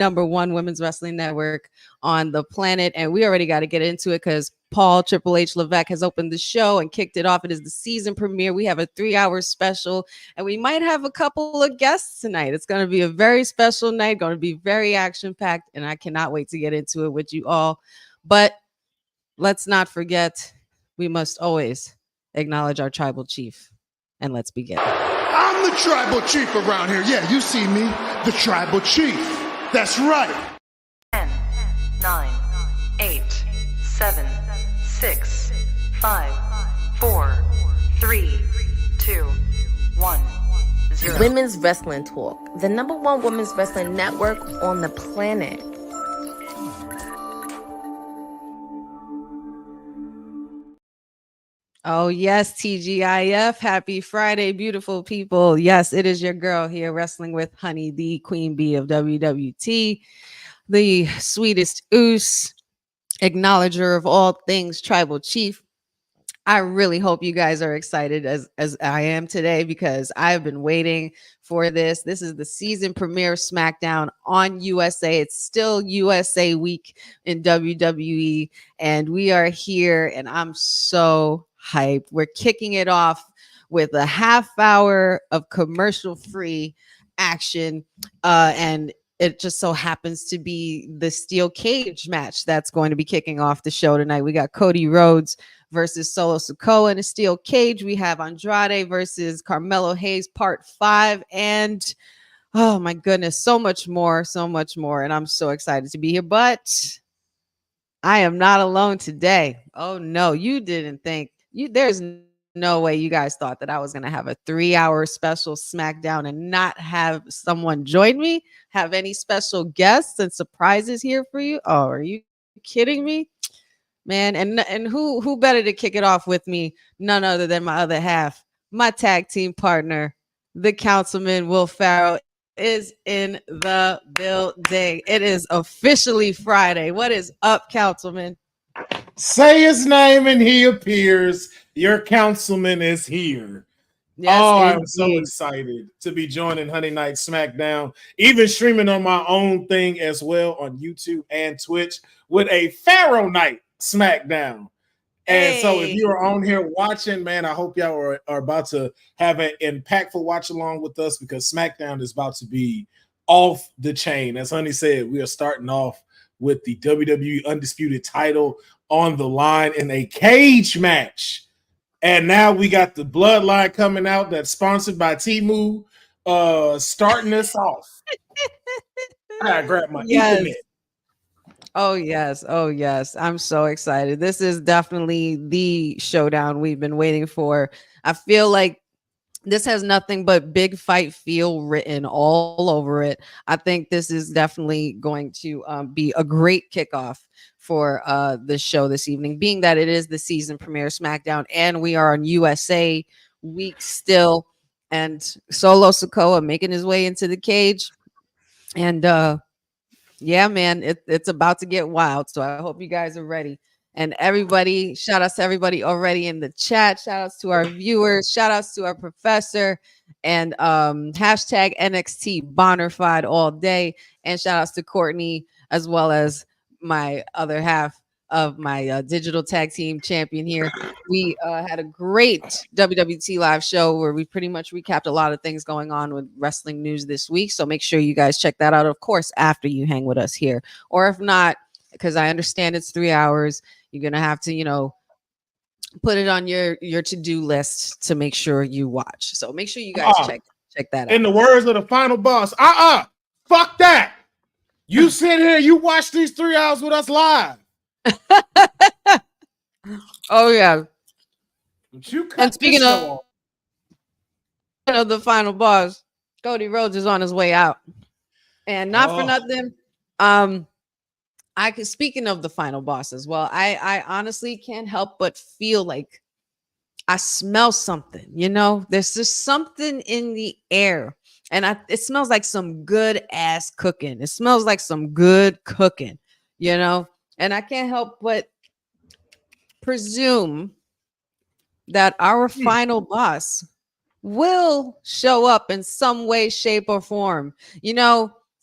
number one women's wrestling network on the planet. And we already got to get into it because Paul Triple H Levesque has opened the show and kicked it off. It is the season premiere. We have a 3-hour special, and we might have a couple of guests tonight. It's going to be a very special night, going to be very action-packed, and I cannot wait to get into it with you all. But let's not forget, we must always acknowledge our tribal chief. And let's begin. I'm the tribal chief around here. Yeah, you see me, the tribal chief. That's right. 10, 9, 8, 7, 6, 5, 4, 3, 2, 1, 0. Women's Wrestling Talk, the number one women's wrestling network on the planet. Oh, yes, TGIF. Happy Friday, beautiful people. Yes, it is your girl here wrestling with Honey, the queen bee of WWT, the sweetest oos, acknowledger of all things tribal chief. I really hope you guys are excited as I am today because I've been waiting for this. This is the season premiere of Smackdown on USA. It's still USA week in WWE, and we are here, and I'm so hyped. We're kicking it off with a half hour of commercial-free action, and it just so happens to be the steel cage match that's going to be kicking off the show tonight. We got Cody Rhodes versus Solo Sikoa in a steel cage. We have Andrade versus Carmelo Hayes part 5. And oh my goodness, so much more. And I'm so excited to be here. But I am not alone today. Oh no, you didn't think there's no way you guys thought that I was going to have a 3-hour special Smackdown and not have someone join me, have any special guests and surprises here for you. Oh, are you kidding me? Man, and who better to kick it off with me? None other than my other half, my tag team partner, the Councilman Will Pharaoh is in the building. It is officially Friday. What is up, Councilman? Say his name and he appears. Your councilman is here. Yes, I'm so excited to be joining Honey Night Smackdown, even streaming on my own thing as well on YouTube and Twitch with a Pharaoh Night Smackdown. And so if you are on here watching, man, I hope y'all are about to have an impactful watch along with us because SmackDown is about to be off the chain. As Honey said, we are starting off with the WWE Undisputed title on the line in a cage match. And now we got the Bloodline coming out that's sponsored by Temu, starting us off. I gotta grab my internet. Oh, yes. I'm so excited. This is definitely the showdown we've been waiting for. I feel like this has nothing but big fight feel written all over it. I think this is definitely going to be a great kickoff for the show this evening, being that it is the season premiere SmackDown and we are on USA week still. And Solo Sikoa making his way into the cage. And yeah, man, it's about to get wild. So I hope you guys are ready. And everybody, shout outs to everybody already in the chat. Shout outs to our viewers. Shout outs to our professor. And hashtag NXT Bonnerfied all day. And shout outs to Courtney, as well as my other half of my digital tag team champion here. We had a great WWT live show where we pretty much recapped a lot of things going on with wrestling news this week. So make sure you guys check that out, of course, after you hang with us here. Or if not, because I understand it's 3 hours, you're going to have to, put it on your to-do list to make sure you watch. So make sure you guys check that out. In the words of the final boss, fuck that. You sit here, you watch these 3 hours with us live. Oh yeah. And speaking of the final boss, Cody Rhodes is on his way out. And not for nothing, speaking of the final boss as well, I honestly can't help but feel like I smell something, there's just something in the air. And it smells like some good ass cooking. It smells like some good cooking, and I can't help but presume that our final boss will show up in some way, shape, or form.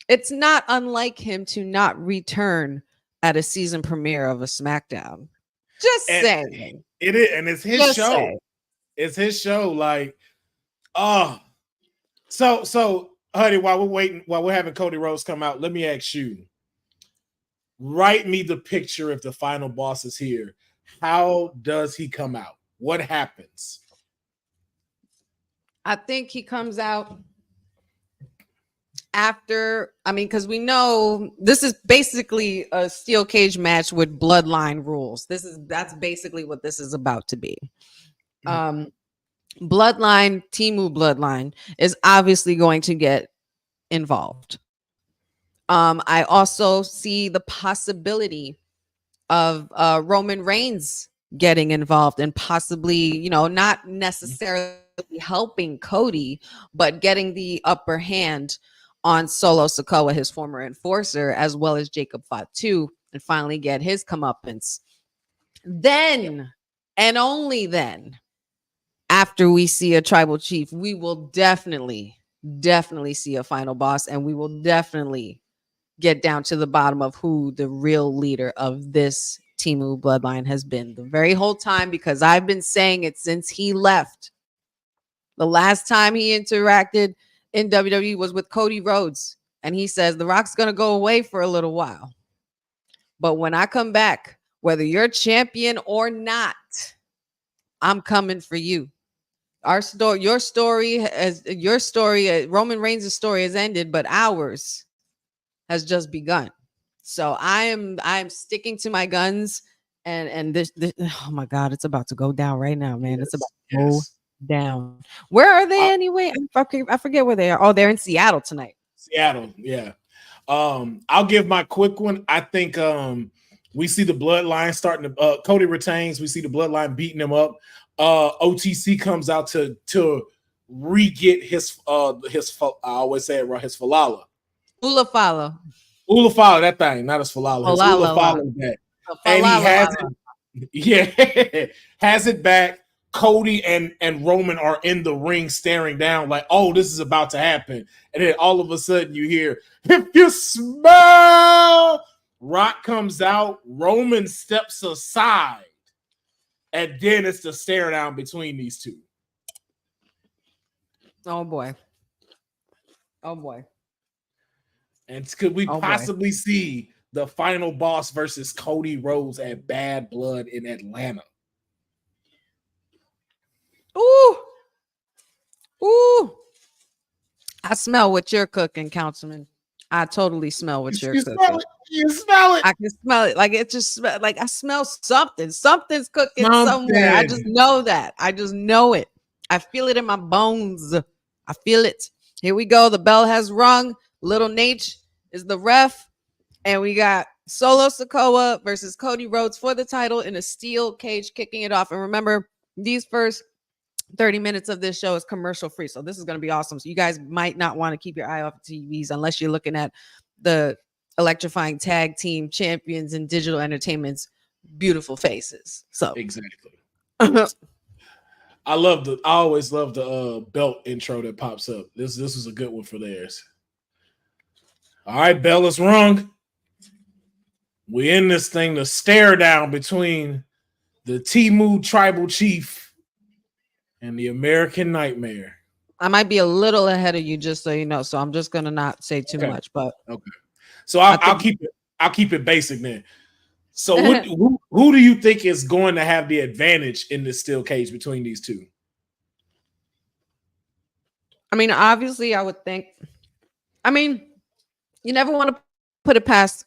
It's not unlike him to not return at a season premiere of a SmackDown. Just And saying. it is, and it's his Just show. saying. It's his show. Like, oh, so, honey, while we're having Cody Rhodes come out, let me ask you. Write me the picture if the final boss is here. How does he come out? What happens? I think he comes out after, I mean, because we know this is basically a steel cage match with bloodline rules. That's basically what this is about to be. Bloodline, Temu Bloodline is obviously going to get involved. I also see the possibility of Roman Reigns getting involved and possibly, not necessarily helping Cody, but getting the upper hand on Solo Sikoa, his former enforcer, as well as Jacob Fatu, and finally get his comeuppance. Then, and only then, after we see a tribal chief, we will definitely see a final boss, and we will definitely get down to the bottom of who the real leader of this Temu bloodline has been the very whole time, because I've been saying it since he left. The last time he interacted in WWE was with Cody Rhodes, and he says, The Rock's going to go away for a little while. But when I come back, whether you're champion or not, I'm coming for you. Your story, Roman Reigns' story has ended, but ours has just begun. So I am sticking to my guns, and this oh my God, it's about to go down right now, man. It's about to go down. Where are they anyway? I forget where they are. Oh, they're in Seattle tonight. Seattle, yeah. I'll give my quick one. I think we see the bloodline starting to Cody retains. We see the bloodline beating him up. OTC comes out to re-get his I always say it right, his falala. Ulafala, that thing, not his falala. His Ulafala back. And he has it back. Cody and Roman are in the ring staring down like, oh, this is about to happen. And then all of a sudden you hear, if you smell, Rock comes out, Roman steps aside, and then it's the stare down between these two. Oh boy. And could we possibly see the final boss versus Cody Rhodes at Bad Blood in Atlanta? Ooh. I smell what you're cooking, Councilman. I totally smell what you're cooking. You smell it. I can smell it. Like it just like I smell something. Something's cooking somewhere. I just know that. I just know it. I feel it in my bones. I feel it. Here we go. The bell has rung. Little Nate is the ref. And we got Solo Sikoa versus Cody Rhodes for the title in a steel cage, kicking it off. And remember, these first 30 minutes of this show is commercial free. So this is going to be awesome. So you guys might not want to keep your eye off TVs unless you're looking at the electrifying tag team champions and digital entertainment's beautiful faces. So exactly. I always love the belt intro that pops up. This was a good one for theirs. All right, bell is rung. We in this thing, the stare down between the Temu tribal chief and the American Nightmare. I might be a little ahead of you, just so you know. So I'm just gonna not say too much, but okay. So I'll keep it basic then. So who do you think is going to have the advantage in this steel cage between these two? I mean, obviously, I would think. I mean, you never want to put it past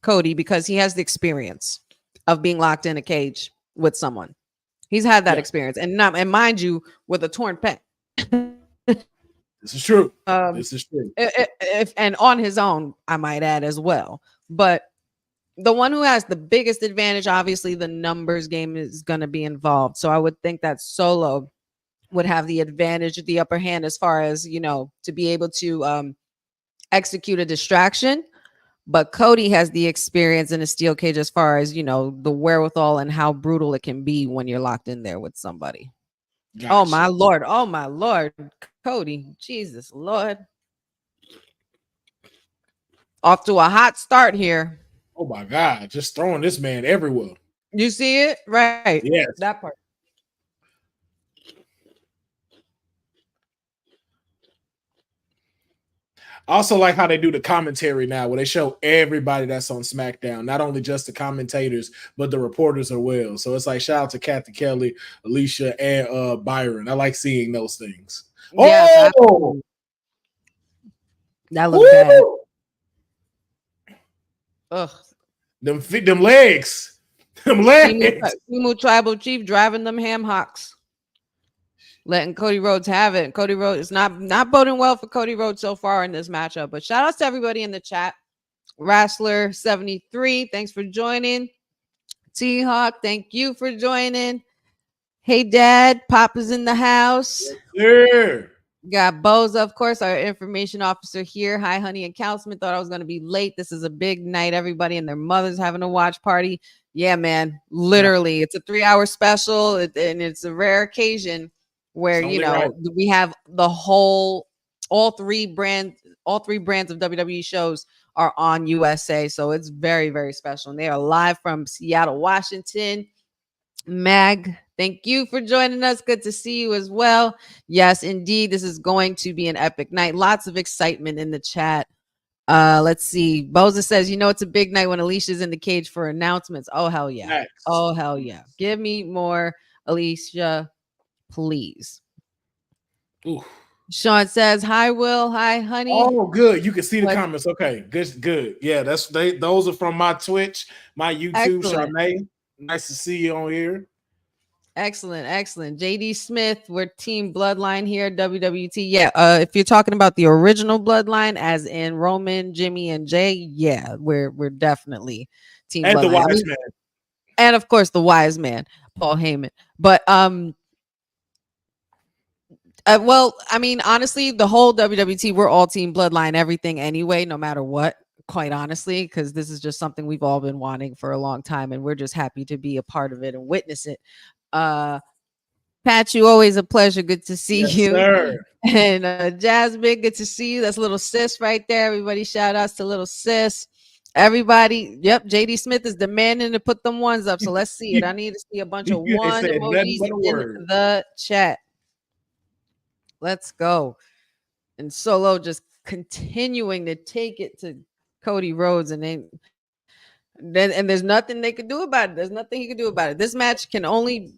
Cody because he has the experience of being locked in a cage with someone. He's had that experience, and mind you, with a torn pec. This is true. This is true. And on his own, I might add as well. But the one who has the biggest advantage, obviously, the numbers game is going to be involved. So I would think that Solo would have the advantage, the upper hand, as far as, to be able to execute a distraction. But Cody has the experience in a steel cage as far as, the wherewithal and how brutal it can be when you're locked in there with somebody. Gotcha. Oh, my Lord. Cody. Jesus, Lord. Off to a hot start here. Oh my God, just throwing this man everywhere. You see it? Right. Yes. That part. I also like how they do the commentary now, where they show everybody that's on SmackDown, not only just the commentators, but the reporters as well. So it's like shout out to Kathy Kelly, Alicia, and Byron. I like seeing those things. Yes, Oh, that looked bad. Ugh. Them legs. Them legs. Timu Tribal Chief driving them ham hocks. Letting Cody Rhodes have it. Cody Rhodes is not boding well for Cody Rhodes so far in this matchup. But shout outs to everybody in the chat. Wrestler73, thanks for joining. T-Hawk, thank you for joining. Hey, Dad, Papa's in the house. Yeah. Got Boza, of course, our information officer here. Hi, Honey and Councilman. Thought I was going to be late. This is a big night. Everybody and their mothers having a watch party. Yeah, man. Literally, It's a 3-hour special, and it's a rare occasion where we have all three brands of WWE shows are on USA. So it's very, very special. And they are live from Seattle, Washington. Mag, thank you for joining us. Good to see you as well. Yes, indeed. This is going to be an epic night. Lots of excitement in the chat. Let's see. Boza says, it's a big night when Alicia's in the cage for announcements. Oh, hell yeah. Nice. Oh, hell yeah. Give me more Alicia, please. Ooh. Sean says, hi, Will. Hi, honey. Oh, good. You can see the comments. Okay, good. Yeah, those are from my Twitch, my YouTube. Charmaine, nice to see you on here. Excellent. JD Smith, we're Team Bloodline here, WWT. Yeah, if you're talking about the original Bloodline, as in Roman, Jimmy, and Jay, yeah, we're definitely Team and Bloodline. The Wise Man. And of course, the Wise Man, Paul Heyman. But well, I mean, honestly, the whole WWT, we're all Team Bloodline, everything anyway, no matter what, quite honestly, because this is just something we've all been wanting for a long time, and we're just happy to be a part of it and witness it. Pat, you always a pleasure. Good to see you. Sir. And Jasmine, good to see you. That's little sis right there. Everybody, shout outs to little sis. Everybody, yep, JD Smith is demanding to put them ones up. So let's see it. I need to see a bunch of one emojis in the chat. Let's go. And Solo just continuing to take it to Cody Rhodes, and there's nothing they could do about it. There's nothing he could do about it. This match can only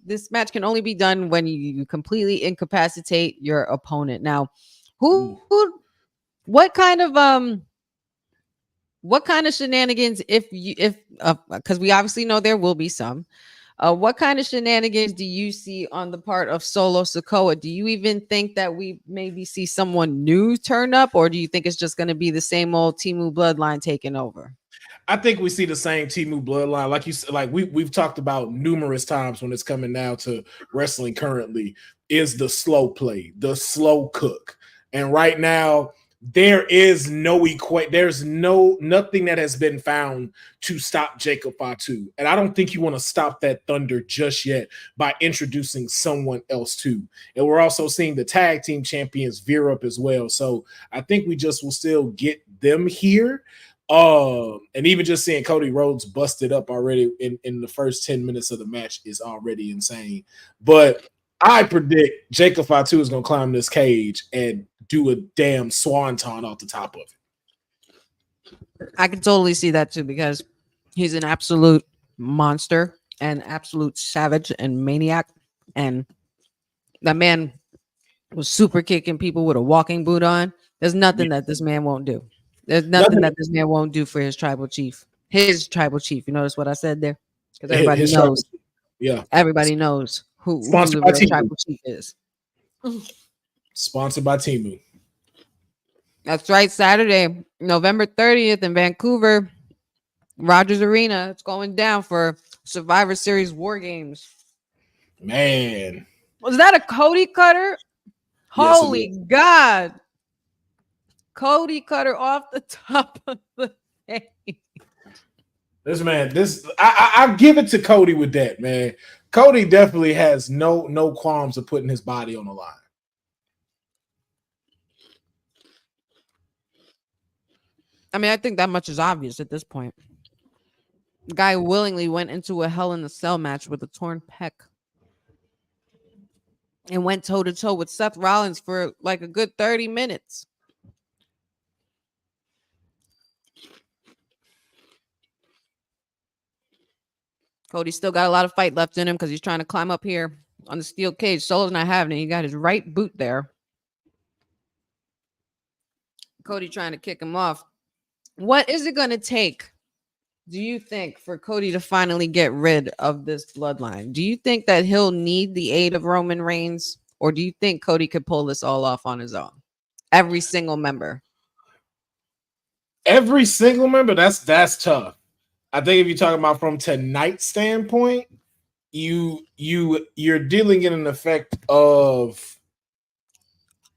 be done when you completely incapacitate your opponent. Now, what kind of shenanigans, if because we obviously know there will be some. What kind of shenanigans do you see on the part of Solo Sikoa? Do you even think that we maybe see someone new turn up, or do you think it's just going to be the same old Timu Bloodline taking over? I think we see the same Timu Bloodline, like you said, like we've talked about numerous times when it's coming now to wrestling currently, is the slow play, the slow cook. And right now, there is there's nothing that has been found to stop Jacob Fatu. And I don't think you want to stop that thunder just yet by introducing someone else too. And we're also seeing the tag team champions veer up as well. So I think we just will still get them here. And even just seeing Cody Rhodes busted up already in the first 10 minutes of the match is already insane. But I predict Jacob Fatu is going to climb this cage and do a damn swanton off the top of it. I can totally see that too, because he's an absolute monster and absolute savage and maniac. And that man was super kicking people with a walking boot on. There's nothing that this man won't do. There's nothing that this man won't do for his tribal chief. His tribal chief. You notice what I said there? Because everybody knows. Everybody knows who the real tribal chief is. Sponsored by Timu. That's right. Saturday, November 30th in Vancouver, Rogers Arena. It's going down for Survivor Series War Games. Man. Was that a Cody Cutter? Holy God. Cody Cutter off the top of the page. I give it to Cody with that, man. Cody definitely has no qualms of putting his body on the line. I mean, I think that much is obvious at this point. The guy willingly went into a Hell in a Cell match with a torn pec and went toe to toe with Seth Rollins for like a good 30 minutes. Cody still got a lot of fight left in him because he's trying to climb up here on the steel cage. Solo's not having it. He got his right boot there. Cody trying to kick him off. What is it going to take, do you think, for Cody to finally get rid of this bloodline? Do you think that he'll need the aid of Roman Reigns, or do you think Cody could pull this all off on his own? Every single member. Every single member, that's tough. I think if you're talking about from tonight's standpoint, you're dealing in an effect of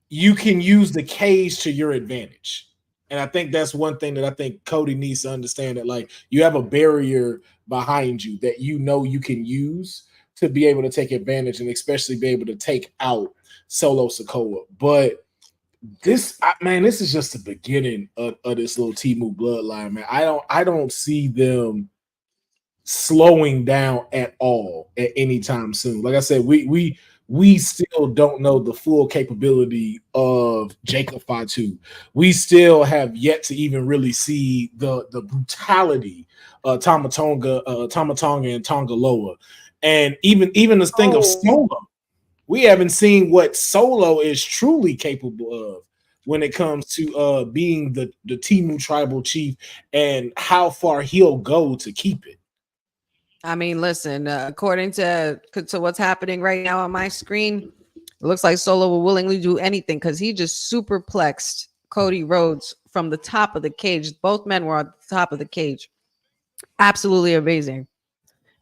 you can use the cage to your advantage. And I think that's one thing that I think Cody needs to understand, that like you have a barrier behind you that you know you can use to be able to take advantage and especially be able to take out Solo Sikoa. But this is just the beginning of this little Temu bloodline, man. I don't see them slowing down at all at any time soon. Like I said, we still don't know the full capability of Jacob Fatu. We still have yet to even really see the brutality of Tama Tonga and Tonga Loa. And even this thing of Solo, we haven't seen what Solo is truly capable of when it comes to being the Temu tribal chief and how far he'll go to keep it. I mean, listen, according to what's happening right now on my screen, it looks like Solo will willingly do anything because he just superplexed Cody Rhodes from the top of the cage. Both men were on the top of the cage. Absolutely amazing.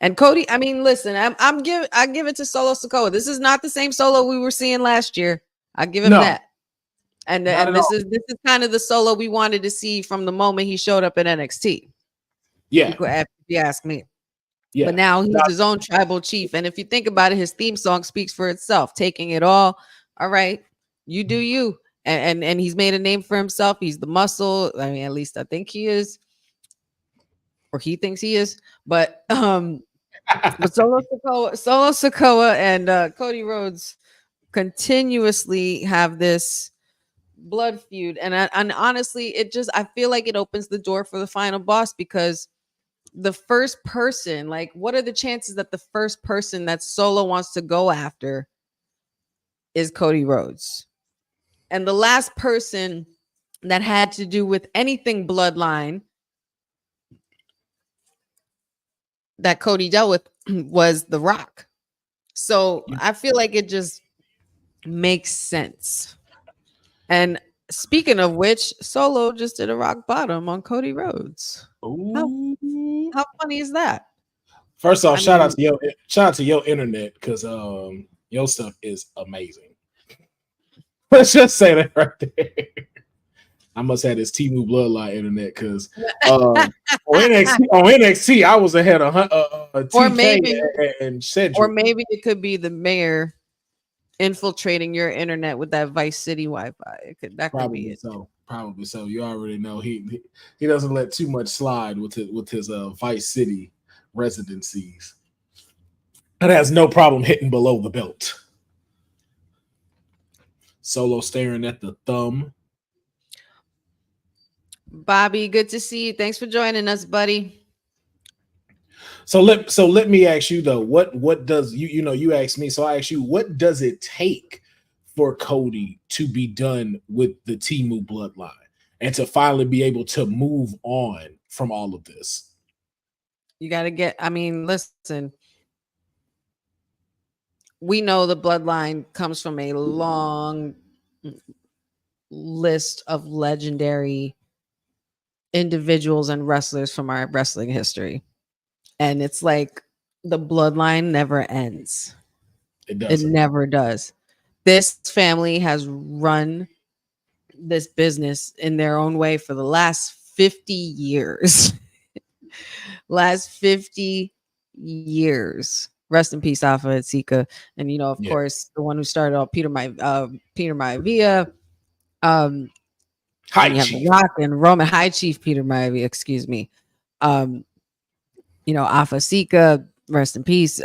And Cody, I mean, listen, I give it to Solo Sikoa. This is not the same Solo we were seeing last year. I give him that. And this is kind of the Solo we wanted to see from the moment he showed up at NXT. Yeah, if you ask me. Yeah. But now he's his own tribal chief. And if you think about it, his theme song speaks for itself. Taking it all. All right. You do you. And he's made a name for himself. He's the muscle. I mean, at least I think he is. Or he thinks he is. But Solo Sikoa and Cody Rhodes continuously have this blood feud. And honestly, I feel like it opens the door for the final boss, because the first person, like, what are the chances that the first person that Solo wants to go after is Cody Rhodes? And the last person that had to do with anything bloodline that Cody dealt with was The Rock. So I feel like it just makes sense. And speaking of which, Solo just did a rock bottom on Cody Rhodes. How funny is that? First off, shout out to your internet, because your stuff is amazing. Let's just say that right there. I must have this Temu bloodline internet, because on NXT I was ahead of TK and Cedric. Or maybe it could be the mayor infiltrating your internet with that Vice City Wi-Fi. That could be it. Probably so. You already know he doesn't let too much slide with his Vice City residencies. It has no problem hitting below the belt. Solo staring at the thumb. Bobby, good to see you. Thanks for joining us, buddy. So let me ask you though, what does you asked me, so I ask you, what does it take for Cody to be done with the Temu bloodline and to finally be able to move on from all of this? You got to listen, we know the bloodline comes from a long list of legendary individuals and wrestlers from our wrestling history. And it's like the bloodline never ends. It doesn't. It never does. This family has run this business in their own way for the last 50 years. Last 50 years. Rest in peace, Alpha and Sika. And, of course, the one who started all Peter Maivia. Hi, Then you have The Chief. Rock and Roman. High Chief Peter Maivia, excuse me. Alpha Sika, rest in peace.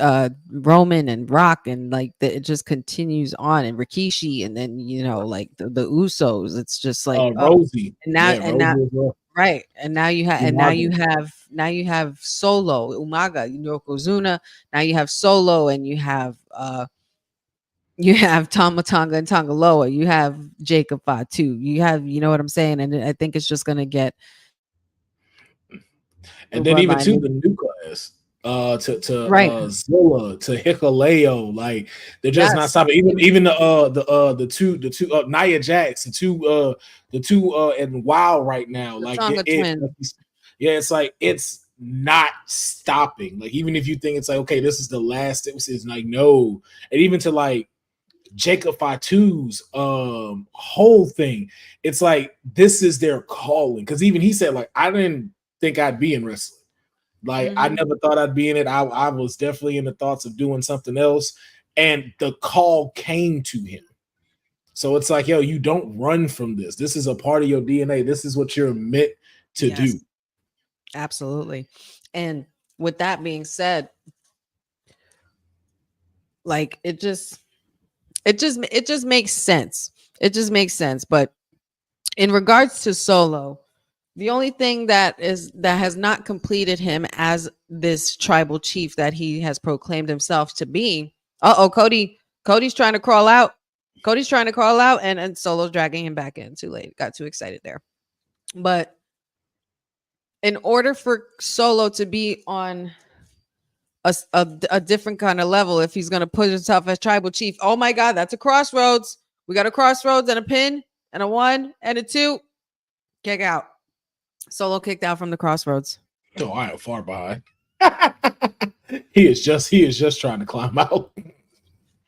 Roman and Rock, and like it just continues on, and Rikishi, and then like the Usos. It's just like Rosie. and now Yeah, Rosie as well. right, and now you have Umaga. now you have Solo Umaga, Yokozuna. Now you have Solo, and you have Tamatanga and Tangaloa. You have Jacob Fatu. You have, you know what I'm saying? And I think it's just gonna get And then even to bloodline. the new class, Right. Zilla, to Hikaleo, like they're just not Yes. stopping. Even the two Nia Jax, the two and WoW right now, The like Tonga twin. yeah, it's like it's not stopping. Like even if you think it's like okay, this is the last, it's like no, and even to like Jacob Fatu's whole thing, it's like this is their calling. Because even he said, like, I didn't think I'd be in wrestling. Like, I never thought I'd be in it. I was definitely in the thoughts of doing something else. And the call came to him. So it's like, yo, you don't run from this. This is a part of your DNA. This is what you're meant to do. Absolutely. And with that being said, like it just makes sense. It just makes sense. But in regards to Solo, the only thing that has not completed him as this tribal chief that he has proclaimed himself to be. Cody's trying to crawl out. And Solo's dragging him back in. Too late. Got too excited there. But in order for Solo to be on a different kind of level, if he's going to put himself as tribal chief, oh my God, that's a crossroads. We got a crossroads and a pin and a 1 and a 2. Kick out. Solo kicked out from the crossroads. Oh, I am far behind. He is just trying to climb out.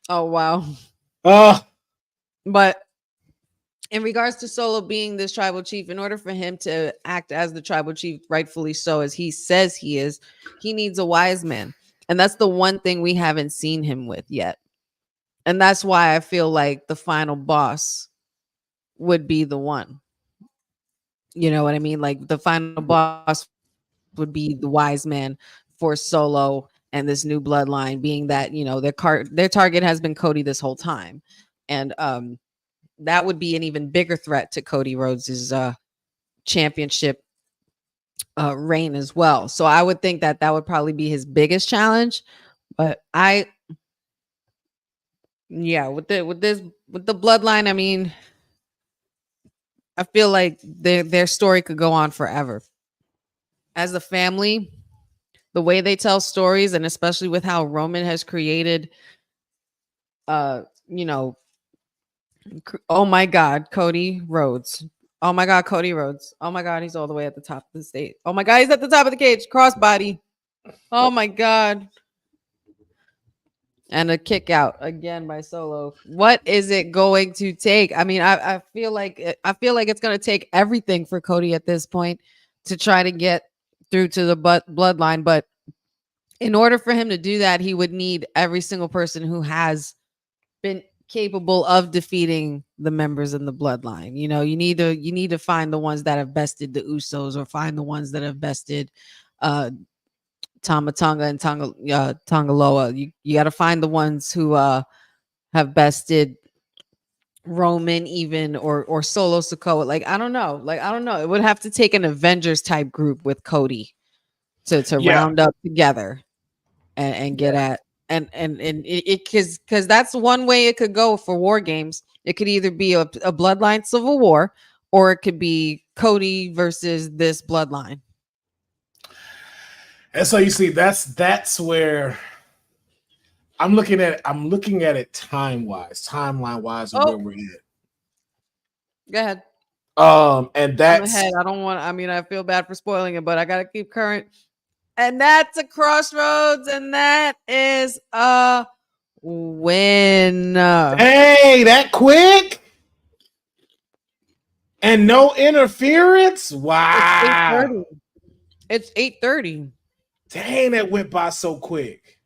Oh wow. But in regards to Solo being this tribal chief, in order for him to act as the tribal chief, rightfully so, as he says he is, he needs a wise man. And that's the one thing we haven't seen him with yet. And that's why I feel like the final boss would be the one. You know what I mean? Like the final boss would be the wise man for Solo and this new bloodline, being that, their target has been Cody this whole time. And that would be an even bigger threat to Cody Rhodes's championship reign as well. So I would think that would probably be his biggest challenge. But with the bloodline, I mean, I feel like their story could go on forever. As a family, the way they tell stories, and especially with how Roman has created, oh my God, Cody Rhodes. Oh my God, Cody Rhodes. Oh my God, he's all the way at the top of the stage. Oh my God, he's at the top of the cage. Crossbody. Oh my God. And a kick out again by Solo. What is it going to take? I mean, I feel like it's going to take everything for Cody at this point to try to get through to the bloodline. But in order for him to do that, he would need every single person who has been capable of defeating the members in the bloodline. You need to find the ones that have bested the Usos, or find the ones that have bested Tamatanga and Tangaloa. You got to find the ones who have bested Roman, even or Solo Sikoa. Like I don't know. It would have to take an Avengers type group with Cody to round up together and get at and it because that's one way it could go for War Games. It could either be a bloodline civil war, or it could be Cody versus this bloodline. And so you see, that's where I'm looking at it timeline wise, and where we're at. Go ahead. And that's ahead. I feel bad for spoiling it, but I gotta keep current. And that's a crossroads, and that is a win. Hey, that quick? And no interference? Wow. It's 8:30. Dang, that went by so quick.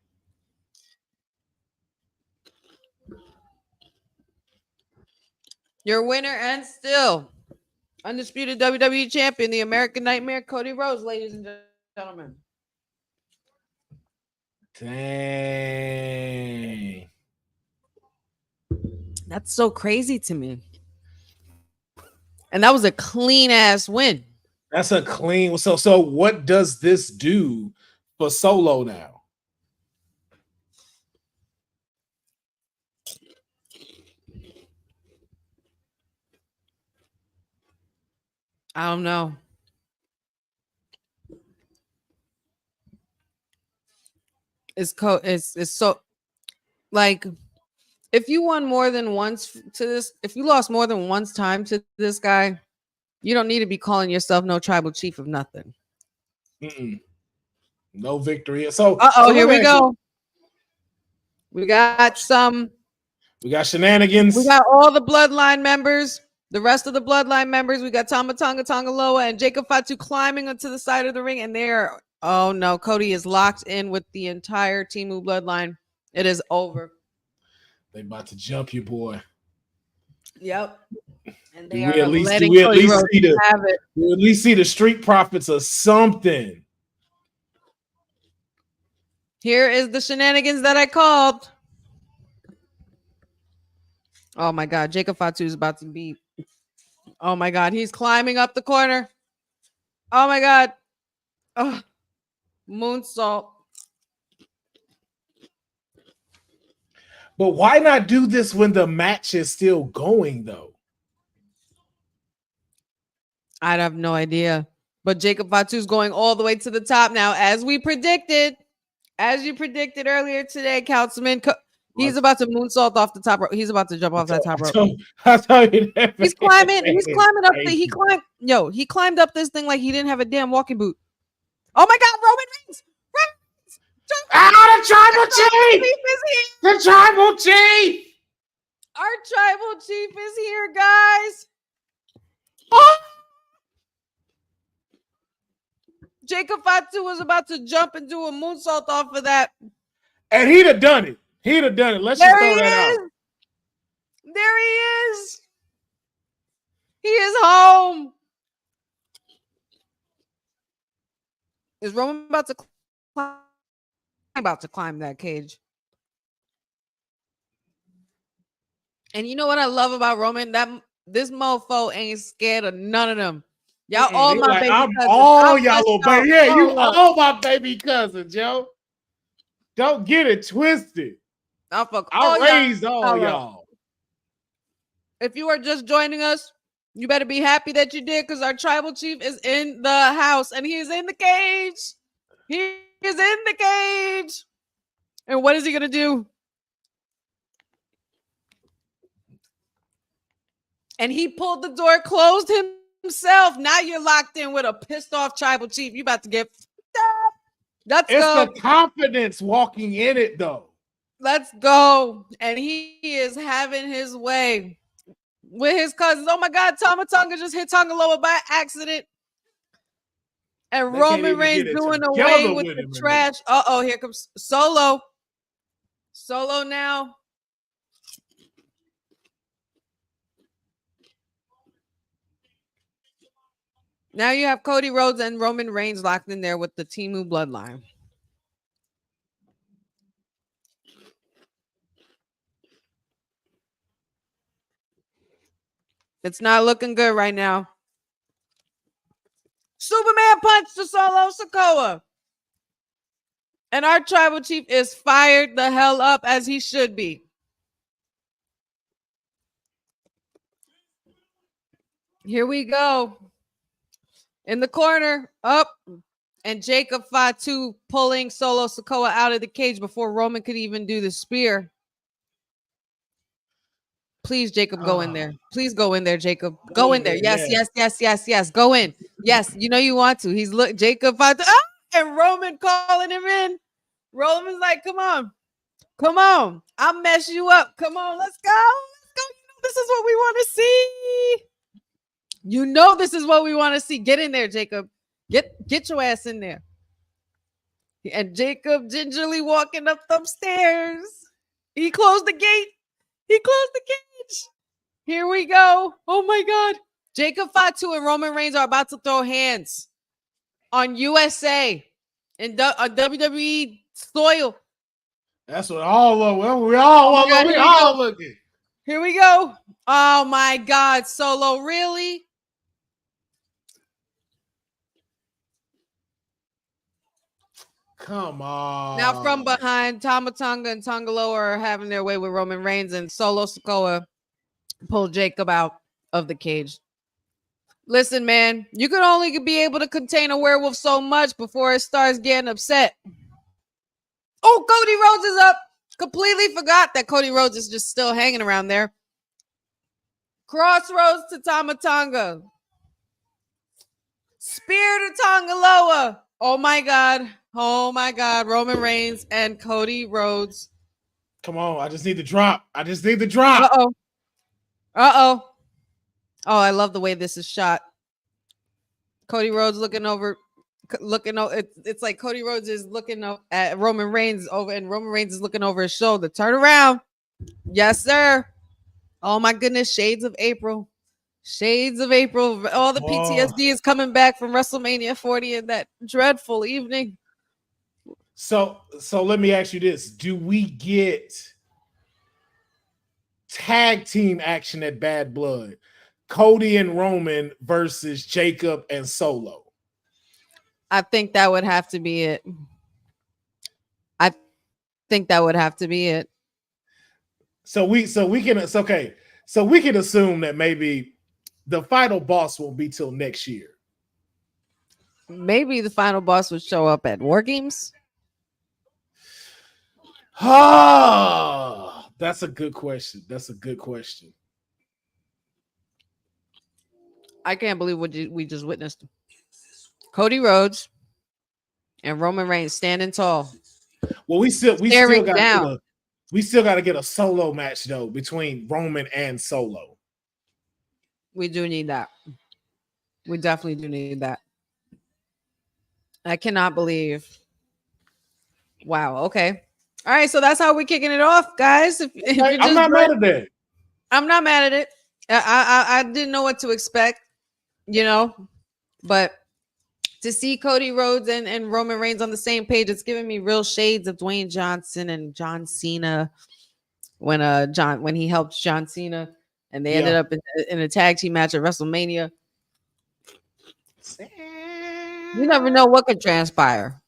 Your winner and still Undisputed WWE champion, the American Nightmare, Cody Rhodes, ladies and gentlemen. Dang. That's so crazy to me. And that was a clean ass win. That's a clean. So what does this do for Solo now? I don't know. It's so like if you won more than once to this, if you lost more than once time to this guy, you don't need to be calling yourself no tribal chief of nothing. No victory. So here we go. We got shenanigans. We got all the bloodline members. The rest of the bloodline members, we got Tama Tonga Tongaloa and Jacob Fatu climbing onto the side of the ring, and they're Cody is locked in with the entire Temu bloodline. It is over. They about to jump you, boy. Yep. And they we are at least letting we at Cody least Rhodes see the have it. we at least see the Street Profits or something. Here is the shenanigans that I called. Oh my God, Jacob Fatu is about to be. Oh my God, he's climbing up the corner. Oh my God. Oh, moonsault. But why not do this when the match is still going, though? I have no idea. But Jacob Fatu's going all the way to the top now, as we predicted. As you predicted earlier today, Councilman. He's about to moonsault off the top rope. He's about to jump off that top rope. I tell you that, He's climbing. He's climbing up the. He climbed up this thing like he didn't have a damn walking boot. Oh my God, Roman Reigns! The tribal chief! The tribal chief! Our tribal chief is here, guys. Oh! Jacob Fatu was about to jump and do a moonsault off of that. And he'd have done it. Let's just throw that out. There he is. He is home. Is Roman about to climb that cage? And you know what I love about Roman? That this mofo ain't scared of none of them. Y'all all my baby cousins. All y'all little baby. Yeah, you all my baby cousins, yo. Don't get it twisted. I raised all y'all. If you are just joining us, you better be happy that you did, because our tribal chief is in the house and he is in the cage. He is in the cage. And what is he going to do? And he pulled the door, closed himself. Now you're locked in with a pissed off tribal chief. You about to get Let's go. It's the confidence walking in it, though. Let's go. And he is having his way with his cousins. Oh my God, Tama Tonga just hit Tongaloa by accident. And Roman Reigns doing away with the trash. Here comes Solo. Solo now. Now you have Cody Rhodes and Roman Reigns locked in there with the Temu bloodline. It's not looking good right now. Superman punch to Solo Sikoa. And our tribal chief is fired the hell up, as he should be. Here we go. In the corner, up. And Jacob Fatu pulling Solo Sikoa out of the cage before Roman could even do the spear. Please, Jacob, go in there. Please go in there, Jacob. Go in there. Yes. Go in. Yes, you know you want to. He's Jacob Fatu. And Roman calling him in. Roman's like, come on. I'll mess you up. Come on, let's go. This is what we want to see. You know this is what we want to see. Get in there, Jacob. Get your ass in there. And Jacob gingerly walking up them stairs. He closed the gate. Here we go. Oh my God. Jacob Fatu and Roman Reigns are about to throw hands on USA and WWE soil. That's what all of we all God, we here we all go. looking. Here we go. Oh my God, Solo, really? Come on. Now from behind, Tama Tonga and Tongaloa are having their way with Roman Reigns, and Solo Sikoa pulled Jacob out of the cage. Listen, man, you could only be able to contain a werewolf so much before it starts getting upset. Oh, Cody Rhodes is up. Completely forgot that Cody Rhodes is just still hanging around there. Crossroads to Tama Tonga. Spear to Tongaloa. Oh my God. Oh my God. Roman Reigns and Cody Rhodes. Come on. I just need the drop. Uh-oh. Uh-oh. Oh, I love the way this is shot. Cody Rhodes looking over. It's like Cody Rhodes is looking at Roman Reigns over, and Roman Reigns is looking over his shoulder. Turn around. Yes, sir. Oh my goodness. Shades of April. Shades of April. All the PTSD is coming back from WrestleMania 40 in that dreadful evening. So let me ask you this. Do we get tag team action at Bad Blood? Cody and Roman versus Jacob and Solo. I think that would have to be it. So we can assume that maybe the final boss won't be till next year. Maybe the final boss would show up at War Games. Ah, that's a good question. I can't believe what we just witnessed. Cody Rhodes and Roman Reigns standing tall. Well, we still got to get a solo match though between Roman and Solo. We do need that. We definitely do need that. I cannot believe. Wow. Okay. All right. So that's how we're kicking it off, guys. I'm not mad at that. I'm not mad at it. I didn't know what to expect, but to see Cody Rhodes and Roman Reigns on the same page, it's giving me real shades of Dwayne Johnson and John Cena when he helped John Cena and they ended up in a tag team match at WrestleMania. You never know what could transpire.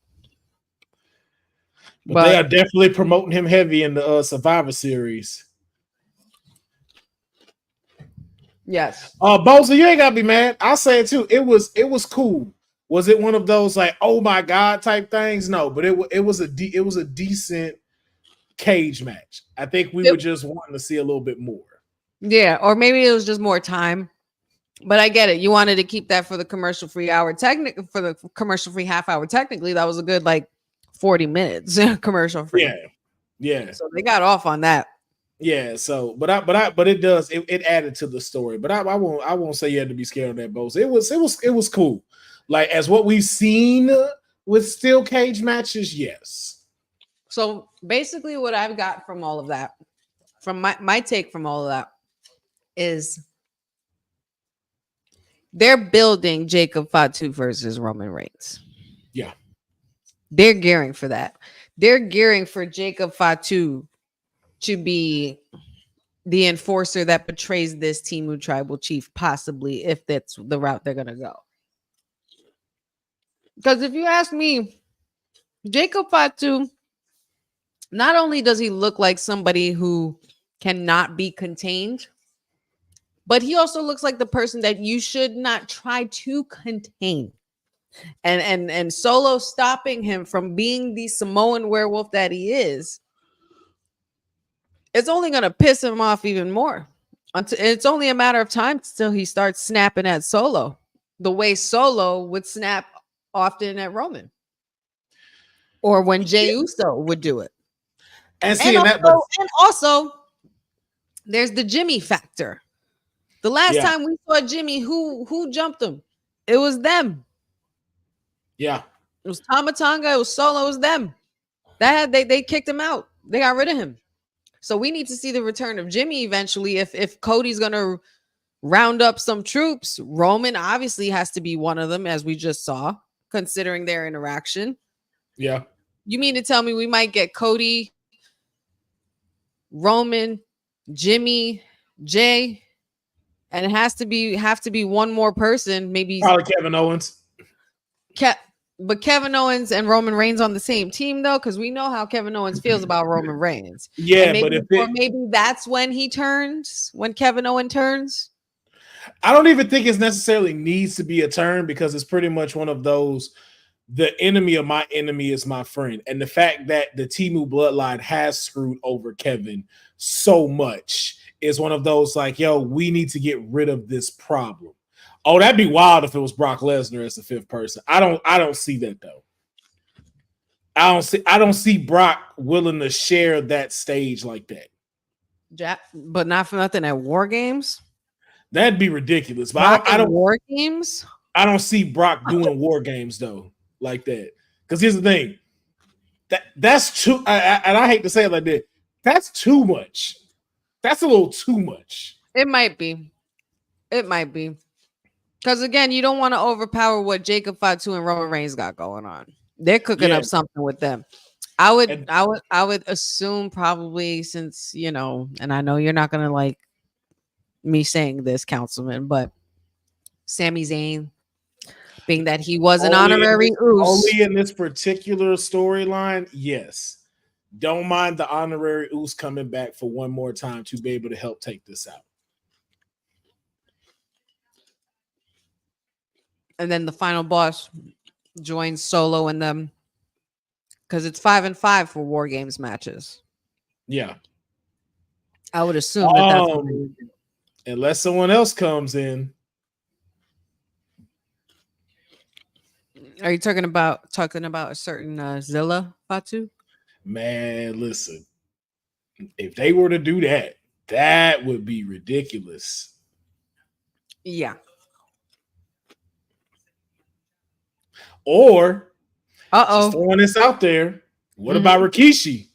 But they are definitely promoting him heavy in the Survivor Series. Yes. Boza, you ain't gotta be mad. I'll say it too. It was cool. Was it one of those like, oh my God type things? No, but it was a decent cage match. I think we were just wanting to see a little bit more. Yeah, or maybe it was just more time. But I get it. You wanted to keep that for the commercial-free hour. For the commercial-free half hour. Technically, that was a good 40 minutes commercial-free. Yeah. So they got off on that. Yeah. So, but it added to the story. But I won't say you had to be scared of that, Bose. It was cool. Like as what we've seen with steel cage matches, yes. So basically, what I've got from all of that, from my take from all of that, is they're building Jacob Fatu versus Roman Reigns. Yeah. They're gearing for that. They're gearing for Jacob Fatu to be the enforcer that betrays this Timu tribal chief, possibly, if that's the route they're going to go. Because if you ask me, Jacob Fatu, not only does he look like somebody who cannot be contained, but he also looks like the person that you should not try to contain. And Solo stopping him from being the Samoan werewolf that he is, it's only going to piss him off even more. It's only a matter of time till he starts snapping at Solo the way Solo would snap often at Roman, or when Jey Uso would do it. And also, there's the Jimmy factor. The last time we saw Jimmy, who jumped him? It was them. Yeah. It was Tama Tonga, it was Solo, it was them. They kicked him out. They got rid of him. So we need to see the return of Jimmy eventually if Cody's gonna round up some troops. Roman obviously has to be one of them, as we just saw, considering their interaction. Yeah. You mean to tell me we might get Cody, Roman, Jimmy, Jay, and it have to be one more person, maybe Probably Kevin Owens. But Kevin Owens and Roman Reigns on the same team, though, because we know how Kevin Owens feels about Roman Reigns. Yeah, and maybe, but maybe that's when he turns, when Kevin Owens turns. I don't even think it necessarily needs to be a turn, because it's pretty much one of those, the enemy of my enemy is my friend. And the fact that the Temu bloodline has screwed over Kevin so much is one of those like, yo, we need to get rid of this problem. Oh, that'd be wild if it was Brock Lesnar as the fifth person. I don't see that though. I don't see Brock willing to share that stage like that. But not for nothing at War Games. That'd be ridiculous. But I don't War Games. I don't see Brock doing War Games though like that. Because here's the thing. That's too. And I hate to say it like that. That's too much. That's a little too much. It might be. Because again, you don't want to overpower what Jacob Fatu and Roman Reigns got going on. They're cooking up something with them. I would assume probably, since and I know you're not gonna like me saying this, Councilman, but Sami Zayn, being that he was an honorary Uso. Only in this particular storyline, yes. Don't mind the honorary Uso coming back for one more time to be able to help take this out. And then the final boss joins Solo and them, because it's 5-5 for War Games matches. Yeah. I would assume that's what unless someone else comes in. Are you talking about a certain Zilla Fatu? Man, listen. If they were to do that, that would be ridiculous. Yeah. Or, just throwing this out there, what about Rikishi?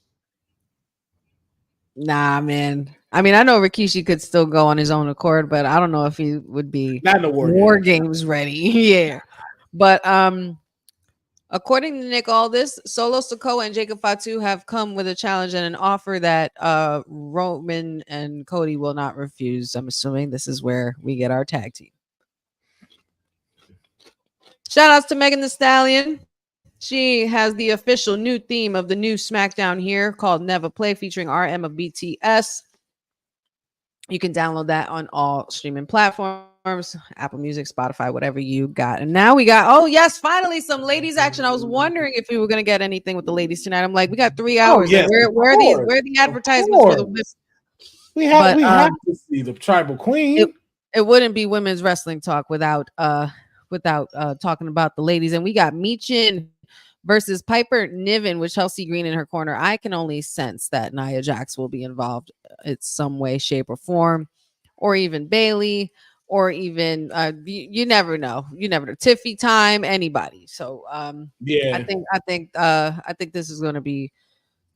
Nah, man. I mean, I know Rikishi could still go on his own accord, but I don't know if he would be not in the War Games ready. Yeah. But according to Nick Aldis, Solo Sikoa and Jacob Fatu have come with a challenge and an offer that Roman and Cody will not refuse. I'm assuming this is where we get our tag team. Shout outs to Megan Thee Stallion. She has the official new theme of the new Smackdown here called Never Play, featuring RM of BTS. You can download that on all streaming platforms, Apple Music, Spotify, whatever you got. And now we got, oh yes, finally some ladies action. I was wondering if we were going to get anything with the ladies tonight. I'm like, we got 3 hours. Yes, where are the advertisements for the women? We have to see the Tribal Queen. It wouldn't be women's wrestling talk without talking about the ladies. And we got Michin versus Piper Niven with Chelsea Green in her corner. I can only sense that Nia Jax will be involved in some way, shape, or form, or even Bailey, or even you never know. You never know. Tiffy Time, anybody. So yeah, I think this is going to be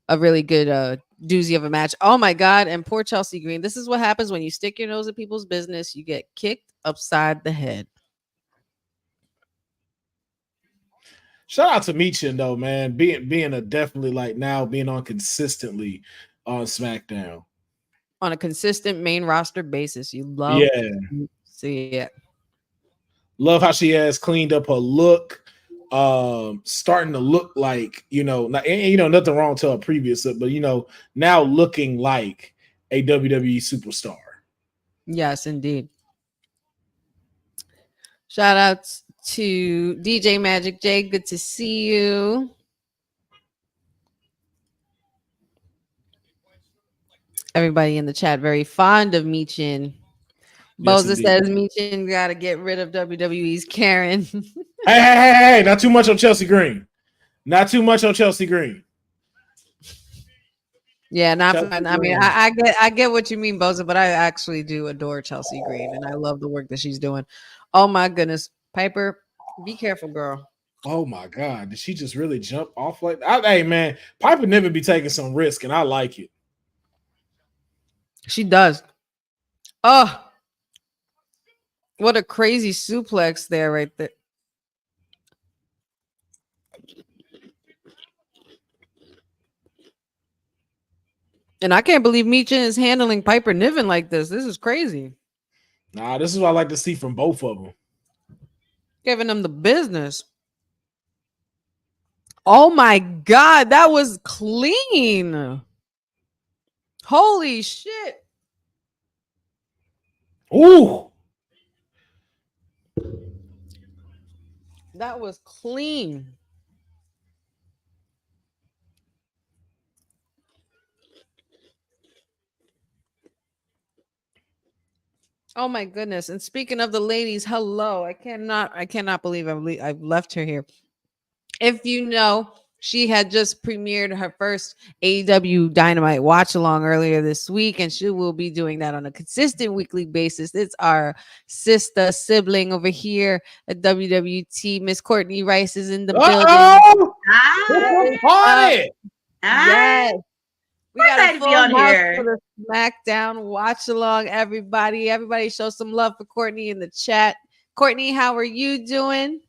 a really good doozy of a match. Oh my God. And poor Chelsea Green. This is what happens when you stick your nose in people's business. You get kicked upside the head. Shout out to Michin though, man. Being a definitely like now being on consistently on SmackDown. On a consistent main roster basis. You love to see it. Love how she has cleaned up her look. Starting to look like, nothing wrong to her previous, but now looking like a WWE superstar. Yes, indeed. Shout outs to DJ Magic J. Good to see you. Everybody in the chat very fond of Michin. Boza says Michin got to get rid of WWE's Karen. Hey, not too much on Chelsea Green. Not too much on Chelsea Green. Yeah, I get what you mean, Boza, but I actually do adore Chelsea Green, and I love the work that she's doing. Oh my goodness, Piper, be careful, girl. Oh my God, did she just really jump off like that? Hey man, Piper never be taking some risk, and I like it. She does. Oh, What a crazy suplex there, right there. And I can't believe Michin is handling Piper Niven like this. This is crazy. Nah, this is what I like to see from both of them. Giving them the business. Oh my God, that was clean. Holy shit. Ooh. That was clean. Oh my goodness. And speaking of the ladies, hello. I cannot believe I've left her here. If you know, she had just premiered her first AEW Dynamite watch along earlier this week, and she will be doing that on a consistent weekly basis. It's our sister sibling over here at WWT. Miss Courtney Rice is in the building. Uh-oh! Hi. Party! Yes. We got a Excited to full be on house here. for the Smackdown watch along, everybody. Everybody show some love for Courtney in the chat. Courtney, how are you doing?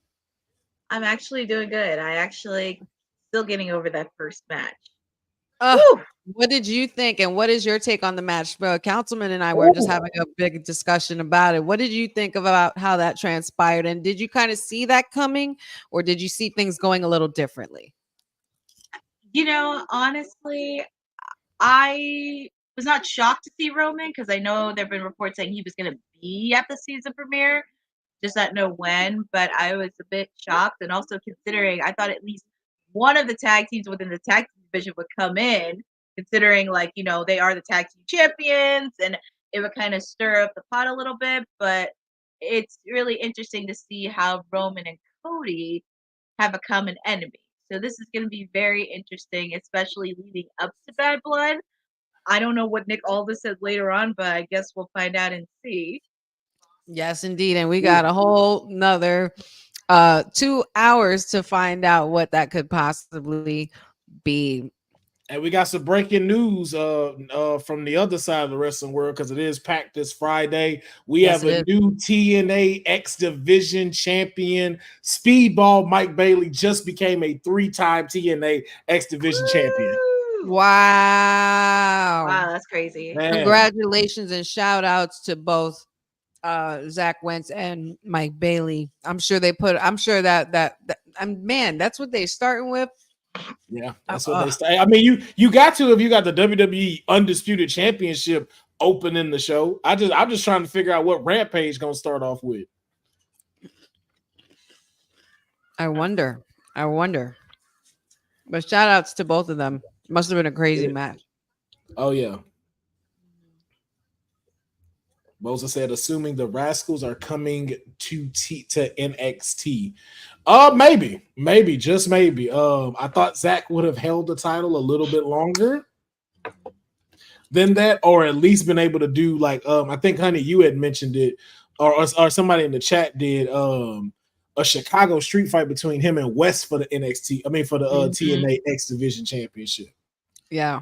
I'm actually doing good. I actually still getting over that first match. Woo! What did you think, and what is your take on the match? Councilman and I were just having a big discussion about it. What did you think about how that transpired, and did you kind of see that coming, or did you see things going a little differently? You know, honestly, I was not shocked to see Roman because I know there have been reports saying he was going to be at the season premiere, just not know when. But I was a bit shocked, and also considering I thought at least one of the tag teams within the tag team division would come in, considering like they are the tag team champions, and it would kind of stir up the pot a little bit. But it's really interesting to see how Roman and Cody have a common enemy. So this is going to be very interesting, especially leading up to Bad Blood. I don't know what Nick Aldis said later on, but I guess we'll find out and see. Yes, indeed. And we got a whole nother 2 hours to find out what that could possibly be. And we got some breaking news from the other side of the wrestling world because it is packed this Friday. We have a new TNA X Division champion. Speedball Mike Bailey just became a 3-time TNA X Division champion. Wow. Wow, that's crazy. Man. Congratulations and shout outs to both Zach Wentz and Mike Bailey. I'm sure that man, that's what they're starting with. Yeah, that's what they say. I mean, you got to if you got the WWE Undisputed Championship opening the show. I'm just trying to figure out what Rampage gonna start off with. I wonder. But shout outs to both of them. Must have been a crazy match. Oh yeah. Boza said, assuming the Rascals are coming to NXT. Maybe, just maybe. I thought Zach would have held the title a little bit longer than that, or at least been able to do like I think, honey, you had mentioned it, or somebody in the chat did a Chicago street fight between him and West for the NXT. I mean, for the TNA X Division Championship. Yeah.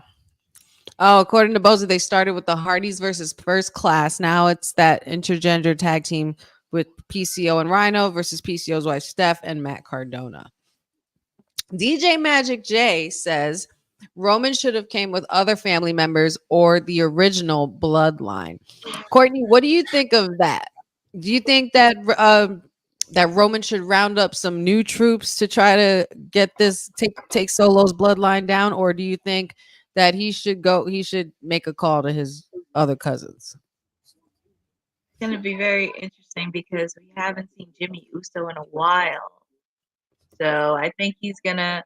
Oh, according to Boza, they started with the Hardys versus First Class. Now it's that intergender tag team with PCO and Rhino versus PCO's wife Steph and Matt Cardona. DJ Magic J says Roman should have came with other family members or the original bloodline. Courtney, what do you think of that? Do you think that that Roman should round up some new troops to try to get this take Solo's bloodline down, or do you think that he should make a call to his other cousins? It's going to be very interesting because we haven't seen Jimmy Uso in a while. So I think he's going to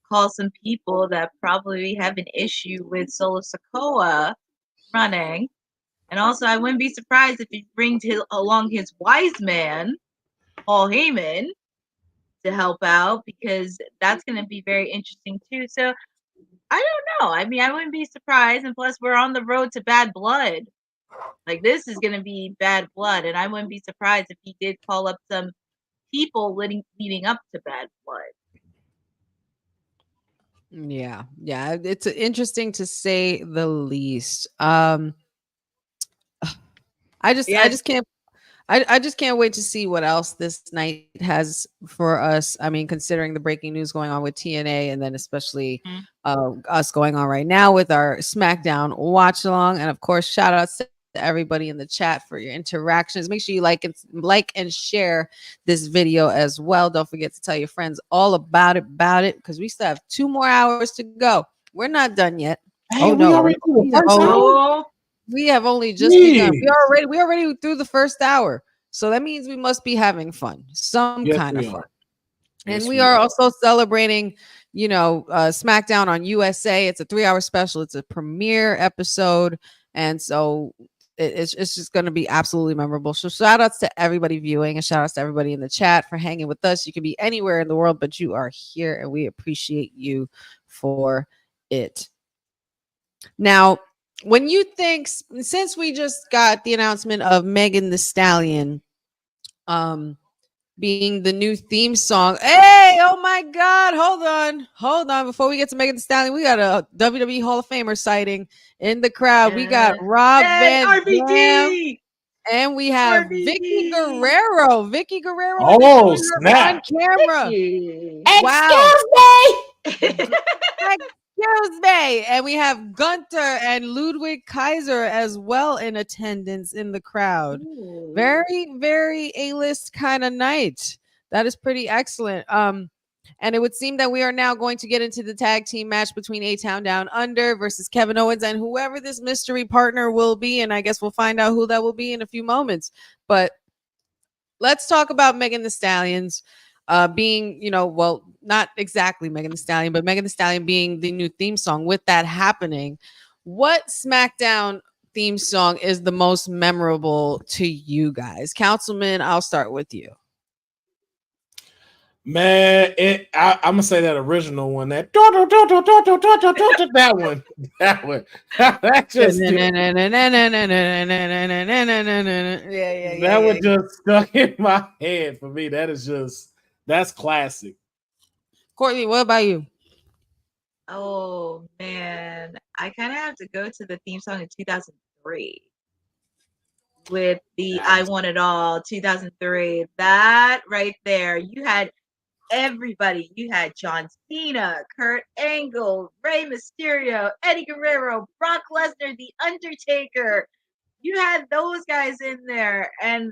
call some people that probably have an issue with Solo Sikoa running. And also, I wouldn't be surprised if he brings along his wise man, Paul Heyman, to help out, because that's going to be very interesting too. So I don't know. I mean, I wouldn't be surprised. And plus, we're on the road to Bad Blood. Like, this is going to be Bad Blood. And I wouldn't be surprised if he did call up some people leading up to Bad Blood. Yeah. It's interesting to say the least. I just can't I just can't wait to see what else this night has for us. I mean, considering the breaking news going on with TNA, and then especially Mhm. us going on right now with our SmackDown watch along, and of course, shout outs to everybody in the chat for your interactions. Make sure you like and share this video as well. Don't forget to tell your friends all about it because we still have 2 more hours to go. We're not done yet. Hey, Oh we no, already through the we have first hour? Oh, we have only just begun. Jeez. We already through the first hour. So that means we must be having fun. Some Yes, kind of we fun. are. And Yes, we we are are. also celebrating, SmackDown on USA. It's a 3-hour special. It's a premiere episode. And so it's just going to be absolutely memorable. So shout outs to everybody viewing and shout outs to everybody in the chat for hanging with us. You can be anywhere in the world, but you are here and we appreciate you for it. Now, when you think, since we just got the announcement of Megan the Stallion being the new theme song, hey, oh my God, hold on. Before we get to Megan the Stallion, we got a WWE Hall of Famer sighting in the crowd. We got yeah. Rob Hey, Van Dam, RVD! and we have Vicky RVD! Guerrero. Vicky Guerrero isn't Oh, showing up on snap. camera. Vicky! Wow. me. Excuse me. And we have Gunter and Ludwig Kaiser as well in attendance in the crowd. Ooh. Very, very A-list kind of night. That is pretty excellent. And it would seem that we are now going to get into the tag team match between A-Town Down Under versus Kevin Owens and whoever this mystery partner will be. And I guess we'll find out who that will be in a few moments. But let's talk about Megan the Stallions being, well, not exactly Megan the Stallion, but Megan the Stallion being the new theme song. With that happening, what SmackDown theme song is the most memorable to you guys? Councilman, I'll start with you. Man, I'm gonna say that original one. That that one. That just that Yeah. one just stuck in my head for me. That's classic. Courtney, what about you? Oh man, I kind of have to go to the theme song in 2003 with the Nice. I Want It All 2003. That right there, you had everybody. You had John Cena, Kurt Angle, Rey Mysterio, Eddie Guerrero, Brock Lesnar, The Undertaker. You had those guys in there. And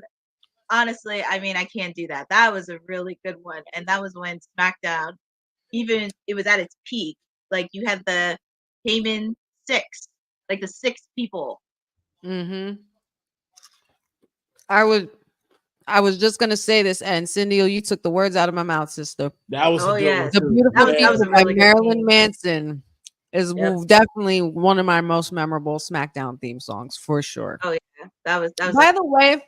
honestly, I mean, I can't do that. That was a really good one. And that was when SmackDown, even it was at its peak. Like you had the Heyman 6, like the 6 people. Mm-hmm. I was just gonna say this, and Cindy, you took the words out of my mouth, sister. That was Oh a good one yes, The too. Beautiful that was People a by really good Marilyn theme. Manson is Yep. definitely one of my most memorable SmackDown theme songs for sure. Oh yeah, that was By the way,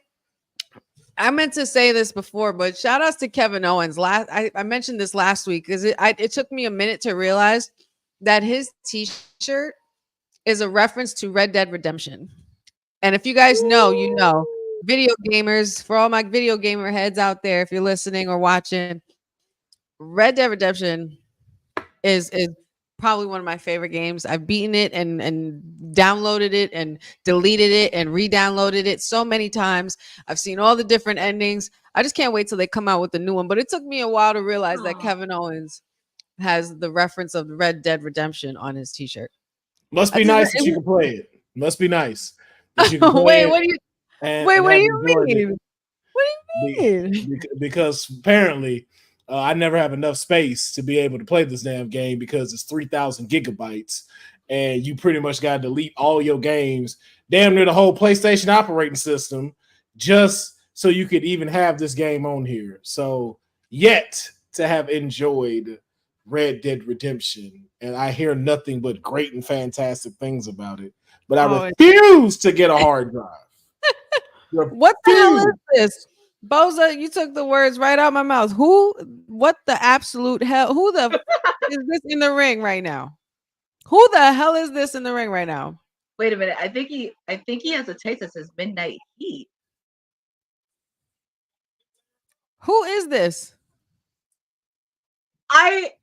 I meant to say this before, but shout outs to Kevin Owens. I mentioned this last week because it took me a minute to realize that his T-shirt is a reference to Red Dead Redemption. And if you guys know, you know. Video gamers, for all my video gamer heads out there, if you're listening or watching, Red Dead Redemption is probably one of my favorite games. I've beaten it and downloaded it and deleted it and re-downloaded it so many times. I've seen all the different endings. I just can't wait till they come out with the new one. But it took me a while to realize that Kevin Owens has the reference of Red Dead Redemption on his T-shirt. Must be nice that you can play it. Must be nice that you can play Wait, it. what do you? And, Wait, and what do have you enjoyed it. mean? What do you mean? Because apparently I never have enough space to be able to play this damn game because it's 3,000 gigabytes and you pretty much got to delete all your games, damn near the whole PlayStation operating system, just so you could even have this game on here. So yet to have enjoyed Red Dead Redemption, and I hear nothing but great and fantastic things about it, but I refuse to get a hard drive. What the hell is this? Boza, you took the words right out my mouth. What the absolute hell? Who the is this in the ring right now? Who the hell is this in the ring right now? Wait a minute. I think he has a taste that says Midnight Heat. Who is this?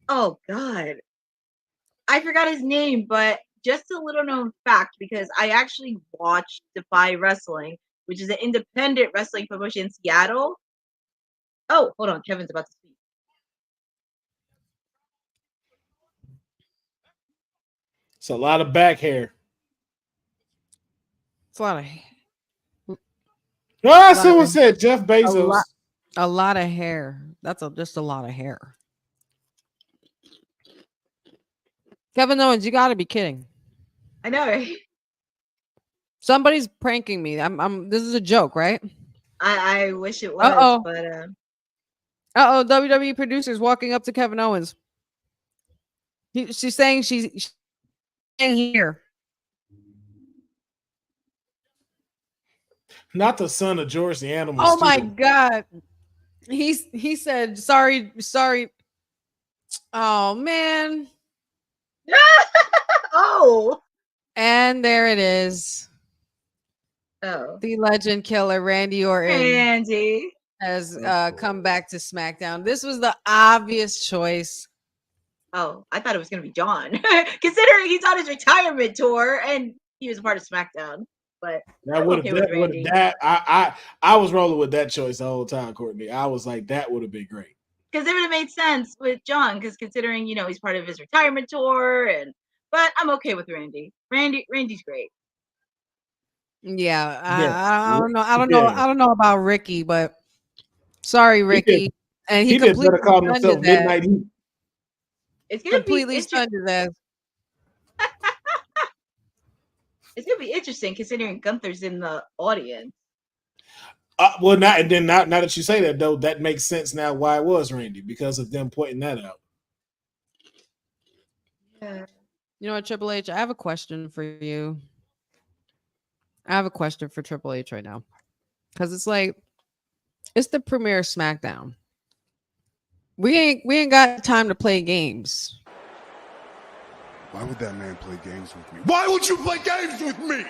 Oh God. I forgot his name, but just a little known fact because I actually watched Defy Wrestling which is an independent wrestling promotion in Seattle. Oh, hold on. Kevin's about to speak. It's a lot of back hair. It's a lot of Someone said Jeff Bezos. a lot of hair. That's just a lot of hair. Kevin Owens, you got to be kidding. I know, right? Somebody's pranking me. This is a joke, right? I wish it was, but WWE producers walking up to Kevin Owens. She's saying she's staying here. Not the son of George the Animal. Oh my God. He said, sorry. Oh man. oh. And there it is. Oh. The legend killer, Randy Orton. Randy has come back to SmackDown. This was the obvious choice. Oh, I thought it was going to be John, considering he's on his retirement tour and he was a part of SmackDown. But that would have I was rolling with that choice the whole time, Courtney. I was like, that would have been great because it would have made sense with John, because considering he's part of his retirement tour, but I'm okay with Randy. Randy's great. Yeah, I don't know. I don't know about Ricky, but sorry, Ricky. And he completely call himself Midnight Heat. It's gonna completely stunned his ass. It's gonna be interesting considering Gunther's in the audience. Well, now that you say that, though, that makes sense now why it was Randy, because of them pointing that out. Yeah. You know what, Triple H? I have a question for you. I have a question for Triple H right now, because it's like it's the premiere SmackDown. We ain't got time to play games. Why would that man play games with me? Why would you play games with me?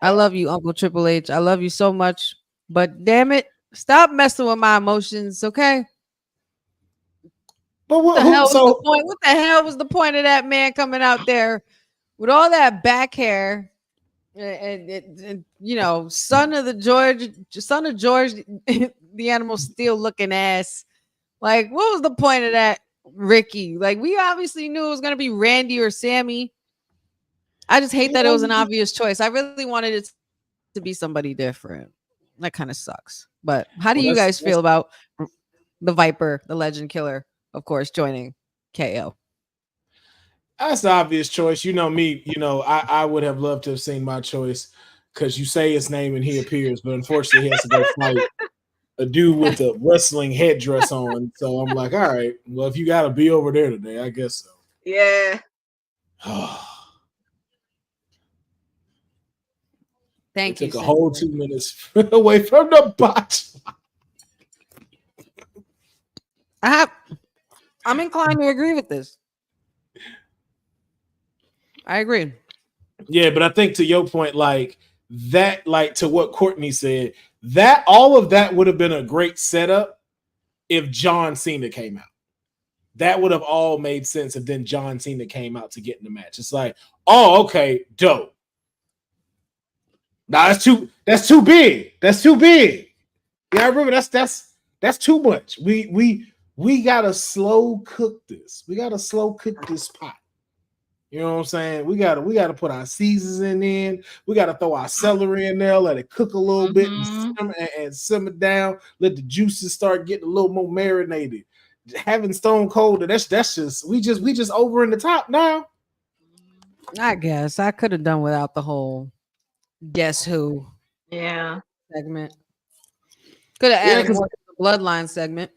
I love you, Uncle Triple H. I love you so much. But damn it, stop messing with my emotions, okay? But what the hell was the point? What the hell was the point of that man coming out there with all that back hair and son of George, the Animal Steel looking ass? Like, what was the point of that, Ricky? Like, we obviously knew it was gonna be Randy or Sammy. I just hate that it was an obvious choice. I really wanted it to be somebody different. That kind of sucks. But how do you guys feel about the Viper, the Legend Killer, of course, joining KO? That's the obvious choice. You know me. I would have loved to have seen my choice, because you say his name and he appears, but unfortunately he has to go fight a dude with a wrestling headdress on. So I'm like, all right, well, if you got to be over there today, I guess so. Yeah. Thank you. Took a whole 2 minutes away from the botch. I'm inclined to agree with this. I agree. Yeah, but I think to your point, like that, like to what Courtney said, that all of that would have been a great setup if John Cena came out. That would have all made sense if then John Cena came out to get in the match. It's like, oh, okay, dope. Nah, that's too big. That's too big. Yeah, I remember that's too much. We gotta slow cook this. We gotta slow cook this pot. You know what I'm saying? We gotta put our seasons in. We gotta throw our celery in there, let it cook a little bit and simmer down. Let the juices start getting a little more marinated. Having Stone Cold, that's just we just over in the top now. I guess I could have done without the whole Guess Who segment. Could have added more to the Bloodline segment.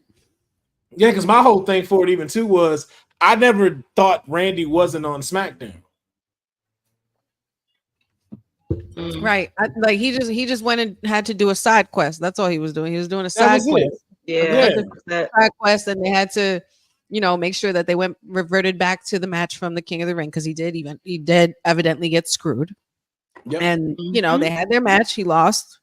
Yeah, because my whole thing for it even too was I never thought Randy wasn't on SmackDown. Right. Like he just went and had to do a side quest. That's all he was doing. He was doing a side quest. Side quest, and they had to, make sure that they reverted back to the match from the King of the Ring, because he did evidently get screwed. Yep. And they had their match. He lost,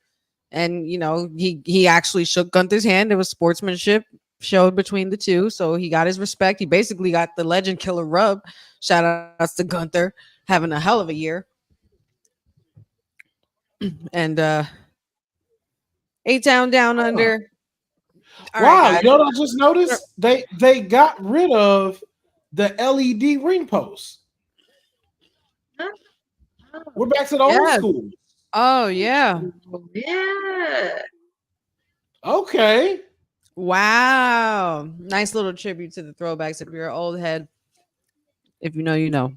and he actually shook Gunther's hand. There was sportsmanship showed between the two, so he got his respect. He basically got the Legend Killer rub. Shout outs to Gunther, having a hell of a year. And A-Town Down Under. All right, Wow, guys. you know what I just noticed? They got rid of the LED ring post. We're back to the old Yes. school. Oh yeah. Yeah. Okay. Wow. Nice little tribute to the throwbacks. If you're an old head, if you know, you know.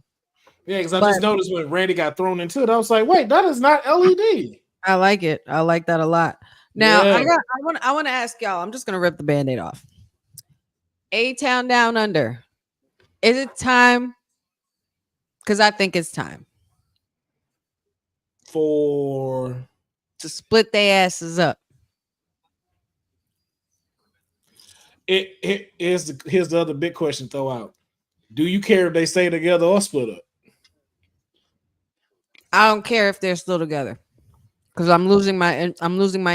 Yeah, because I But just noticed when Randy got thrown into it, I was like, wait, that is not LED. I like it. I like that a lot. Now Yeah. I want to ask y'all. I'm just gonna rip the band-aid off. A-Town Down Under. Is it time? Because I think it's time For to split their asses up. here's the other big question throw out. Do you care if they stay together or split up? I don't care if they're still together because I'm losing my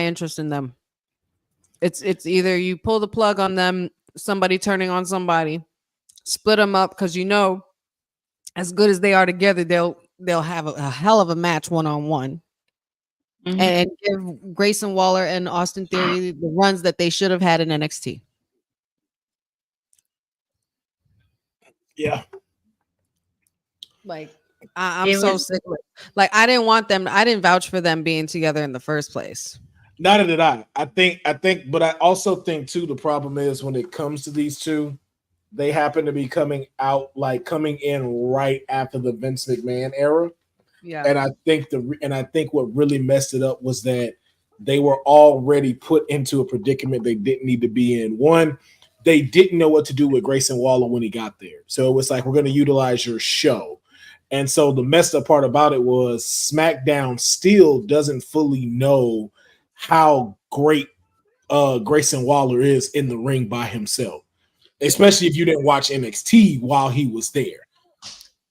interest in them. It's either you pull the plug on them, somebody turning on somebody, split them up because as good as they are together, they'll have a hell of a match one-on-one. And give Grayson Waller and Austin Theory the runs that they should have had in NXT. Yeah. Like I'm It so was- sick of it. Like I didn't vouch for them being together in the first place. Neither did I. I think, but I also think too, the problem is when it comes to these two, they happen to be coming in right after the Vince McMahon era. Yeah. And I think what really messed it up was that they were already put into a predicament they didn't need to be in. One, they didn't know what to do with Grayson Waller when he got there. So it was like, we're going to utilize your show. And so the messed up part about it was SmackDown still doesn't fully know how great Grayson Waller is in the ring by himself, especially if you didn't watch NXT while he was there.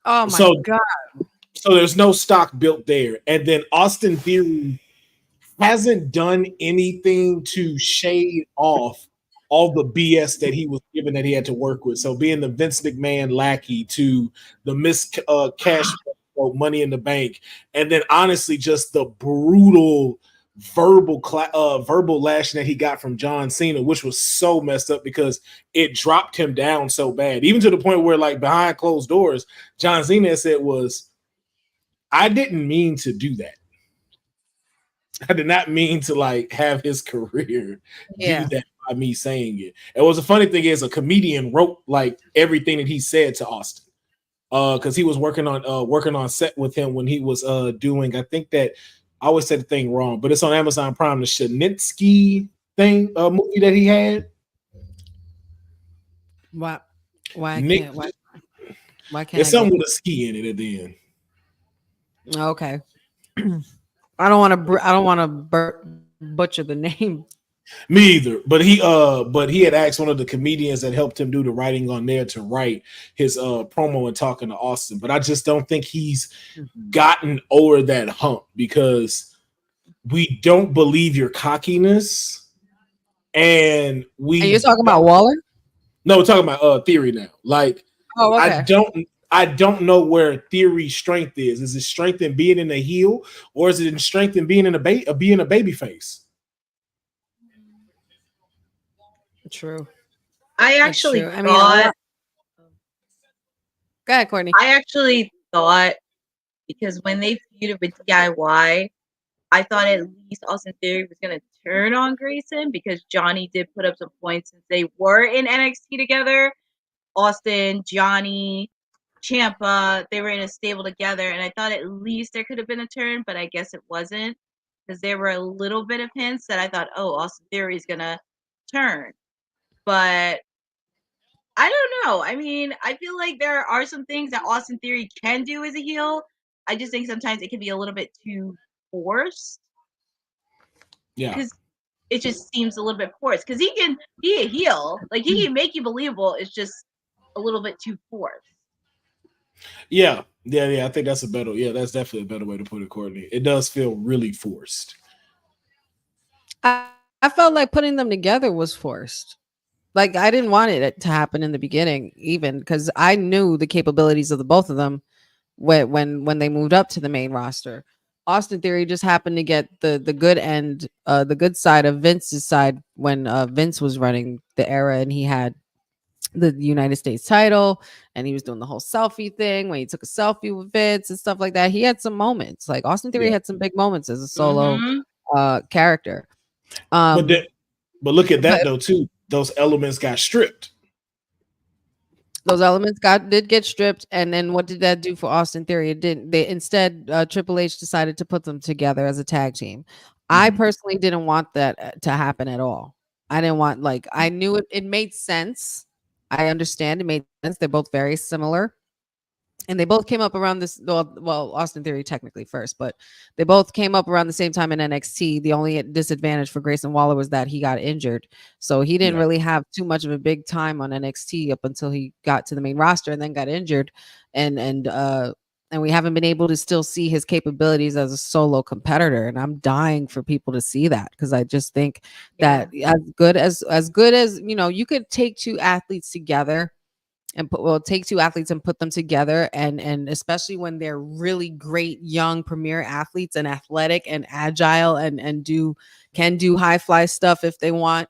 Oh my God. So there's no stock built there. And then Austin Theory hasn't done anything to shade off all the BS that he was given that he had to work with. So being the Vince McMahon lackey to the cash Money in the Bank, and then honestly just the brutal verbal lashing that he got from John Cena, which was so messed up because it dropped him down so bad, even to the point where like behind closed doors, John Cena said I didn't mean to do that. I did not mean to like have his career do that by me saying it. And what's the funny thing is a comedian wrote like everything that he said to Austin. Because he was working on set with him when he was doing, I think that I always said the thing wrong, but it's on Amazon Prime, the Shanitsky movie that he had. Why can't there's something with a ski in it at the end. Okay. I don't want to butcher the name. Me either. But he had asked one of the comedians that helped him do the writing on there to write his promo and talking to Austin. But I just don't think he's gotten over that hump because we don't believe your cockiness. And you're talking about Waller? No, we're talking about Theory now. Like, okay. I don't know where Theory's strength is. Is it strength in being in a heel, or is it in strength in being in a baby face? True. I actually thought. Go ahead, Courtney. I actually thought because when they feuded with DIY, I thought at least Austin Theory was going to turn on Grayson because Johnny did put up some points since they were in NXT together. Austin, Johnny, Ciampa, they were in a stable together, and I thought at least there could have been a turn, but I guess it wasn't because there were a little bit of hints that I thought, oh, Austin Theory is going to turn. But I don't know. I mean, I feel like there are some things that Austin Theory can do as a heel. I just think sometimes it can be a little bit too forced. Yeah. Because it just seems a little bit forced. Because he can be a heel. Like, he can make you believable. It's just a little bit too forced. Yeah. I think that's that's definitely a better way to put it, Courtney. It does feel really forced. I felt like putting them together was forced. Like I didn't want it to happen in the beginning, even because I knew the capabilities of the both of them when they moved up to the main roster. Austin Theory just happened to get the good end, the good side of Vince's side when Vince was running the era and he had the United States title and he was doing the whole selfie thing when he took a selfie with Vince and stuff like that. He had some moments. Like Austin Theory Yeah. had some big moments as a solo Mhm. character. But but look at that but- though too. Those elements got stripped. those elements did get stripped, and then what did that do for Austin Theory? It didn't. They instead Triple H decided to put them together as a tag team. I Mhm. personally didn't want that to happen at all. I didn't want I knew it made sense. I understand it made sense. They're both very similar. And they both came up around this well, Austin Theory technically first, but they both came up around the same time in NXT. The only disadvantage for Grayson Waller was that he got injured, so he didn't Yeah. really have too much of a big time on NXT up until he got to the main roster and then got injured, and we haven't been able to still see his capabilities as a solo competitor. And I'm dying for people to see that, because I just think that as good as you could take two athletes together and take two athletes and put them together, and especially when they're really great young premier athletes and athletic and agile and can do high fly stuff if they want.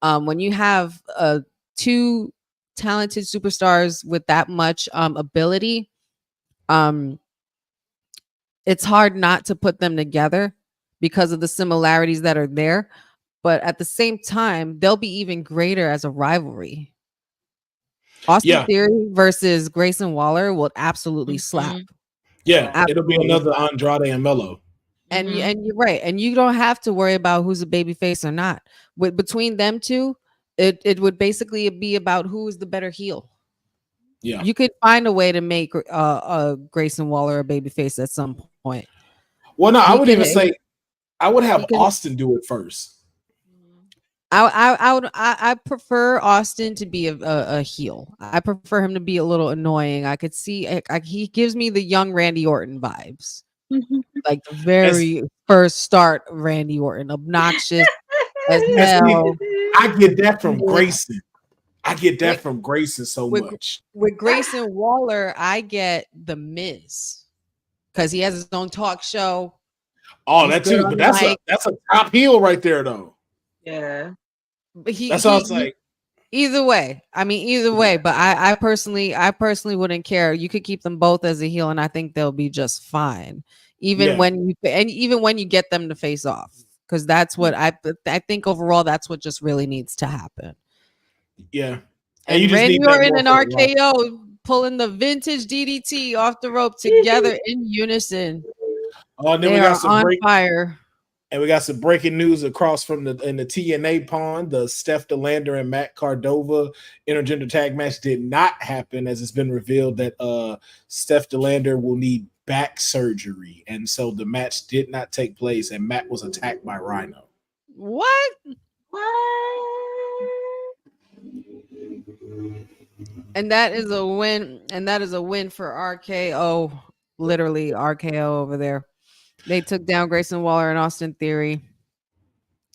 When you have two talented superstars with that much ability, it's hard not to put them together because of the similarities that are there, but at the same time they'll be even greater as a rivalry. Austin Yeah. Theory versus Grayson Waller will absolutely slap. Mhm. Yeah. It'll be Absolutely another slap. Andrade and Melo. And Mhm. and you're right. And you don't have to worry about who's a baby face or not. Between them two, it would basically be about who is the better heel. Yeah. You could find a way to make Grayson Waller a baby face at some point. Well, no, I He would could even say I would have he could Austin do it first. I prefer Austin to be a heel. I prefer him to be a little annoying. I could see he gives me the young Randy Orton vibes, like the very first start Randy Orton, obnoxious as And see, hell. I get that from With, Grayson. I get that with, from Grayson so with, much. with Grayson Waller, I get the Miz because he has his own talk show. Oh, He's that good too. on But the mic. that's a top heel right there, though. Yeah. But That's all it's like. either way. I mean, either way. But I personally wouldn't care. You could keep them both as a heel, and I think they'll be just fine. Even Yeah. when you get them to face off, because that's what I think overall that's what just really needs to happen. Yeah. And you just Randy need that Orton more and for the roster. RKO pulling the vintage DDT off the rope together in unison. Oh, and then They we got are some on fire. And we got some breaking news across from the TNA pond. The Steph DeLander and Matt Cardova intergender tag match did not happen, as it's been revealed that Steph DeLander will need back surgery, and so the match did not take place. And Matt was attacked by Rhino. What? What? And that is a win. And that is a win for RKO. Literally RKO over there. They took down Grayson Waller and Austin Theory.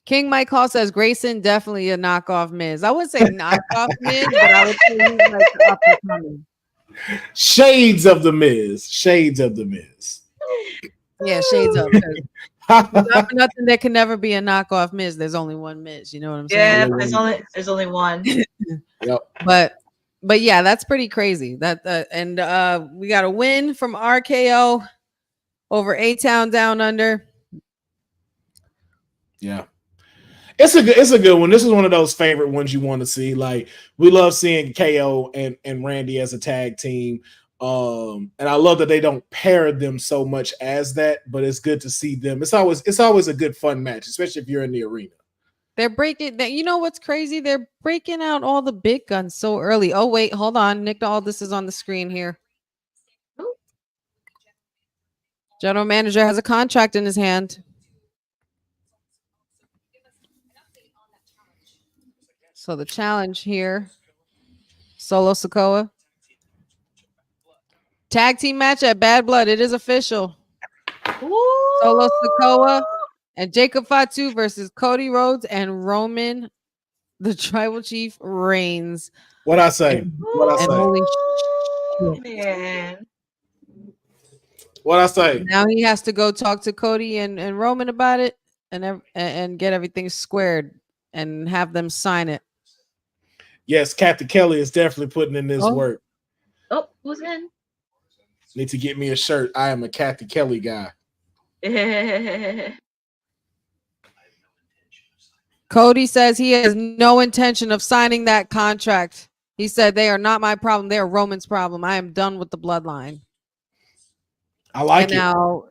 King Mike Hall says Grayson definitely a knockoff Miz. I would say knockoff Miz, but I would say he's like up and coming. Shades of the Miz. Shades of the Miz. Yeah, shades up. Not for nothing, there can never be a knockoff Miz. There's only one Miz. You know what I'm saying? Yeah, there's only one. Yep. But yeah, that's pretty crazy. And we got a win from RKO over A-Town Down Under. Yeah. It's a good one. This is one of those favorite ones you want to see. Like, we love seeing KO and Randy as a tag team. And I love that they don't pair them so much as that, but it's good to see them. It's always a good fun match, especially if you're in the arena. They're breaking that. You know what's crazy? They're breaking out all the big guns so early. Oh, wait, hold on. Nick, all this is on the screen here. General manager has a contract in his hand. So the challenge here, Solo Sikoa. Tag team match at Bad Blood. It is official. Solo Sikoa and Jacob Fatu versus Cody Rhodes and Roman, the Tribal Chief Reigns. What I say? And holy shit. Man. What I say? Now he has to go talk to Cody and Roman about it and get everything squared and have them sign it. Yes, Captain Kelly is definitely putting in this Oh. work. Oh, who's in? Need to get me a shirt. I am a Captain Kelly guy. Cody says he has no intention of signing that contract. He said they are not my problem. They are Roman's problem. I am done with the bloodline. I like it.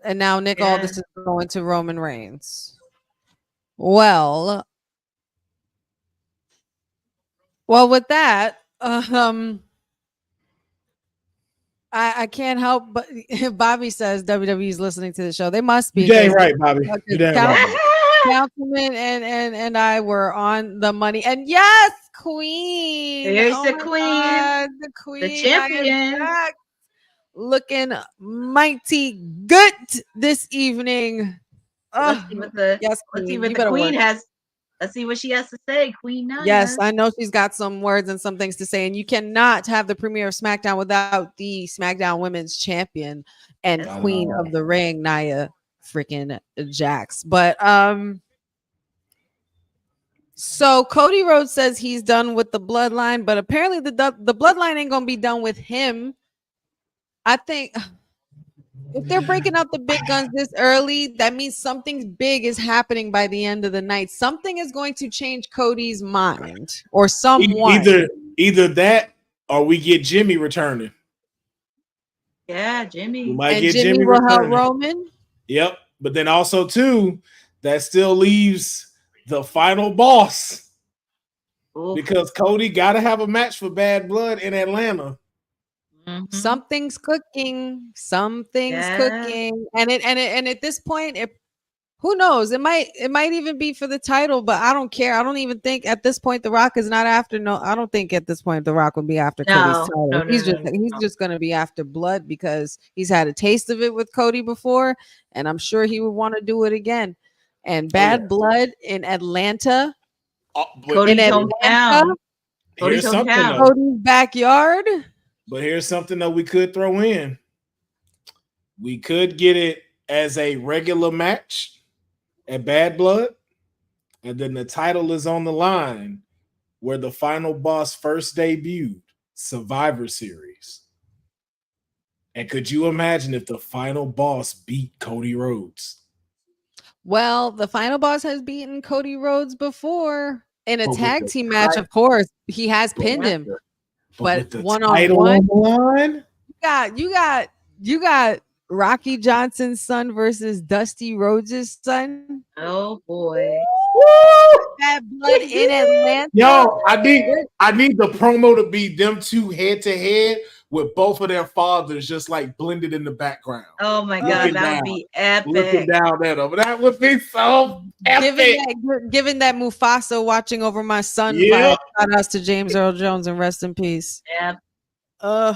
And now Nick Aldis is going to Roman Reigns. Well, with that, I can't help but Bobby says WWE's listening to the show. They must be. You damn right, Bobby. You damn right. Councilman and I were on the money. And yes, Queen. There's the queen. God, the queen. The champion. Looking mighty good this evening. Let's see what the queen has. Let's see what she has to say, Queen Nia. Yes, I know she's got some words and some things to say, and you cannot have the premiere of SmackDown without the SmackDown Women's Champion and Queen of the Ring, Nia freaking Jax. But so Cody Rhodes says he's done with the bloodline, but apparently the bloodline ain't gonna be done with him. I think if they're breaking out the big guns this early, that means something big is happening by the end of the night. Something is going to change Cody's mind, or someone. Either that, or we get Jimmy returning. Yeah, Jimmy. We might and get Jimmy will help Roman. Yep, but then also too, that still leaves the final boss. Ooh. Because Cody got to have a match for Bad Blood in Atlanta. Mm-hmm. Something's cooking. Something's cooking, and at this point, who knows? It might even be for the title, but I don't care. I don't even think at this point The Rock is not after. No, I don't think at this point The Rock would be after Cody's title. He's just going to be after Blood because he's had a taste of it with Cody before, and I'm sure he would want to do it again. And Bad Blood in Atlanta, Cody's hometown, Cody's backyard. But here's something that we could throw in. We could get it as a regular match at Bad Blood, and then the title is on the line where the final boss first debuted, Survivor Series. And could you imagine if the final boss beat Cody Rhodes? Well, the final boss has beaten Cody Rhodes before in a tag team match, of course. He has pinned him. But one-on-one, you got Rocky Johnson's son versus Dusty Rhodes' son. Oh boy. That Blood in Atlanta. Yo, I need the promo to be them two head to head with both of their fathers just like blended in the background. Oh my god, that would be epic. Looking down at them. That would be so epic. Given that Mufasa watching over my son. Shout out to James Earl Jones and rest in peace. Yep. Oh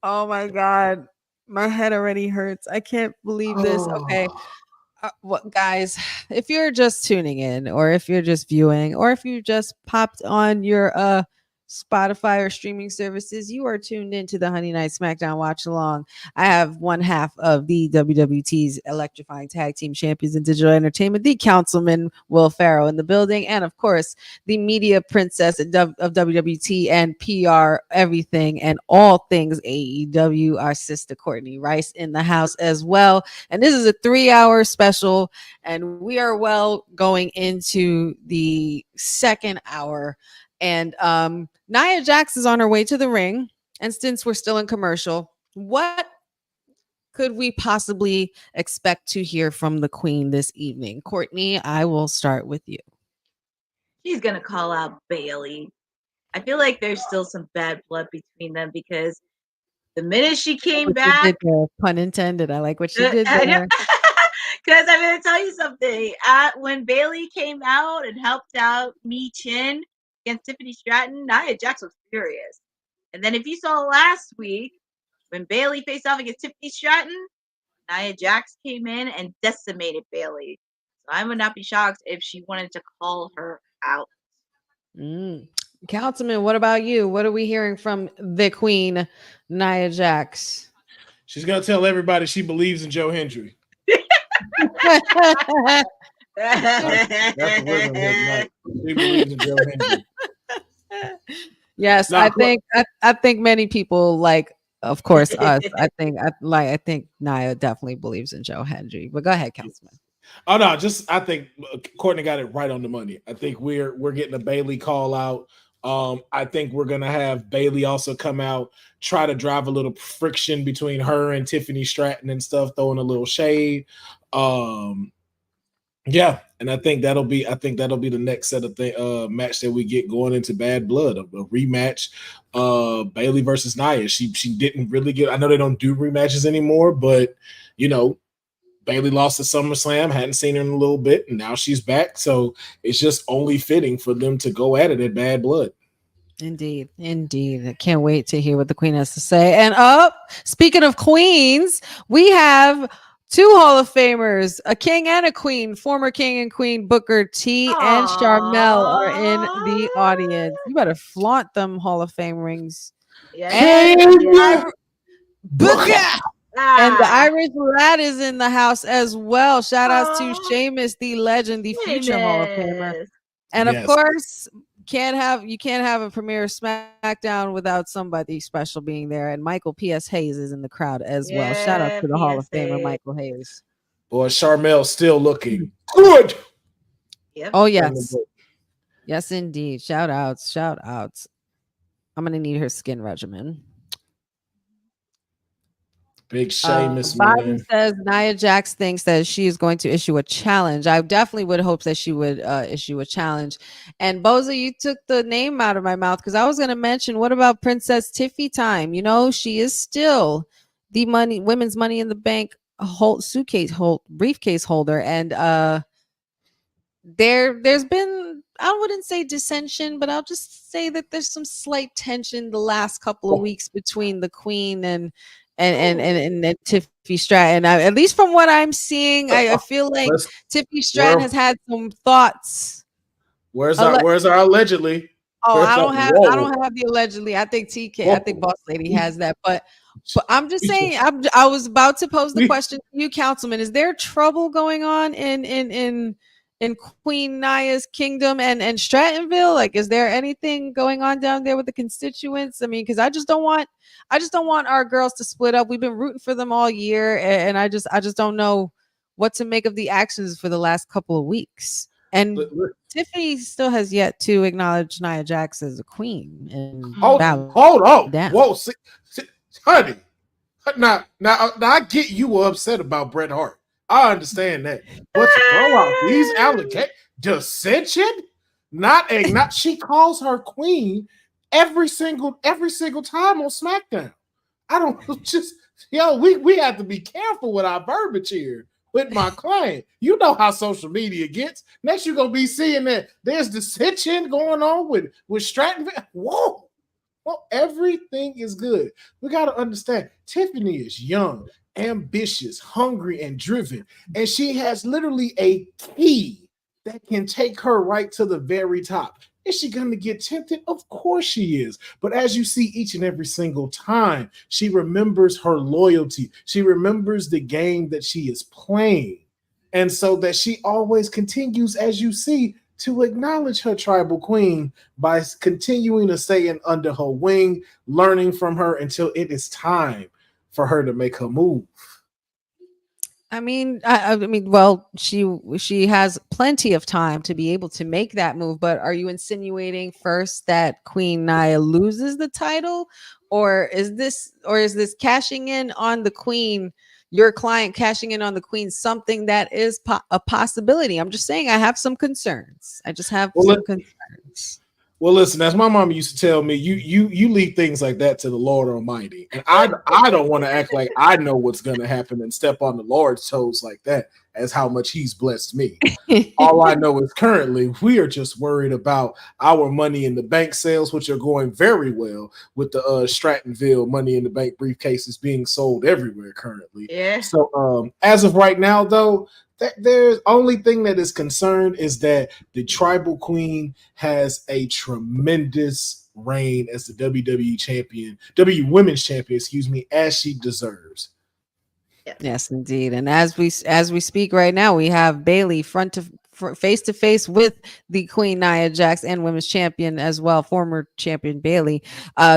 my god. My head already hurts. I can't believe this. Okay. Guys, if you're just tuning in, or if you're just viewing, or if you just popped on your Spotify or streaming services, you are tuned into the Honey Night Smackdown Watch Along. I have one half of the WWT's electrifying tag team champions in digital entertainment, the Councilman Will Pharaoh in the building, and of course, the media princess of WWT and PR everything and all things AEW, our sister Courtney Rice in the house as well. And this is a 3-hour special, and we are going into the second hour. And Nia Jax is on her way to the ring. And since we're still in commercial, what could we possibly expect to hear from the Queen this evening? Courtney, I will start with you. She's going to call out Bayley. I feel like there's still some bad blood between them because the minute she came back... Pun intended. I like what she did there. Because I'm going to tell you something. When Bayley came out and helped out Mi Chin against Tiffany Stratton, Nia Jax was furious. And then if you saw last week, when Bayley faced off against Tiffany Stratton, Nia Jax came in and decimated Bayley. So I would not be shocked if she wanted to call her out. Councilman, what about you? What are we hearing from the Queen, Nia Jax? She's gonna tell everybody she believes in Joe Hendry. That's what we're gonna hear tonight. She believes in Joe Hendry. Yes, Now, I think many people like, of course, us. I think Nia definitely believes in Joe Hendry. But go ahead, Councilman. oh no, I think Courtney got it right on the money. I think we're getting a Bailey call out. I think we're gonna have Bailey also come out, try to drive a little friction between her and Tiffany Stratton and stuff, throwing a little shade. Yeah, and I think that'll be the next set of match that we get going into Bad Blood, a rematch. Bailey versus Nia. She didn't really get. I know they don't do rematches anymore, but you know, Bailey lost at SummerSlam, hadn't seen her in a little bit, and now she's back. So it's just only fitting for them to go at it at Bad Blood. Indeed. I can't wait to hear what the Queen has to say. And speaking of queens, we have two Hall of Famers, a king and a queen, former king and queen Booker T and Charmel are in the audience. You better flaunt them Hall of Fame rings. Yes. Booker! And the Irish lad is in the house as well. Shout outs to Sheamus, the legend, the future Hall of Famer. And of course, you can't have a premiere SmackDown without somebody special being there. And Michael P.S. Hayes is in the crowd as well. Shout out to the Hall of Famer, Michael Hayes. Boy, Charmel still looking good. Yep. Oh, yes. Yes, indeed. Shout outs. I'm going to need her skin regimen. Big Sheamus, Bobby says Nia Jax thinks that she is going to issue a challenge. I definitely would hope that she would issue a challenge. And Boza, you took the name out of my mouth because I was going to mention, what about Princess Tiffy time? You know, she is still the women's Money in the Bank briefcase holder, and there's been, I wouldn't say dissension, but I'll just say that there's some slight tension the last couple of weeks between the Queen and Tiffy Stratton. At least from what I'm seeing, I feel like Tiffy Stratton has had some thoughts. Where's our allegedly? Oh, I don't have the allegedly. I think I think Boss Lady has that. But I'm just saying, I was about to pose the question to you, Councilman. Is there trouble going on in Queen Nia's kingdom and Strattonville? Like, is there anything going on down there with the constituents? I mean, because I just don't want our girls to split up. We've been rooting for them all year, and I just don't know what to make of the actions for the last couple of weeks. And Tiffany still has yet to acknowledge Nia Jax as a queen. And hold on, whoa, see, honey. Now, I get you were upset about Bret Hart. I understand that, but to throw out these allegations, dissension, not she calls her queen every single time on SmackDown. I don't just we have to be careful with our verbiage here with my client. You know how social media gets. Next, you're gonna be seeing that there's dissension going on with Stratton. Whoa. Well, everything is good. We got to understand Tiffany is young, ambitious, hungry, and driven. And she has literally a key that can take her right to the very top. Is she going to get tempted? Of course she is. But as you see each and every single time, she remembers her loyalty. She remembers the game that she is playing. And so that she always continues, as you see, to acknowledge her tribal queen by continuing to stay under her wing, learning from her until it is time for her to make her move. I mean, well, she has plenty of time to be able to make that move. But are you insinuating first that Queen Nia loses the title, or is this cashing in on the queen? Your client cashing in on the queen, something that is a possibility. I'm just saying I have some concerns. I just have some concerns. Well, listen, as my mom used to tell me, you leave things like that to the Lord Almighty. And I don't want to act like I know what's going to happen and step on the Lord's toes like that, as how much he's blessed me. All I know is currently we are just worried about our Money in the Bank sales, which are going very well with the Strattonville Money in the Bank briefcases being sold everywhere currently. Yeah. So as of right now, though, there's only thing that is concerned is that the tribal queen has a tremendous reign as the WWE champion, W women's champion, as she deserves. Yes, indeed. And as we speak right now, we have Bailey face to face with the Queen Nia Jax and women's champion as well, former champion Bailey.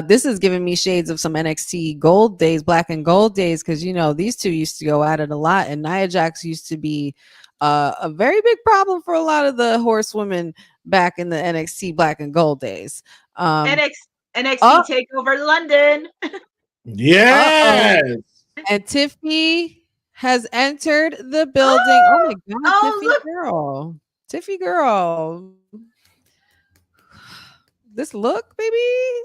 This is giving me shades of some NXT gold days, black and gold days, because these two used to go at it a lot, and Nia Jax used to be a very big problem for a lot of the horsewomen back in the NXT black and gold days. NXT Uh Takeover London. oh. Yes. And Tiffy has entered the building. Oh my god, Oh, Tiffy look. girl. Tiffy girl. This look, baby.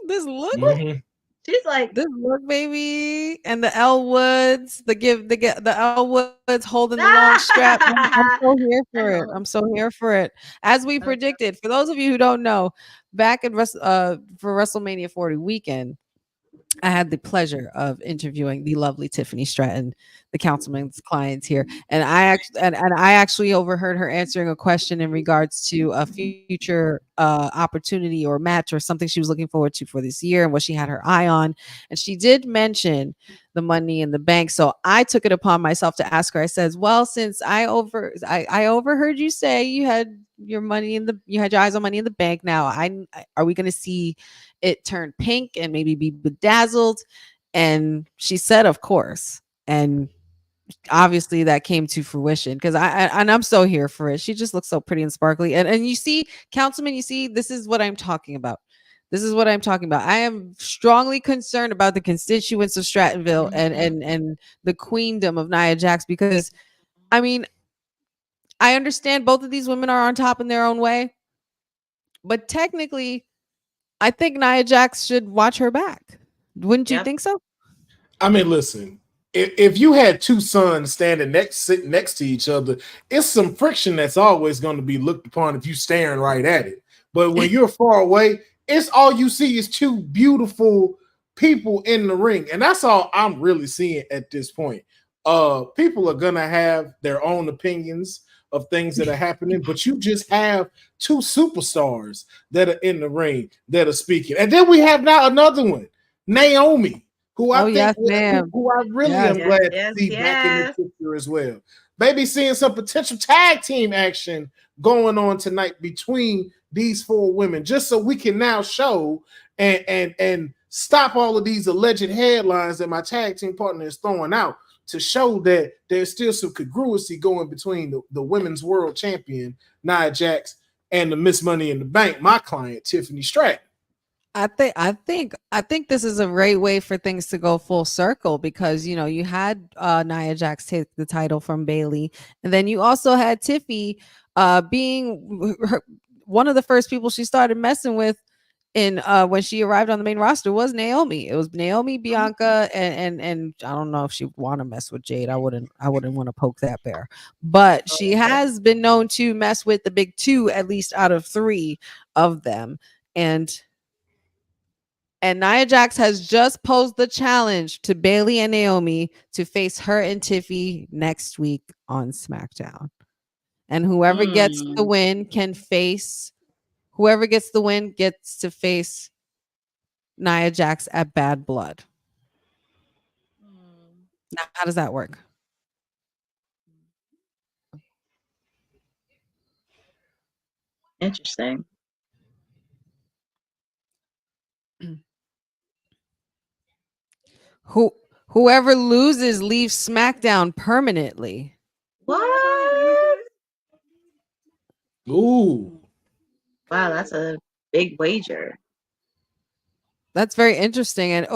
This look. Mhm. She's like, This look, baby. And the Elwoods, the Elwoods holding the long strap. I'm so here for it. I'm so here for it. As we predicted, for those of you who don't know, back for WrestleMania 40 weekend, I had the pleasure of interviewing the lovely Tiffany Stratton, the councilman's client here, and I actually overheard her answering a question in regards to a future opportunity or match or something she was looking forward to for this year and what she had her eye on, and she did mention the Money in the Bank. So I took it upon myself to ask her. I says, "Well, since I overheard you say you had your eyes on Money in the Bank. Now, are we going to see it turn pink and maybe be bedazzled?" And she said, "Of course." And obviously that came to fruition because I'm so here for it. She just looks so pretty and sparkly. And you see, Councilman, this is what I'm talking about. This is what I'm talking about. I am strongly concerned about the constituents of Strattonville and the queendom of Nia Jax, because I mean, I understand both of these women are on top in their own way, but technically I think Nia Jax should watch her back. Wouldn't you think so? I mean, listen, if you had two sons sitting next to each other, it's some friction that's always going to be looked upon if you staring right at it. But when you're far away, it's all you see is two beautiful people in the ring. And that's all I'm really seeing at this point. People are gonna have their own opinions of things that are happening, but you just have two superstars that are in the ring that are speaking. And then we have now another one, Naomi, who I who I really am glad to see back in the picture as well. Maybe seeing some potential tag team action going on tonight between these four women, just so we can now show and stop all of these alleged headlines that my tag team partner is throwing out, to show that there's still some congruency going between the women's world champion, Nia Jax, and the Miss Money in the Bank, my client, Tiffany Stratton. I think this is a great way for things to go full circle, because you had Nia Jax take the title from Bailey, and then you also had Tiffy being one of the first people she started messing with in when she arrived on the main roster was Naomi. It was Naomi, Bianca, and I don't know if she want to mess with Jade. I wouldn't want to poke that bear, but she has been known to mess with the big two, at least out of three of them. And Nia Jax has just posed the challenge to Bailey and Naomi to face her and Tiffy next week on SmackDown. And whoever gets the win gets to face Nia Jax at Bad Blood. Now, how does that work? Interesting. Whoever loses leaves SmackDown permanently. What? Ooh. Wow, that's a big wager. That's very interesting. And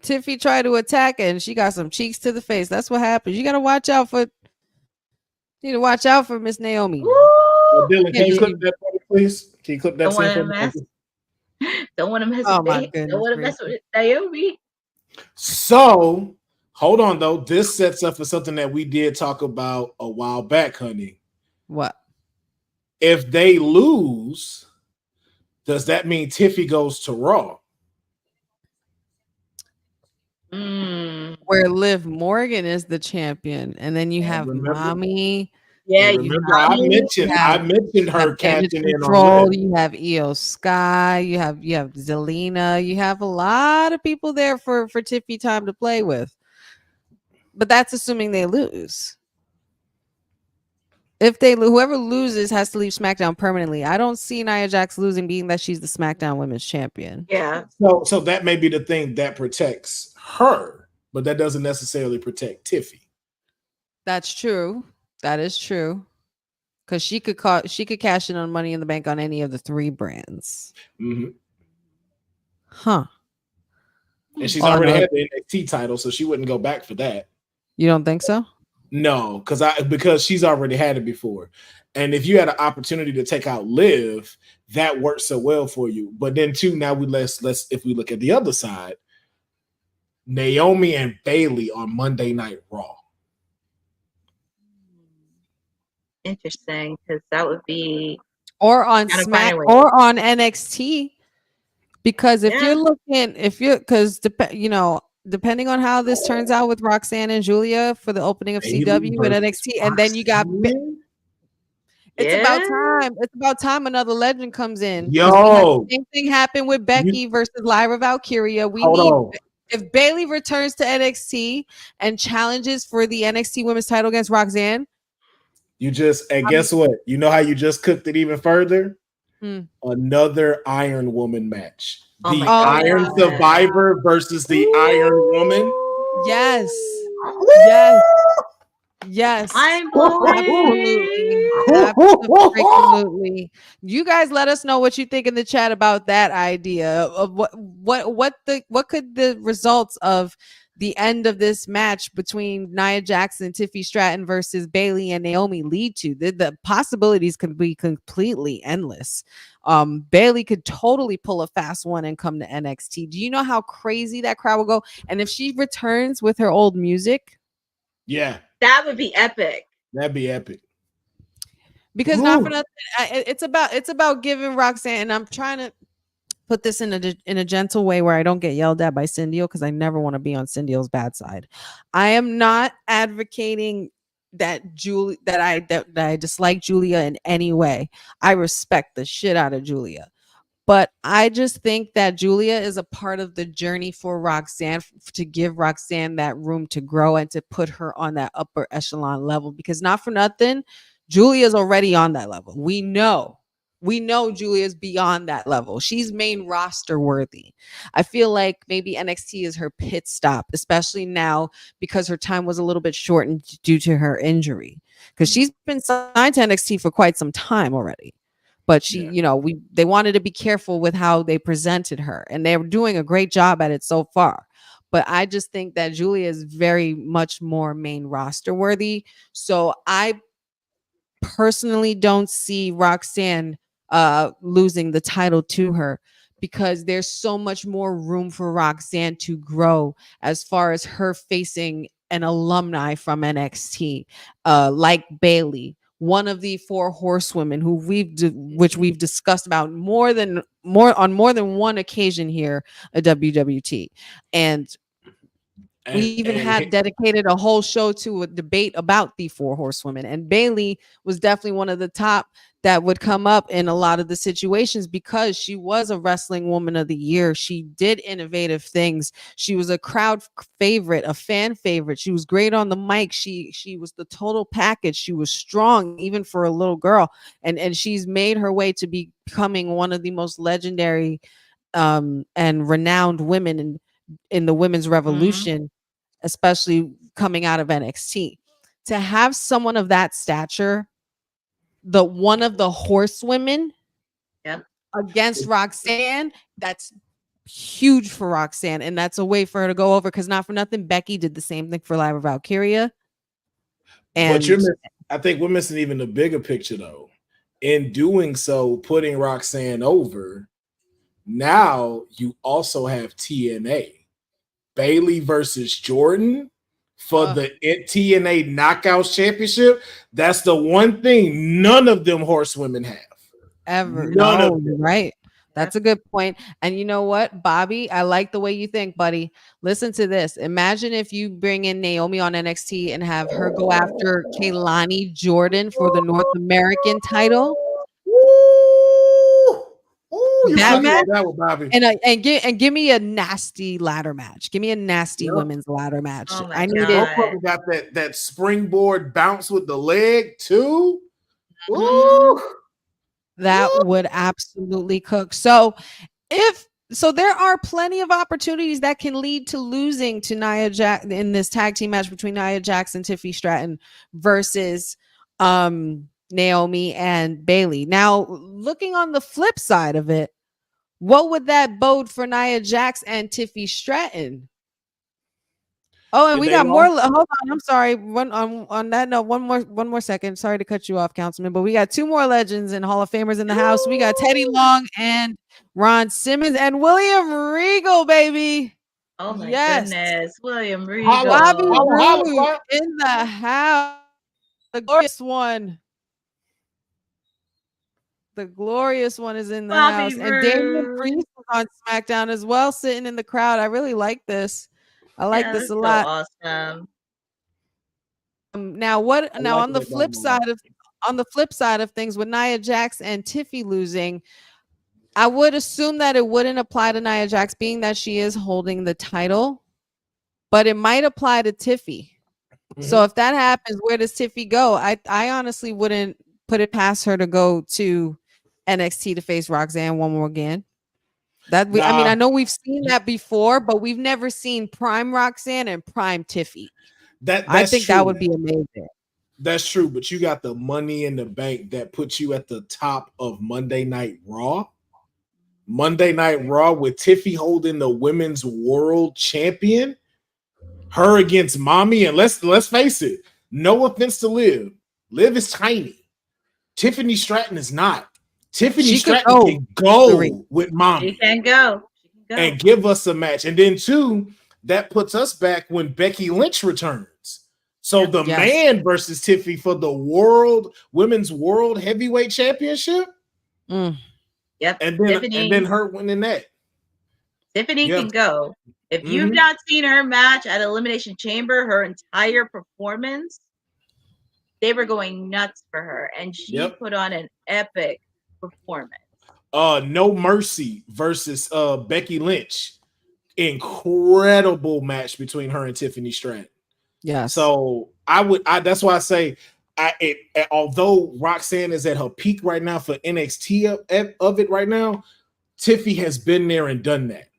Tiffy tried to attack and she got some cheeks to the face. That's what happens. You got to watch out for. You need to watch out for Miss Naomi. Dylan, can you clip that for me, please? Can you clip that scene for me? Don't want to mess with Naomi. So, hold on though. This sets up for something that we did talk about a while back, honey. What? If they lose, does that mean Tiffy goes to Raw? Where Liv Morgan is the champion, and then you have Mommy. Yeah, I mentioned her catching in on Liv. You have Io Sky. You have Zelina. You have a lot of people there for Tiffy time to play with. But that's assuming they lose. If whoever loses has to leave SmackDown permanently. I don't see Nia Jax losing, being that she's the SmackDown Women's Champion. Yeah. So that may be the thing that protects her, but that doesn't necessarily protect Tiffy. That's true. That is true. Because she could cash in on Money in the Bank on any of the 3 brands. Mm-hmm. Huh. And she's already had the NXT title, so she wouldn't go back for that. You don't think so? No, because she's already had it before. And if you had an opportunity to take out Liv, that works so well for you. But then too, now let's if we look at the other side, Naomi and Bayley on Monday Night Raw. Interesting, because that would be or on Smack or on NXT. Because depending on how this turns out with Roxanne and Julia for the opening of CW and NXT, and then you got it's about time. It's about time another legend comes in. Yo, the same thing happened with Becky versus Lyra Valkyria. If Bayley returns to NXT and challenges for the NXT Women's title against Roxanne, guess what? You know how you just cooked it even further? Another Iron Woman match. The Iron Survivor versus the Iron Woman. Yes. I'm absolutely. You guys let us know what you think in the chat about that idea of what could the results of the end of this match between Nia Jax and Tiffy Stratton versus Bayley and Naomi lead to. The possibilities could be completely endless. Bayley could totally pull a fast one and come to NXT. Do you know how crazy that crowd will go? And if she returns with her old music, that would be epic. That'd be epic. Because not for nothing, it's about giving Roxanne, and I'm trying to put this in a gentle way where I don't get yelled at by Cindy, because I never want to be on Cindy's bad side. I am not advocating that I dislike Julia in any way. I respect the shit out of Julia. But I just think that Julia is a part of the journey for Roxanne, to give Roxanne that room to grow and to put her on that upper echelon level, because not for nothing, Julia's already on that level. We know Julia's beyond that level. She's main roster worthy. I feel like maybe NXT is her pit stop, especially now because her time was a little bit shortened due to her injury, because she's been signed to NXT for quite some time already. But they wanted to be careful with how they presented her, and they were doing a great job at it so far. But I just think that Julia is very much more main roster worthy. So I personally don't see Roxanne losing the title to her, because there's so much more room for Roxanne to grow as far as her facing an alumni from NXT, like Bayley, one of the 4 horsewomen which we've discussed about on more than one occasion here at WWT. And we even had dedicated a whole show to a debate about the 4 horsewomen. And Bayley was definitely one of the top that would come up in a lot of the situations, because she was a Wrestling Woman of the Year. She did innovative things. She was a crowd favorite, a fan favorite. She was great on the mic. She was the total package. She was strong, even for a little girl. And she's made her way to becoming one of the most legendary and renowned women in the women's revolution, especially coming out of NXT. To have someone of that stature, one of the horsewomen, against Roxanne, that's huge for Roxanne, and that's a way for her to go over, because not for nothing, Becky did the same thing for Lyra Valkyria. And I think we're missing even the bigger picture, though. In doing so, putting Roxanne over, now you also have TNA. Bayley versus Jordan for the TNA Knockouts Championship. That's the one thing none of them horsewomen have. Ever. None of them. Right. That's a good point. And you know what, Bobby? I like the way you think, buddy. Listen to this. Imagine if you bring in Naomi on NXT and have her go after Kaylani Jordan for the North American title. You that cooking match on that one, Bobby. and give me a nasty ladder match. Give me a nasty Yep. women's ladder match. Oh my I need Both it. God. of them got that springboard bounce with the leg too. Mhm. Ooh. That Ooh. would absolutely cook. So there are plenty of opportunities that can lead to losing to Nia Jax in this tag team match between Nia Jax and Tiffany Stratton versus Naomi and Bailey. Now, looking on the flip side of it, what would that bode for Nia Jax and Tiffany Stratton? Oh, and If we they got more. lost, Hold on, I'm sorry. On that note, one more second. Sorry to cut you off, Councilman, but we got two more legends and Hall of Famers in the house. We got Teddy Long and Ron Simmons and William Regal, baby. Oh my Yes, goodness. William holla, Bobby Regal. holla, holla, Roode clap. in the house. The glorious one. The glorious one is in the Bobby house, and Damian Roode. Priest was on SmackDown as well, sitting in the crowd. I really like this. I like Yeah, this that's a so lot. awesome. Now what? I Now like on the that flip dynamite. side of things, with Nia Jax and Tiffy losing, I would assume that it wouldn't apply to Nia Jax, being that she is holding the title, but it might apply to Tiffy. So if that happens, where does Tiffy go? I honestly wouldn't put it past her to go to NXT to face Roxanne one more again. I mean, Nah, I know we've seen that before, but we've never seen prime Roxanne and prime Tiffy. I that's think that true. would be amazing. That's true, but you got the Money in the Bank that puts you at the top of Monday Night Raw. Monday Night Raw with Tiffy holding the Women's World Champion. Her against Mommy, and let's face it. No offense to Liv. Liv is tiny. Tiffany Stratton is not. Tiffany She could Stratton go can to the ring. go with She Mommy can go. She can go. and give us a match. And then two, that puts us back when Becky Lynch returns. So Yep. the Yes. man versus Tiffy for the Women's World Heavyweight Championship, Mm. Yep. and Tiffany. then her winning that. Tiffany Yeah. can go. If you've Mhm. not seen her match at Elimination Chamber, her entire performance, they were going nuts for her, and she Yep. put on an epic performance. No Mercy versus Becky Lynch. Incredible match between her and Tiffany Stratton. Yes. So that's why I say although Roxanne is at her peak right now for NXT of it right now, Tiffy has been there and done that.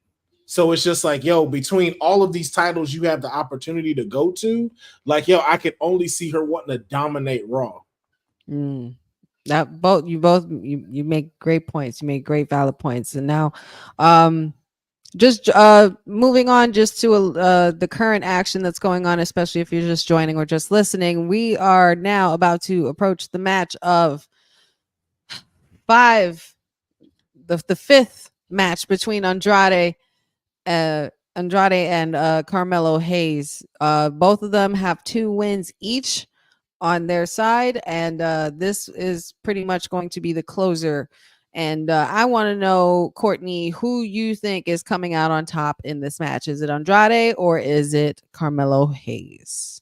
So it's just like, yo, between all of these titles you have the opportunity to go to, like, yo, I can only see her wanting to dominate Raw. Mm. That you make great points. You make great valid points. And now, just moving on just to the current action that's going on, especially if you're just joining or just listening. We are now about to approach the match of the fifth match between Andrade and Carmelo Hayes. Both of them have 2 wins each on their side, and this is pretty much going to be the closer. And I want to know, Courtney, who you think is coming out on top in this match. Is it Andrade or is it Carmelo Hayes?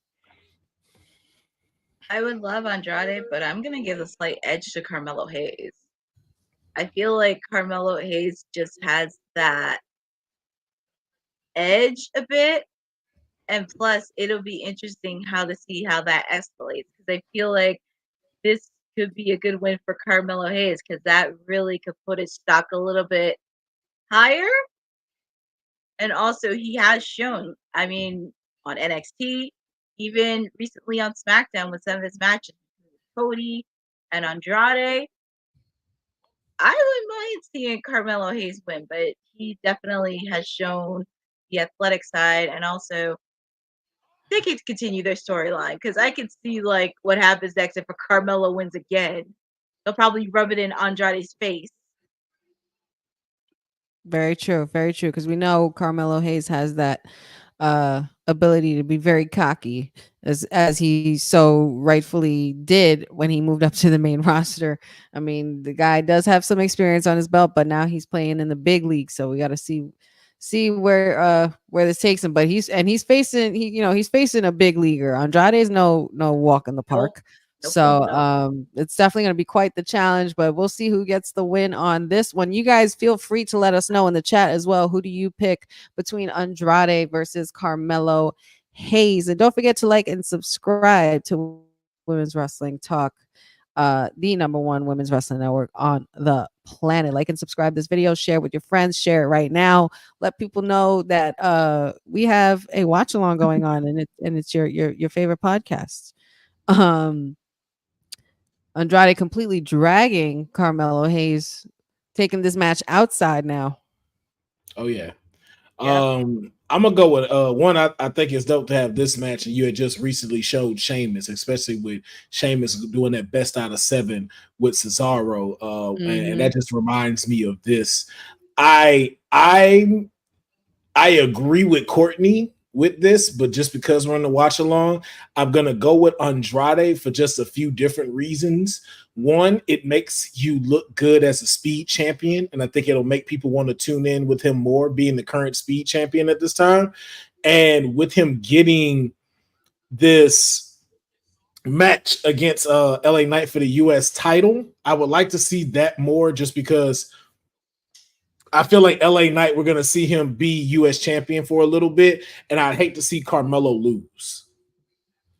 I would love Andrade, but I'm gonna give a slight edge to Carmelo Hayes. I feel like Carmelo Hayes just has that edge a bit, and plus it'll be interesting to see how that escalates, because I feel like this could be a good win for Carmelo Hayes, because that really could put his stock a little bit higher. And also, he has shown, I mean, on NXT, even recently on SmackDown with some of his matches with Cody and Andrade, I wouldn't mind seeing Carmelo Hayes win, but he definitely has shown the athletic side, and also they can continue their storyline, because I can see like what happens next if a Carmelo wins again. They'll probably rub it in Andrade's face. Very true, very true. Because we know Carmelo Hayes has that ability to be very cocky, as he so rightfully did when he moved up to the main roster. I mean, the guy does have some experience on his belt, but now he's playing in the big league, so we got to see where this takes him. But he's facing a big leaguer. Andrade is no walk in the Nope. park. So it's definitely going to be quite the challenge, but we'll see who gets the win on this one. You guys feel free to let us know in the chat as well. Who do you pick between Andrade versus Carmelo Hayes? And don't forget to like and subscribe to Women's Wrestling Talk, the number one women's wrestling network on the planet. Like and subscribe this video, share with your friends, share it right now. Let people know that we have a watch along going on, and it's your favorite podcast. Andrade completely dragging Carmelo Hayes, taking this match outside now. Oh yeah. I'm gonna go with one. I think it's dope to have this match, and you had just recently showed Sheamus, especially with Sheamus doing that best out of 7 with Cesaro, and that just reminds me of this. I agree with Courtney with this, but just because we're on the watch along, I'm gonna go with Andrade for just a few different reasons. One, it makes you look good as a speed champion, and I think it'll make people want to tune in with him more, being the current speed champion at this time. And with him getting this match against LA Knight for the US title, I would like to see that more, just because I feel like LA Knight, we're going to see him be US champion for a little bit, and I'd hate to see Carmelo lose.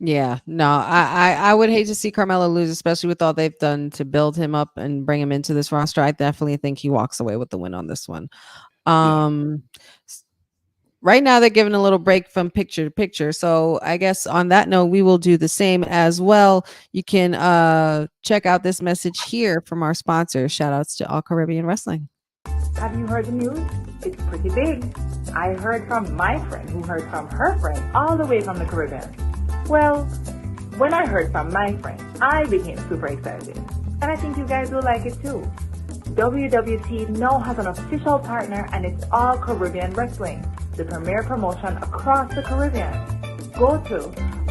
Yeah, no, I would hate to see Carmelo lose, especially with all they've done to build him up and bring him into this roster. I definitely think he walks away with the win on this one. Right now they're giving a little break from picture to picture. So I guess on that note, we will do the same as well. You can check out this message here from our sponsor. Shout outs to All Caribbean Wrestling. Have you heard the news? It's pretty big. I heard from my friend who heard from her friend all the way from the Caribbean. Well, when I heard from my friend, I became super excited. And I think you guys will like it too. WWT now has an official partner, and it's All Caribbean Wrestling, the premier promotion across the Caribbean. Go to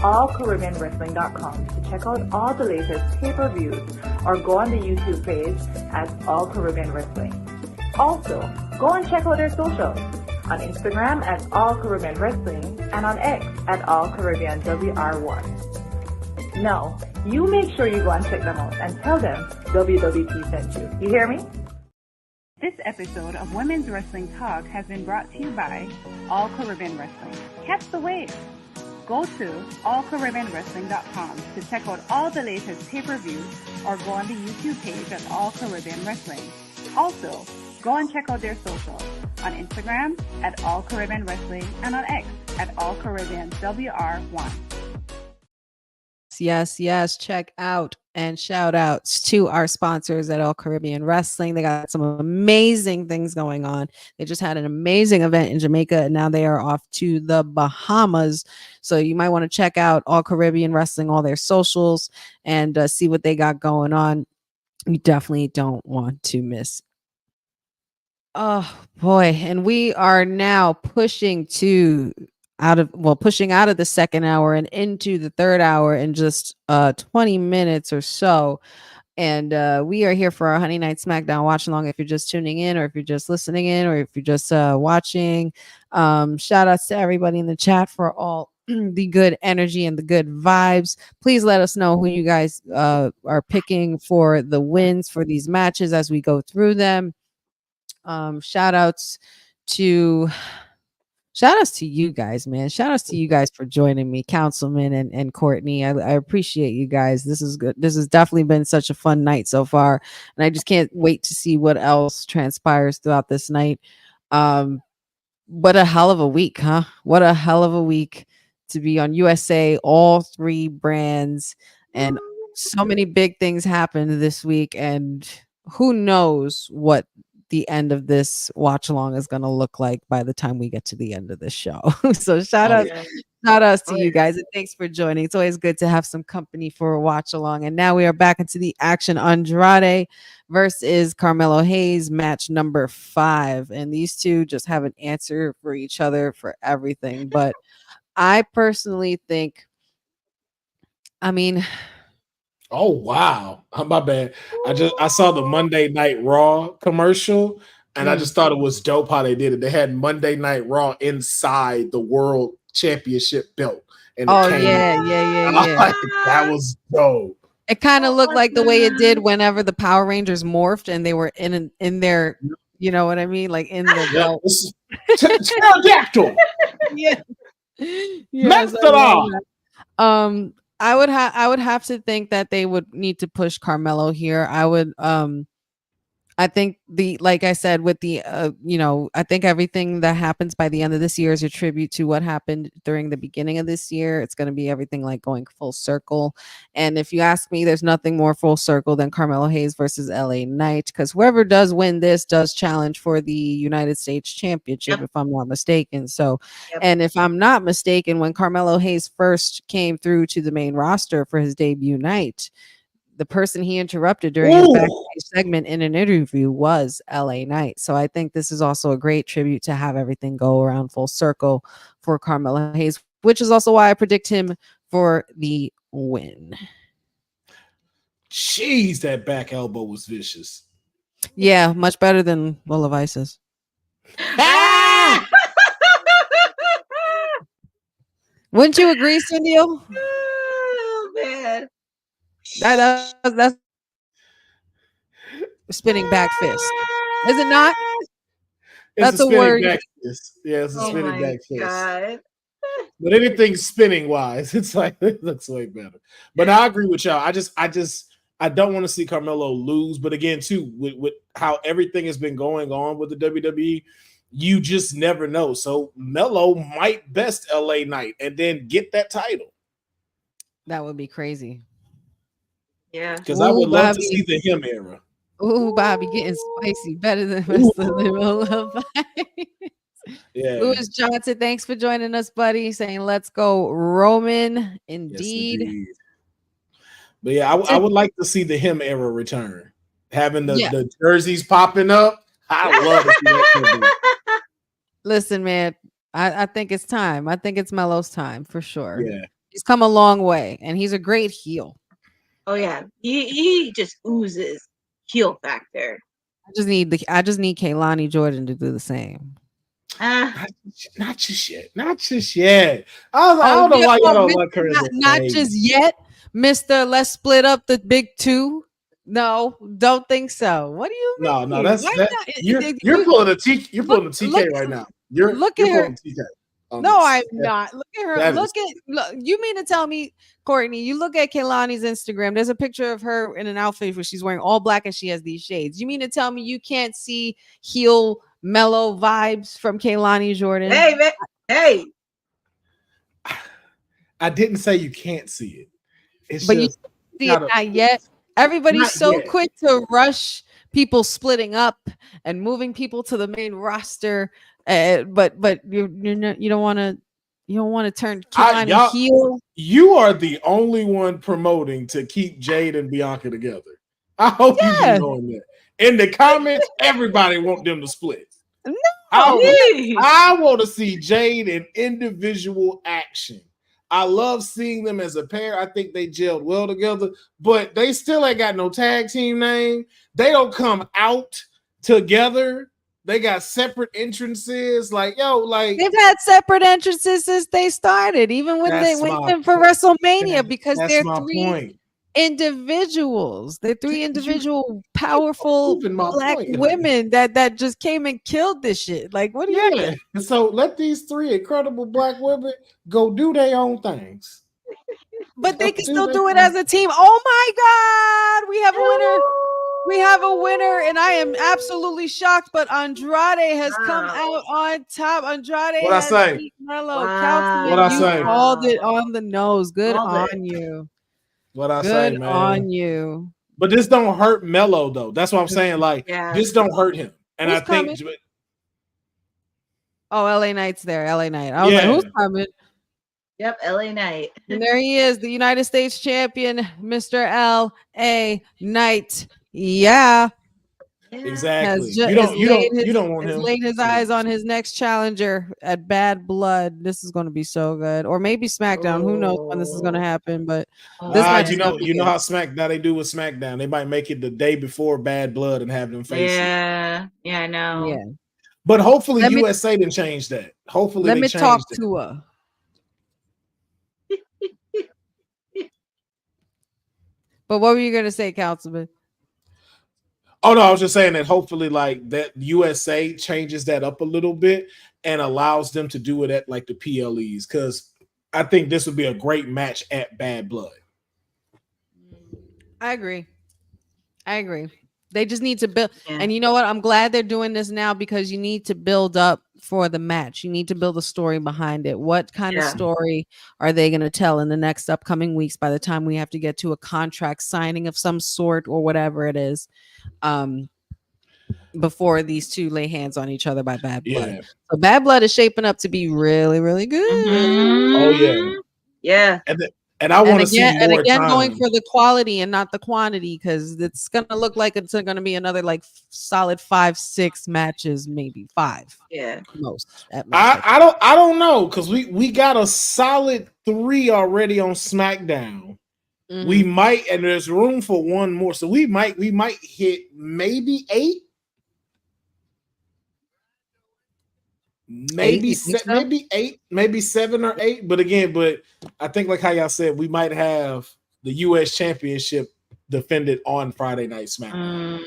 allcaribbeanwrestling.com to check out all the latest pay-per-views, or go on the YouTube page at All Caribbean Wrestling. Also, go and check out their socials on Instagram at All Caribbean Wrestling and on X at All Caribbean WR1. Now, you make sure you go and check them out and tell them WWT sent you. You hear me? This episode of Women's Wrestling Talk has been brought to you by All Caribbean Wrestling. Catch the wave. Go to allcaribbeanwrestling.com to check out all the latest pay-per-views, or go on the YouTube page at All Caribbean Wrestling. Also, go and check out their socials on Instagram at All Caribbean Wrestling and on X at All Caribbean WR1. Yes. Check out and shout outs to our sponsors at All Caribbean Wrestling. They got some amazing things going on. They just had an amazing event in Jamaica, and now they are off to the Bahamas. So you might want to check out All Caribbean Wrestling, all their socials, and see what they got going on. You definitely don't want to miss. Oh boy. And we are now pushing out of the second hour and into the third hour in just 20 minutes or so. And we are here for our Honey Night Smackdown watch along. If you're just tuning in, or if you're just listening in, or if you're just watching, shout outs to everybody in the chat for all the good energy and the good vibes. Please let us know who you guys are picking for the wins for these matches as we go through them. Shout outs to you guys, man. Shout outs to you guys for joining me, Councilman and Courtney. I appreciate you guys. This is good. This has definitely been such a fun night so far, and I just can't wait to see what else transpires throughout this night. What a hell of a week, huh? What a hell of a week to be on USA, all 3 brands, and so many big things happened this week, and who knows what the end of this watch along is going to look like by the time we get to the end of this show. So shout outs to you guys, and thanks for joining. It's always good to have some company for a watch along. And now we are back into the action. Andrade versus Carmelo Hayes, match number 5, and these two just have an answer for each other for everything. But I personally think, oh wow, my bad. I saw the Monday Night Raw commercial, and I just thought it was dope how they did it. They had Monday Night Raw inside the World Championship belt. And yeah. that was dope. It kind of Oh looked my like the way it did God. whenever the Power Rangers morphed and they were in their, you know what I mean, like in the Yep. belt. Pterodactyl. Yeah. Yes, I love Mastodon. that. I would have to think that they would need to push Carmelo here. I think like I said, with I think everything that happens by the end of this year is a tribute to what happened during the beginning of this year. It's going to be everything like going full circle. And if you ask me, there's nothing more full circle than Carmelo Hayes versus LA Knight, because whoever does win this does challenge for the United States Championship, Yep. if I'm not mistaken. So, Yep. and if I'm not mistaken, when Carmelo Hayes first came through to the main roster for his debut night, the person he interrupted during his backstage segment in an interview was LA Knight. So I think this is also a great tribute to have everything go around full circle for Carmelo Hayes, which is also why I predict him for the win. Jeez, that back elbow was vicious. Yeah, much better than Lola Vice's. Ah! Wouldn't you agree, Cindy? Oh man. That's spinning back fist. Is it not? It's That's a a spinning word. back fist. Yeah, it's a Oh spinning my back fist. God. But anything spinning wise, it's like it looks way better. But I agree with y'all. I don't want to see Carmelo lose. But again, too, with how everything has been going on with the WWE, you just never know. So Melo might best LA Knight and then get that title. That would be crazy. Yeah. Because I would love to Bobby. see the him era. Ooh, Bobby getting spicy better than the rest of the Lola Vice. Yeah. Lewis Johnson, thanks for joining us, buddy. Saying let's go Roman. Yes, Indeed. But yeah, I would like to see the him era return. Having Yeah. the jerseys popping up. I love to see that. Listen, man, I think it's time. I think it's Melo's time for sure. Yeah. He's come a long way and he's a great heel. Oh yeah. He just oozes heel factor. I just need Kehlani Jordan to do the same. Not just yet. Not just yet. I don't know why y'all don't like her. Not just yet, Mr. Let's split up the big two. No, don't think so. What do you mean? No, that's that. You're pulling a TK. You're pulling a TK right now. Look at her. No, I'm Yeah. not. Look at her. Look. You mean to tell me, Courtney, you look at Kehlani's Instagram, there's a picture of her in an outfit where she's wearing all black and she has these shades. You mean to tell me you can't see heel mellow vibes from Kehlani Jordan? Hey, man. Hey. I didn't say you can't see it. It's but just you see it not yet. Everybody's so quick to rush people splitting up and moving people to the main roster. But you don't want to turn Kehlani heel. You are the only one promoting to keep Jade and Bianca together. I hope you be knowing that. In the comments, everybody want them to split. No, I want to see Jade in individual action. I love seeing them as a pair. I think they gelled well together, but they still ain't got no tag team name. They don't come out together. They got separate entrances. Like, they've had separate entrances since they started, even when they went in for WrestleMania, because they're three individuals. They're three individual powerful black women that just came and killed this shit. Like, what do you mean? And so let these three incredible black women go do their own things. But they can still do it as a team. Oh my God, we have a winner. We have a winner, and I am absolutely shocked. But Andrade has come out on top. Andrade what has I say? beat Melo. Wow. What I say? Called it on the nose. Good Called on you. What I say, man. Good on you. But this don't hurt Melo though. That's what I'm saying. Like this don't hurt him. And Who's I think coming? LA Knight's there. LA Knight. I was like, who's coming? Yep, LA Knight. And there he is, the United States champion, Mr. LA Knight. Yeah. Exactly. You don't want him. Laid his eyes on his next challenger at Bad Blood. This is going to be so good, or maybe SmackDown. Who knows when this is going to happen? But this you know how SmackDown they do with SmackDown. They might make it the day before Bad Blood and have them face it. Yeah, I know. Yeah, but hopefully USA didn't change that. Hopefully, let me talk to her. But what were you gonna say, Councilman? Oh no, I was just saying that hopefully like that USA changes that up a little bit and allows them to do it at like the PLEs, because I think this would be a great match at Bad Blood. I agree. They just need to build. Yeah. And you know what? I'm glad they're doing this now because you need to build up for the match. You need to build a story behind it. What kind of Yeah. story are they going to tell in the next upcoming weeks by the time we have to get to a contract signing of some sort or whatever it is? Before these two lay hands on each other by Bad Blood. Yeah. So Bad Blood is shaping up to be really, really good. Oh yeah. Yeah. And I want to see And more again, time. going for the quality and not the quantity, because it's gonna look like it's gonna be another like solid 5-6 matches, maybe 5. Yeah. Most. I don't know, because we got a solid 3 already on SmackDown. Mm-hmm. We might, and there's room for one more, so we might hit maybe 8. Maybe maybe 8, maybe 7 or 8. But I think like how y'all said, we might have the US Championship defended on Friday Night SmackDown.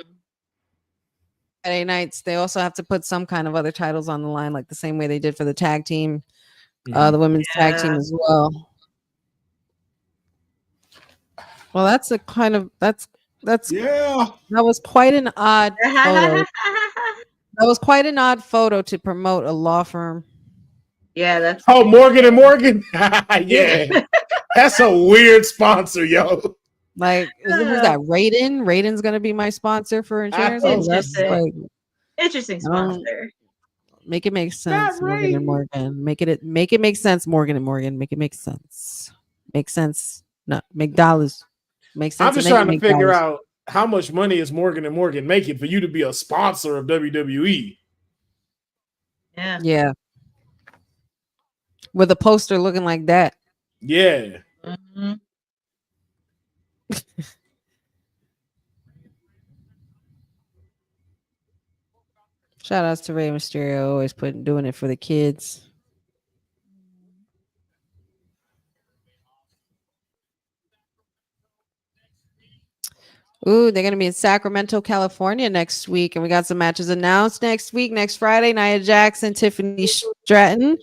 Friday nights, they also have to put some kind of other titles on the line, like the same way they did for the tag team, the women's tag team as well. Well, that's a kind of that's yeah. That was quite an odd photo. That was quite an odd photo to promote a law firm. Yeah, that's Morgan and Morgan. Yeah, that's a weird sponsor, yo. Like, who's that? Raiden. Raiden's gonna be my sponsor for insurance. Interesting sponsor. Make it make sense, Morgan and Morgan. Make it make sense, Morgan and Morgan. Make it make sense. Make sense. No, make dollars. Make sense. I'm just trying to figure out how much money is Morgan and Morgan making for you to be a sponsor of WWE. Yeah. Yeah. With a poster looking like that. Yeah. Mm-hmm. Shout outs to Rey Mysterio, always doing it for the kids. Ooh, they're going to be in Sacramento, California next week. And we got some matches announced next week. Next Friday, Nia Jackson, Tiffany Stratton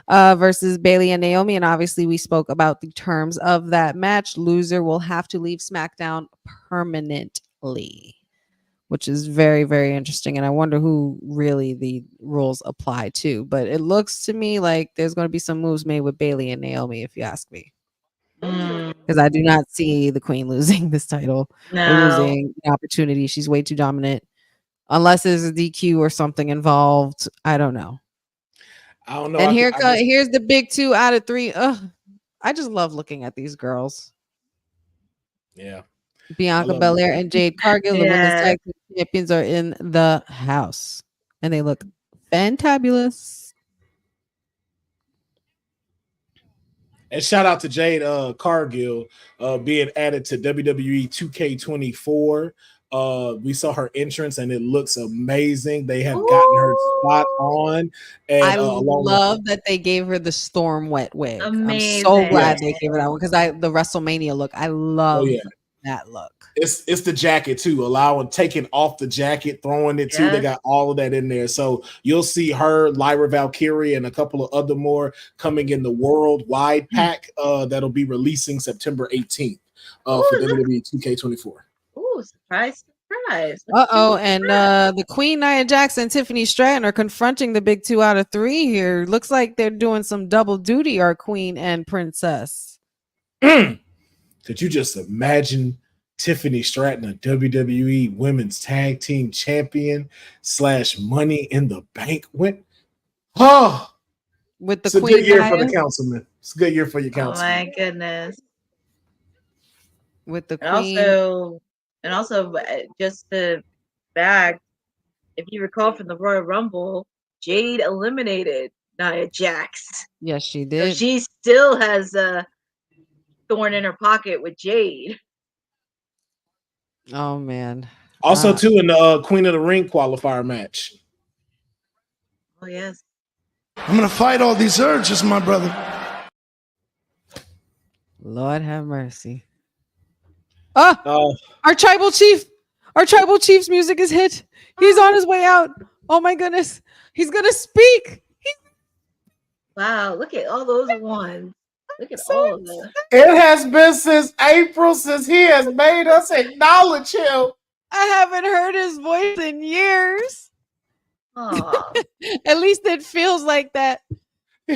versus Bayley and Naomi. And obviously, we spoke about the terms of that match. Loser will have to leave SmackDown permanently, which is very, very interesting. And I wonder who really the rules apply to. But it looks to me like there's going to be some moves made with Bayley and Naomi, if you ask me. Because I do not see the Queen losing this title or losing the opportunity. She's way too dominant. Unless there's a DQ or something involved. I don't know. And here's the big 2 out of 3. Ugh, I just love looking at these girls. Yeah. Bianca Belair and Jade Cargill, the women's tag team champions, are in the house. And they look fantabulous. And shout out to Jade Cargill being added to WWE 2K24. We saw her entrance and it looks amazing. They have gotten her spot on. And I love that they gave her the Storm Wet wig. Amazing. I'm so glad they gave her that one because the WrestleMania look. I love that look. It's the jacket too, taking off the jacket, throwing it too. They got all of that in there. So you'll see her, Lyra Valkyrie, and a couple of other more coming in the worldwide pack that'll be releasing September 18th for WWE 2K24. Ooh, surprise. And the Queen, Nia Jackson, Tiffany Stratton are confronting the big 2 out of 3 here. Looks like they're doing some double duty, our Queen and Princess. Could you just imagine Tiffany Stratton, a WWE Women's Tag Team Champion / Money in the Bank win? Oh, with the it's Queen. A good year for the councilman. It's a good year for your councilman. Oh my goodness. With the Queen. And also, just the fact, if you recall from the Royal Rumble, Jade eliminated Nia Jax. Yes, she did. So she still has a thorn in her pocket with Jade. Oh man. Also, too, in the Queen of the Ring qualifier match. Oh yes. I'm gonna fight all these urges, my brother. Lord have mercy. Oh, Our tribal chief's music is hit. He's on his way out. Oh my goodness. He's gonna speak. Wow, look at all those ones. Look at So all of them. it has been since April since he has made us acknowledge him. I haven't heard his voice in years. Aw. At least it feels like that.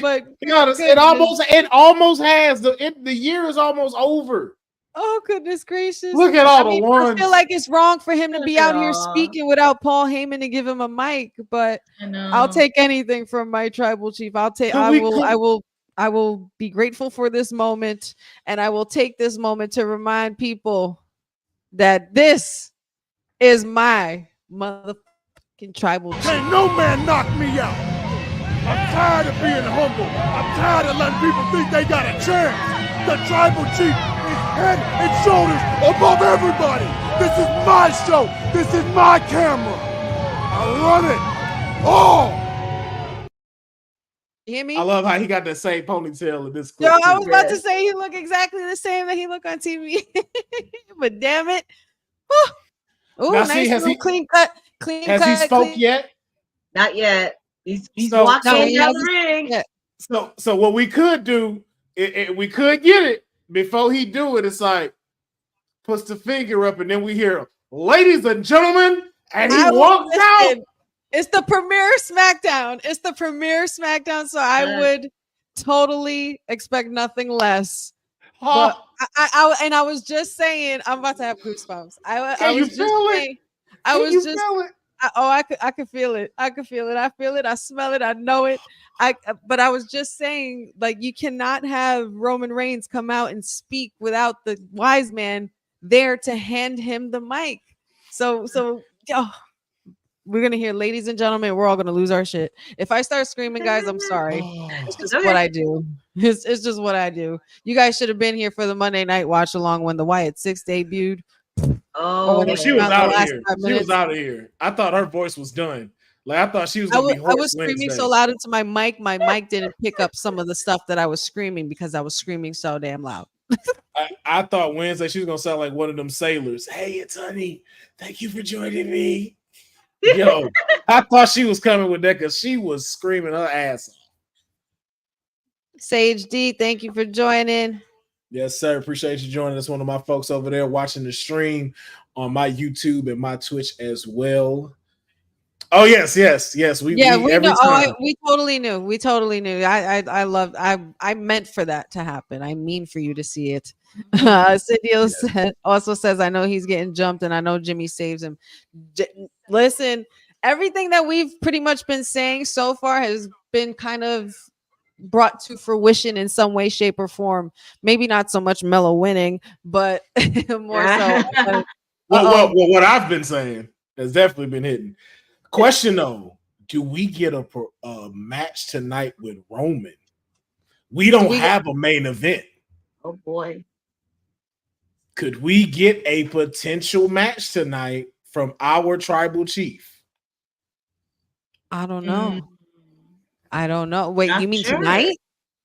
But Be honest, goodness. it almost has the year is almost over. Oh goodness gracious! Look at all the I ones. feel like it's wrong for him to Look be at out here all. speaking without Paul Heyman to give him a mic. But I know. I'll take anything from my tribal chief. I'll take. Could I we- will. could- I will. I will be grateful for this moment, and I will take this moment to remind people that this is my motherfucking tribal chief. Can't no man knock me out. I'm tired of being humble. I'm tired of letting people think they got a chance. The tribal chief is head and shoulders above everybody. This is my show. This is my camera. I run it all. You hear me? I love how he got that same ponytail in this Yo, clip. I too. was about to say he look exactly the same that he look on TV, but damn it! Oh, Now, nice see, has little he- clean cut. Clean Has cut. he spoke clean- yet? Not yet. He's So- walking No, in he down the hasn't ring. yet. So what we could do, we could get it before he do it. It's like puts the finger up, and then we hear, "Ladies and gentlemen," and he I will walks out. listen. It's the premiere Smackdown. It's the premiere Smackdown, so I would totally expect nothing less. But I was just saying, I'm about to have goosebumps. I Can you was just feel it? saying, I Can was you just feel it? I could feel it. I could feel it. I feel it. I smell it. I know it. But I was just saying, like, you cannot have Roman Reigns come out and speak without the wise man there to hand him the mic. So we're gonna hear, ladies and gentlemen, we're all gonna lose our shit. If I start screaming, guys, I'm sorry. It's just what I do. It's just what I do. You guys should have been here for the Monday night watch along when the Wyatt 6 debuted. Oh, Oh, she was the out of last here. 5 She minutes. was out of here. I thought her voice was done. Like I thought she was I gonna was, be I hoarse was screaming Wednesday. so loud into my mic. My mic didn't pick up some of the stuff that I was screaming because I was screaming so damn loud. I thought Wednesday she was gonna sound like one of them sailors. Hey, it's Honey. Thank you for joining me. Yo, I thought she was coming with that because she was screaming her ass off. Sage D, thank you for joining. Yes, sir. Appreciate you joining us. One of my folks over there watching the stream on my YouTube and my Twitch as well. Oh, yes. We We every know. time. We totally knew. We totally knew. I loved. I meant for that to happen. I mean for you to see it. Cindy also says, I know he's getting jumped, and I know Jimmy saves him. Listen, everything that we've pretty much been saying so far has been kind of brought to fruition in some way, shape, or form. Maybe not so much Mello winning, but more so. Well, what I've been saying has definitely been hitting. Question though, do we get a match tonight with Roman? We don't have a main event. Oh boy. Could we get a potential match tonight from our tribal chief? I don't know. I don't know. Wait, Not you mean sure. tonight?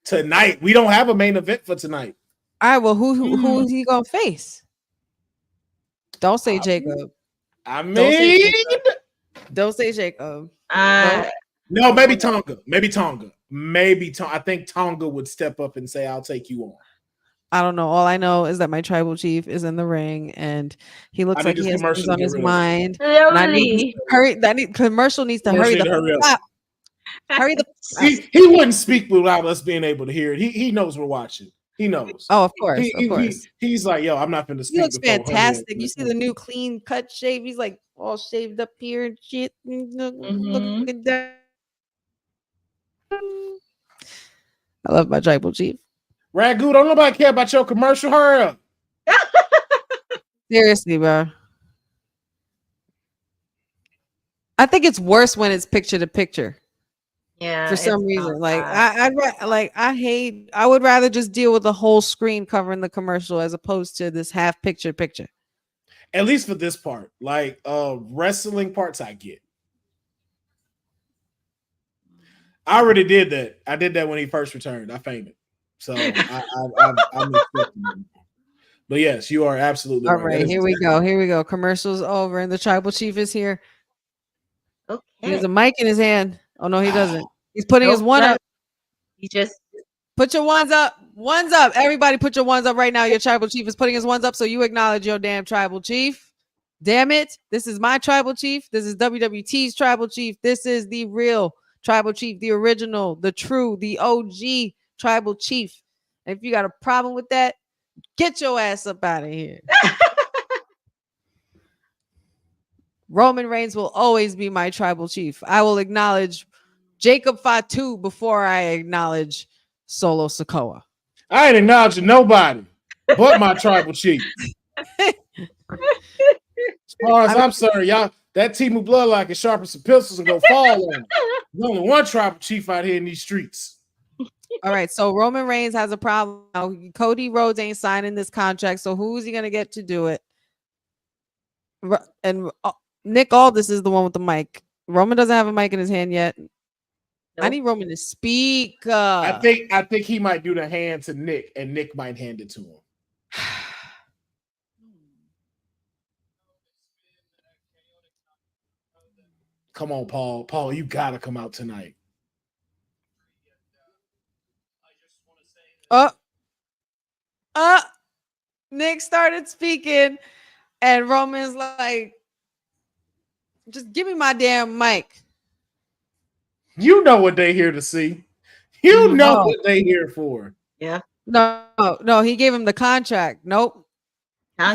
Tonight, we don't have a main event for tonight. All right. Well, who is he gonna face? Don't say Jacob. I Don't say mean, Jacob. Don't say Jacob. no, maybe Tonga. I think Tonga would step up and say, "I'll take you on." I don't know. All I know is that my tribal chief is in the ring and he looks like he has things on his mind. And I need to hurry. Commercial needs to hurry the up. Hurry the. He wouldn't speak without us being able to hear it. He knows we're watching. He knows. Oh, of course, of course. He's like, yo, I'm not going to speak. He looks fantastic. You see the new clean cut shave. He's like all shaved up here and shit. Look at that. I love my tribal chief. Ragu, don't nobody care about your commercial. Hurry up. Seriously, bro. I think it's worse when it's picture to picture. Yeah. For some reason, like I would rather just deal with the whole screen covering the commercial as opposed to this half picture. At least for this part, like wrestling parts, I get. I already did that. I did that when he first returned. I fainted, so I'm expecting him. But yes, you are absolutely All right. right, here we go. Here we go. Commercials over, and the tribal chief is here. He has Okay. a mic in his hand. Oh no, he doesn't. He's putting his Nope, one no. up. He just Put your ones up. Ones up. Everybody put your ones up right now. Your tribal chief is putting his ones up, so you acknowledge your damn tribal chief. Damn it. This is my tribal chief. This is WWT's tribal chief. This is the real tribal chief, the original, the true, the OG tribal chief. And if you got a problem with that, get your ass up out of here. Roman Reigns will always be my tribal chief. I will acknowledge Jacob Fatu before I acknowledge Solo Sikoa. I ain't acknowledging nobody but my tribal chief. As far as I'm sorry, y'all, that team of bloodline can sharpen some pistols and go fall on them. There's only one tribal chief out here in these streets. All right, so Roman Reigns has a problem now. Cody Rhodes ain't signing this contract, so who's he gonna get to do it? And Nick Aldis is the one with the mic. Roman doesn't have a mic in his hand yet. I need Roman to speak. I think he might do the hand to Nick, and Nick might hand it to him. Come on, Paul. Paul, you gotta come out tonight. Nick started speaking, and Roman's like, just give me my damn mic. You know what they here to see. You know what they here for. Yeah. No, he gave him the contract. Nope.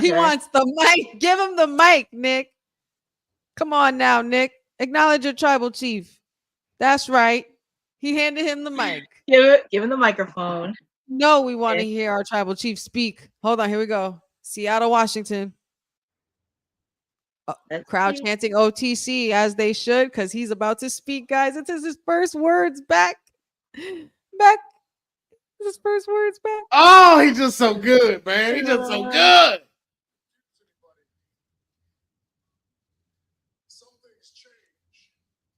He wants the mic. Give him the mic, Nick. Come on now, Nick. Acknowledge your tribal chief. That's right. He handed him the mic. Give him the microphone. No, we want to hear our tribal chief speak. Hold on, here we go. Seattle, Washington. Crowd chanting OTC as they should, because he's about to speak, guys. It's his first words back. His first words back. Oh, he's just so good, man. He's just so good.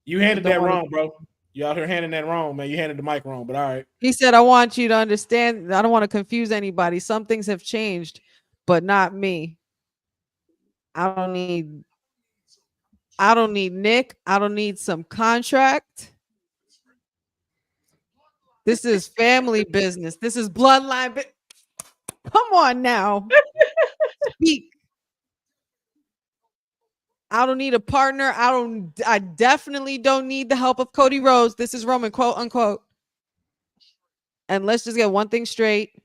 You handed that wrong, bro. You out here handing that wrong, man. You handed the mic wrong, but all right. He said, I want you to understand. I don't want to confuse anybody. Some things have changed, but not me. I don't need Nick. I don't need some contract. This is family business. This is bloodline. Come on now. Speak. I don't need a partner. I definitely don't need the help of Cody Rhodes. This is Roman, quote unquote. And let's just get one thing straight.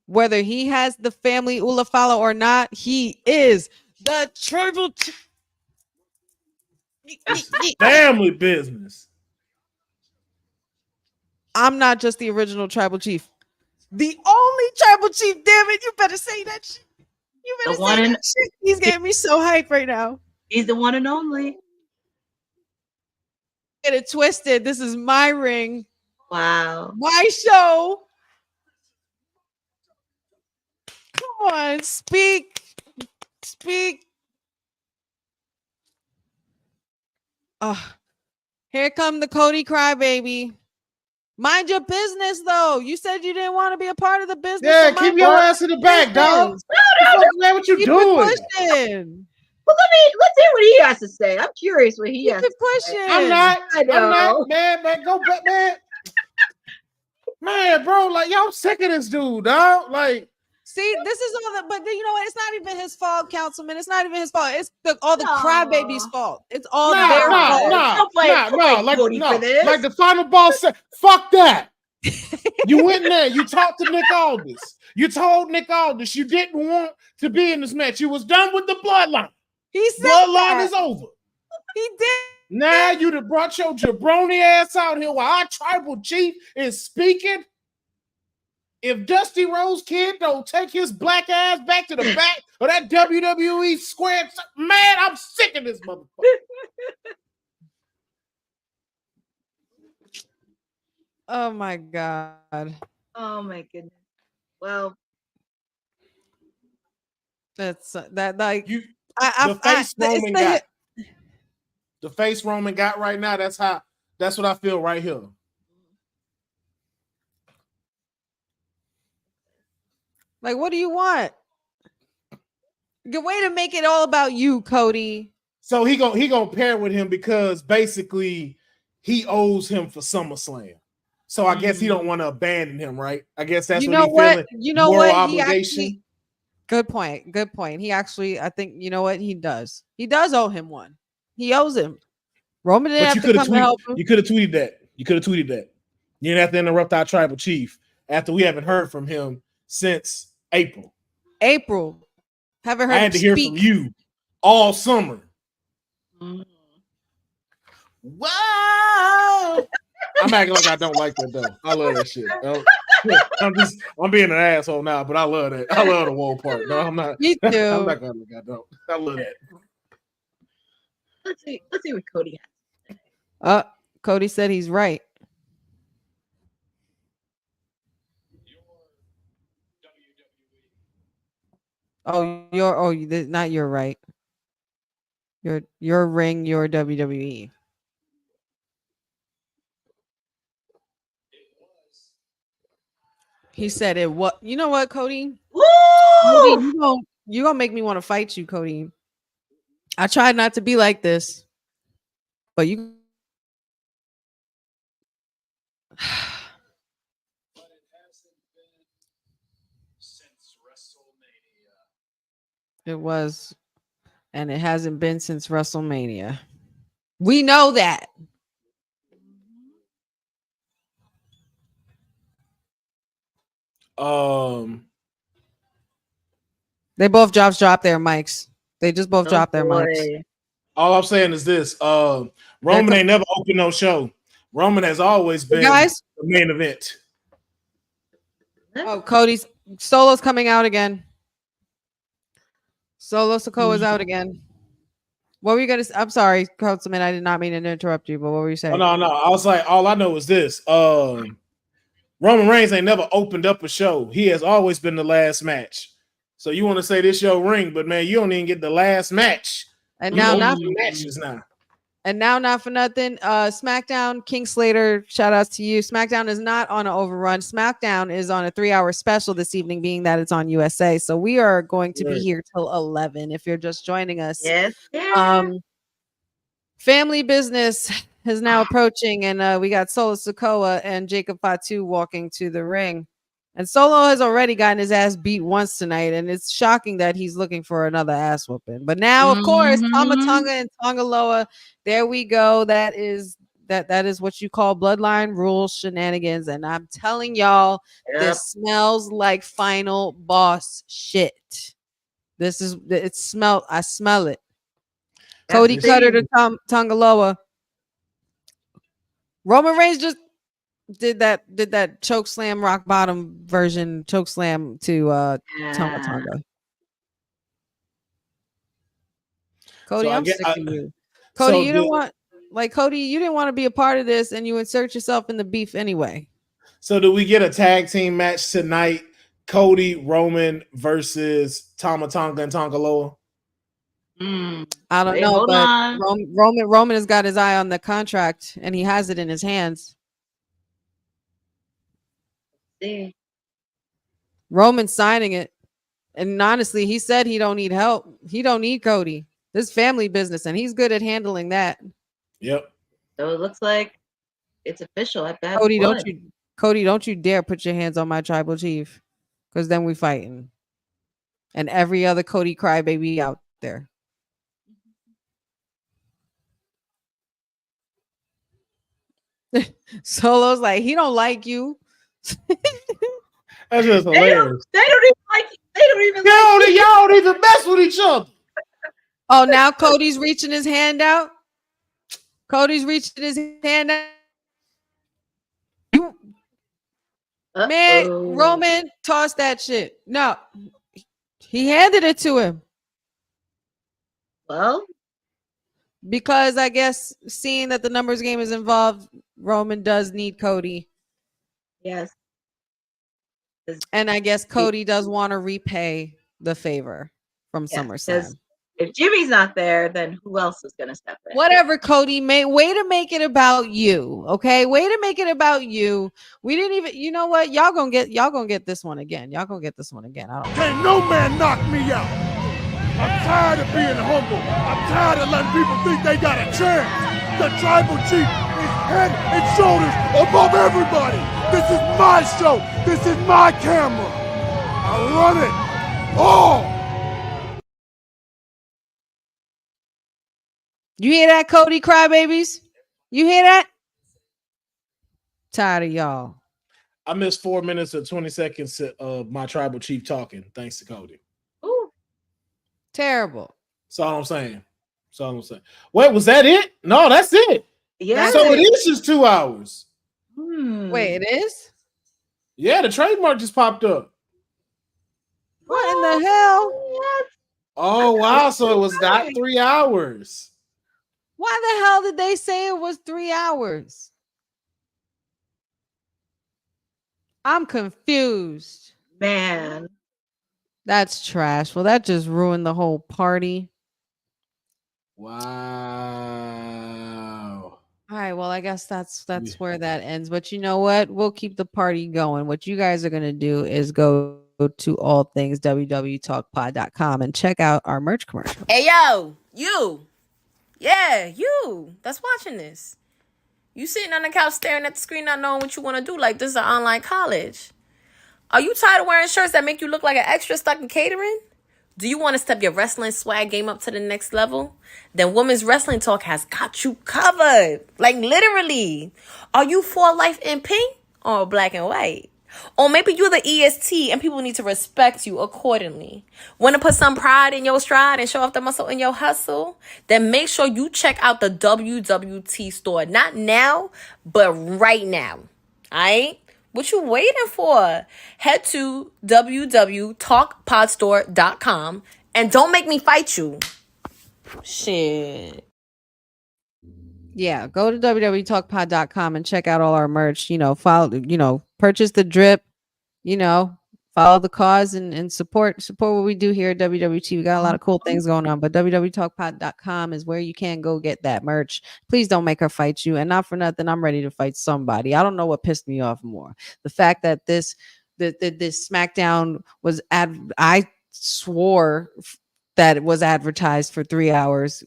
Whether he has the family Ulafala or not, he is the tribal family business. I'm not just the original tribal chief. The only tribal chief, damn it, you better say that shit. You better say that shit. He's getting me so hyped right now. He's the one and only. Get it twisted. This is my ring. Wow. My show. Come on, speak. Here come the Cody crybaby. Mind your business, though. You said you didn't want to be a part of the business. Yeah, keep your ass in the back, dog. No, man, what you doing? Pushing. Well, let's hear what he has to say. I'm curious what he has to pushing. say. I'm not, man, go back, man. Man, bro, like, y'all sick of this dude, dog. Like, see, this is all that, but you know what? It's not even his fault, Councilman. It's not even his fault. It's all the crybabies' fault. It's all their fault. Like the final boss said, fuck that. You went in there, you talked to Nick Aldis. You told Nick Aldis you didn't want to be in this match. You was done with the bloodline. He said bloodline is over. He did. Now you'd have brought your jabroni ass out here while our tribal chief is speaking. If Dusty Rose Kid don't take his black ass back to the back of that WWE square, man, I'm sick of this motherfucker. Oh my god. Oh my goodness. Well, that's that like you. The face Roman got. The face Roman got right now. That's what I feel right here. Like, what do you want? Good way to make it all about you, Cody. So he gonna pair with him because basically he owes him for SummerSlam. So I guess he don't want to abandon him, right? I guess that's You what know he what? feeling. You know Moral what? obligation. Good point. Good point. He actually, I think, you know what? He does. He does owe him one. He owes him. Roman didn't But have you to could have come to help him. You could have tweeted that. You could have tweeted that. You didn't have to interrupt our tribal chief after we haven't heard from him since April. Haven't heard I him had to hear speak. from you all summer. Mm. Wow. I'm acting like I don't like that though. I love that shit. I'm being an asshole now, but I love that. I love the whoa part. No, I'm not. Me too. I'm not gonna look. I don't. I love that. Let's see what Cody has. Cody said he's right. Not you're right. Your ring, your WWE. He said it. What? You know what, Cody? Woo! Cody, you gonna make me want to fight you, Cody. I tried not to be like this, but you. It was, and it hasn't been since WrestleMania. We know that. They both dropped their mics. They just both dropped their mics. All I'm saying is this: Roman ain't never opened no show. Roman has always been the main event. Oh, Cody's Solo's coming out again. Solo Sikoa is out again. What were you gonna say? I'm sorry, Councilman. I did not mean to interrupt you, but what were you saying? Oh, no. I was like, all I know is this: Roman Reigns ain't never opened up a show. He has always been the last match. So you want to say this your ring, but man, you don't even get the last match. And now not matches now. And now, not for nothing, SmackDown, King Slater, shout outs to you. SmackDown is not on an overrun. SmackDown is on a 3-hour special this evening, being that it's on USA. So we are going to be here till 11 if you're just joining us. Yes. Family Business is now approaching, and we got Solo Sikoa and Jacob Fatu walking to the ring. And Solo has already gotten his ass beat once tonight, and it's shocking that he's looking for another ass whooping. But now, of course, Tama Tonga and Tongaloa, there we go. That is what you call bloodline rules shenanigans. And I'm telling y'all, this smells like final boss shit. I smell it. Cody Cutter to Tongaloa. Roman Reigns just did that choke slam rock bottom version choke slam to Tama Tonga. Cody, I'm sick of you. Cody, you didn't want to be a part of this, and you insert yourself in the beef anyway. So do we get a tag team match tonight? Cody Roman versus Tama Tonga and Tongaloa? I don't know, but Roman has got his eye on the contract, and he has it in his hands. Roman's signing it, and honestly, he said he don't need help. He don't need Cody. This is family business, and he's good at handling that. Yep. So it looks like it's official at that Cody, point. don't you dare put your hands on my tribal chief, because then we fighting. And every other Cody crybaby out there. Solo's like, he don't like you. That's just hilarious. They don't even like you. Y'all don't even mess with each other. Oh, now Cody's reaching his hand out. Man, Roman tossed that shit. No, he handed it to him. Well, because I guess seeing that the numbers game is involved, Roman does need Cody. Yes. And I guess Cody does want to repay the favor from SummerSlam. If Jimmy's not there, then who else is gonna step in? Whatever, Cody. Way to make it about you. Okay, way to make it about you. We didn't even. You know what? Y'all gonna get this one again. Y'all gonna get this one again. I don't. Can't no man knock me out. I'm tired of being humble. I'm tired of letting people think they got a chance. The tribal chief is head and shoulders above everybody. This is my show. This is my camera. I run it all. You hear that, Cody? Crybabies. You hear that? Tired of y'all. I missed 4 minutes and 20 seconds of my tribal chief talking, thanks to Cody. Ooh. Terrible. That's all I'm saying. That's all I'm saying. Wait, was that it? No, that's it. Yeah. So it is just 2 hours. Wait, it is? Yeah, the trademark just popped up. What in the hell? Oh, wow. So it was not 3 hours. Why the hell did they say it was 3 hours? I'm confused. Man. That's trash. Well, that just ruined the whole party. Wow. All right, well, I guess that's where that ends. But you know what? We'll keep the party going. What you guys are going to do is go to all things www.talkpod.com and check out our merch commercial. Hey, yo, you. Yeah, you that's watching this. You sitting on the couch staring at the screen not knowing what you want to do like this is an online college. Are you tired of wearing shirts that make you look like an extra stuck in catering? Do you want to step your wrestling swag game up to the next level? Then Women's Wrestling Talk has got you covered. Like literally. Are you for life in pink or black and white? Or maybe you're the EST and people need to respect you accordingly. Want to put some pride in your stride and show off the muscle in your hustle? Then make sure you check out the WWT store. Not now, but right now. Alright? What you waiting for? Head to www.talkpodstore.com and don't make me fight you. Shit. Yeah, go to www.talkpod.com and check out all our merch. Purchase the drip, follow the cause and support what we do here at WWT. We got a lot of cool things going on, but www.talkpod.com is where you can go get that merch. Please don't make her fight you. And not for nothing, I'm ready to fight somebody. I don't know what pissed me off more. The fact that this Smackdown was I swore that it was advertised for 3 hours,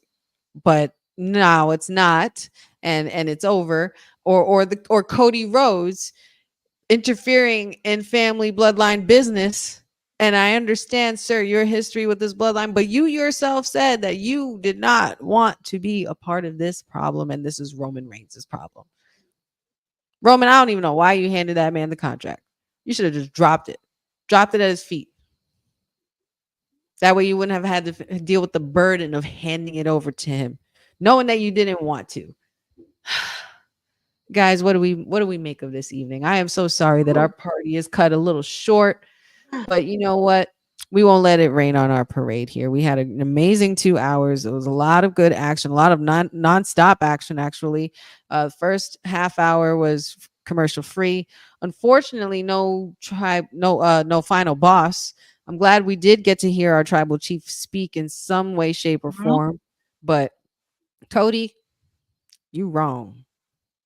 but no, it's not, and it's over. Or Cody Rhodes interfering in family bloodline business. And I understand, sir, your history with this bloodline, but you yourself said that you did not want to be a part of this problem, and this is Roman Reigns' problem. Roman, I don't even know why you handed that man the contract. You should have just dropped it at his feet. That way you wouldn't have had to deal with the burden of handing it over to him, knowing that you didn't want to. Guys, what do we make of this evening? I am so sorry that our party is cut a little short, but you know what? We won't let it rain on our parade here. We had an amazing 2 hours. It was a lot of good action, a lot of non-stop action, actually. First half hour was commercial free. Unfortunately, no final boss. I'm glad we did get to hear our tribal chief speak in some way, shape, or form. But Cody, you wrong.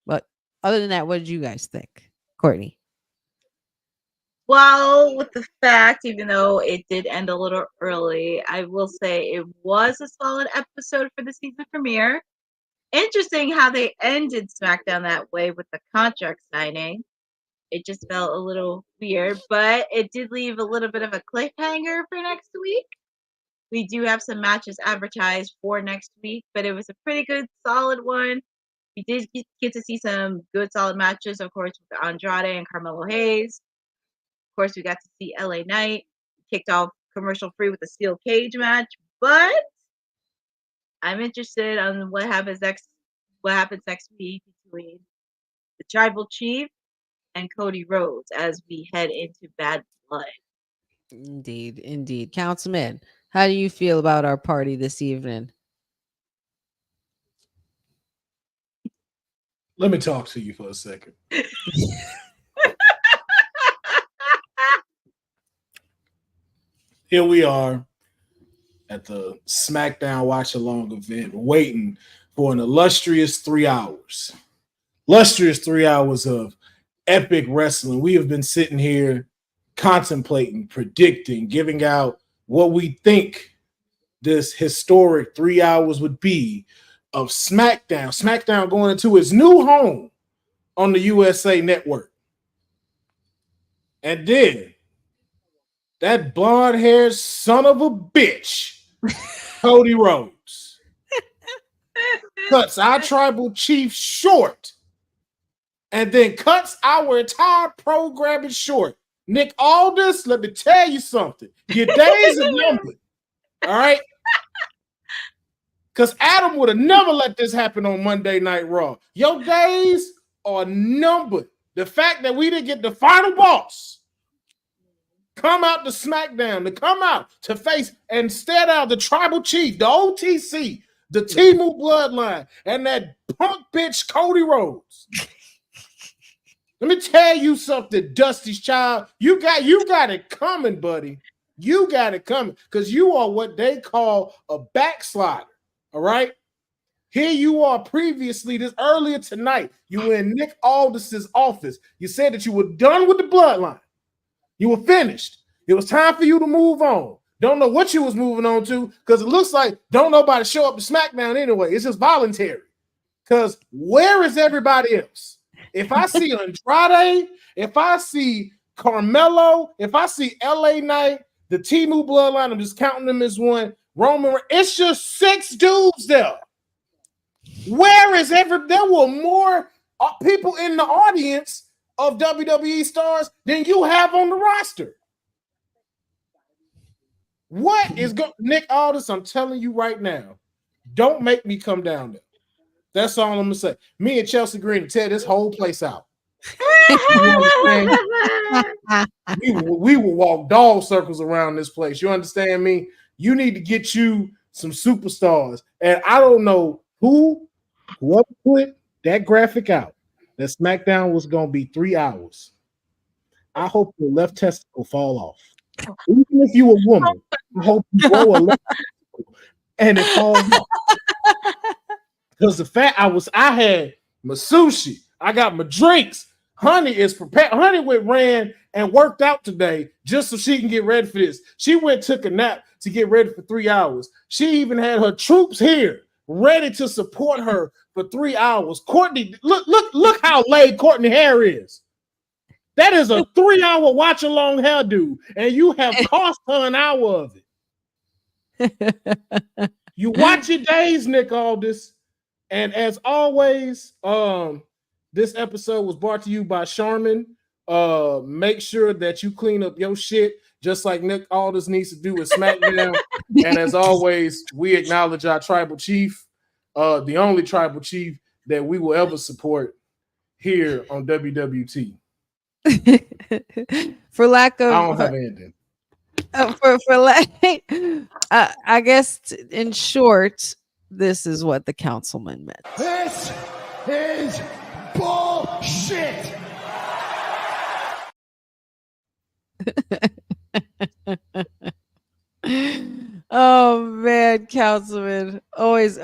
But other than that, what did you guys think? Courtney? Well, with the fact, even though it did end a little early, I will say it was a solid episode for the season premiere. Interesting how they ended SmackDown that way with the contract signing. It just felt a little weird, but it did leave a little bit of a cliffhanger for next week. We do have some matches advertised for next week, but it was a pretty good, solid one. We did get to see some good, solid matches, of course, with Andrade and Carmelo Hayes. Of course, we got to see LA Knight kicked off commercial free with a steel cage match, but I'm interested on what happens next week between the Tribal Chief and Cody Rhodes as we head into Bad Blood. Indeed. Councilman, how do you feel about our party this evening? Let me talk to you for a second. Here we are at the Smackdown watch along event, waiting for an illustrious 3 hours. Illustrious 3 hours of epic wrestling. We have been sitting here contemplating, predicting, giving out what we think this historic 3 hours would be of SmackDown. SmackDown going into its new home on the USA Network. And then that blonde-haired son of a bitch, Cody Rhodes, cuts our tribal chief short and then cuts our entire programming short. Nick Aldis, let me tell you something. Your days are numbered. All right? Because Adam would have never let this happen on Monday Night Raw. Your days are numbered. The fact that we didn't get the final boss come out to SmackDown, to come out to face and stare down the tribal chief, the OTC, the Timu bloodline, and that punk bitch Cody Rhodes. Let me tell you something, Dusty's child. You got it coming, buddy. You got it coming because you are what they call a backslider. All right. Here you are previously, this earlier tonight. You were in Nick Aldis's office. You said that you were done with the bloodline. You were finished. It was time for you to move on. Don't know what you was moving on to because it looks like don't nobody show up to SmackDown anyway. It's just voluntary. Because where is everybody else? If I see Andrade, if I see Carmelo, if I see LA Knight, the Timu bloodline, I'm just counting them as one. Roman, it's just 6 dudes there. Where is there were more people in the audience of WWE stars than you have on the roster. What is going Nick Aldis? I'm telling you right now, don't make me come down there. That's all I'm gonna say. Me and Chelsea Green tear this whole place out. we will walk dog circles around this place. You understand me? You need to get you some superstars. And I don't know whoever put that graphic out that SmackDown was going to be 3 hours. I hope your left testicle fall off. Even if you a woman, I hope you grow a left testicle and it falls off. Because the fact I had my sushi, I got my drinks. Honey is prepared. Honey ran and worked out today just so she can get ready for this. She took a nap to get ready for 3 hours. She even had her troops here ready to support her for 3 hours. Courtney, look how laid Courtney hair is. That is a 3 hour watch along hairdo, and you have cost her an hour of it. You watch your days, Nick Aldis. And as always, this episode was brought to you by Charmin. Make sure that you clean up your shit, just like Nick Aldis needs to do with SmackDown. And as always, we acknowledge our tribal chief, the only tribal chief that we will ever support here on WWT. For lack of, I don't have anything. For lack, I guess in short, this is what the councilman meant. This is bullshit. Oh man, councilman, always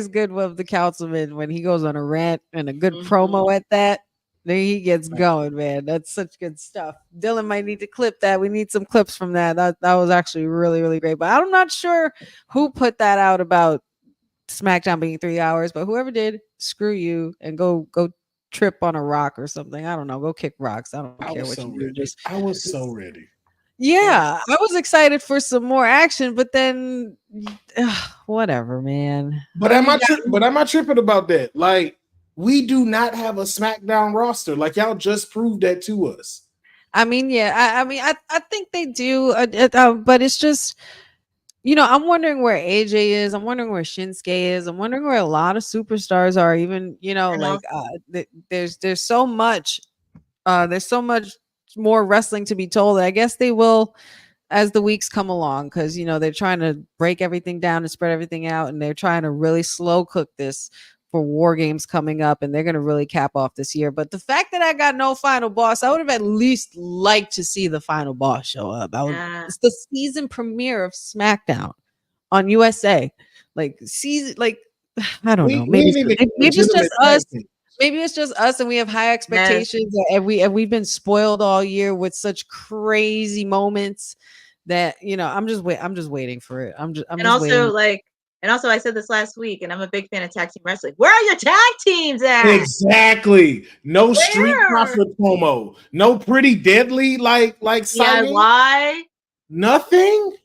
good with the councilman when he goes on a rant and a good promo at that. Then he gets going, man. That's such good stuff. Dylan might need to clip that. We need some clips from that. That was actually really, really great. But I'm not sure who put that out about SmackDown being 3 hours, but whoever did, screw you and go trip on a rock or something. I don't know. Go kick rocks. I don't care what you do. I was so ready. Yeah, I was excited for some more action, but then whatever, man. But am I tripping about that? Like, we do not have a SmackDown roster. Like, y'all just proved that to us. I mean, yeah, I think they do, but it's just, I'm wondering where AJ is. I'm wondering where Shinsuke is. I'm wondering where a lot of superstars are. Even, there's so much. There's so much more wrestling to be told. I guess they will as the weeks come along, because they're trying to break everything down and spread everything out, and they're trying to really slow cook this for War Games coming up, and they're going to really cap off this year. But the fact that I got no final boss, I would have at least liked to see the final boss show up. It's the season premiere of SmackDown. on USA. Like season, like I don't know. We Maybe ain't even maybe it's just legitimate tag us. team. Maybe it's just us, and we have high expectations, and we've been spoiled all year with such crazy moments that I'm just waiting for it. I'm And just also, waiting. like, and also, I said this last week, and I'm a big fan of tag team wrestling. Where are your tag teams at? Exactly. No Street Where? Profit promo. No Pretty Deadly like sighting. DIY? Nothing.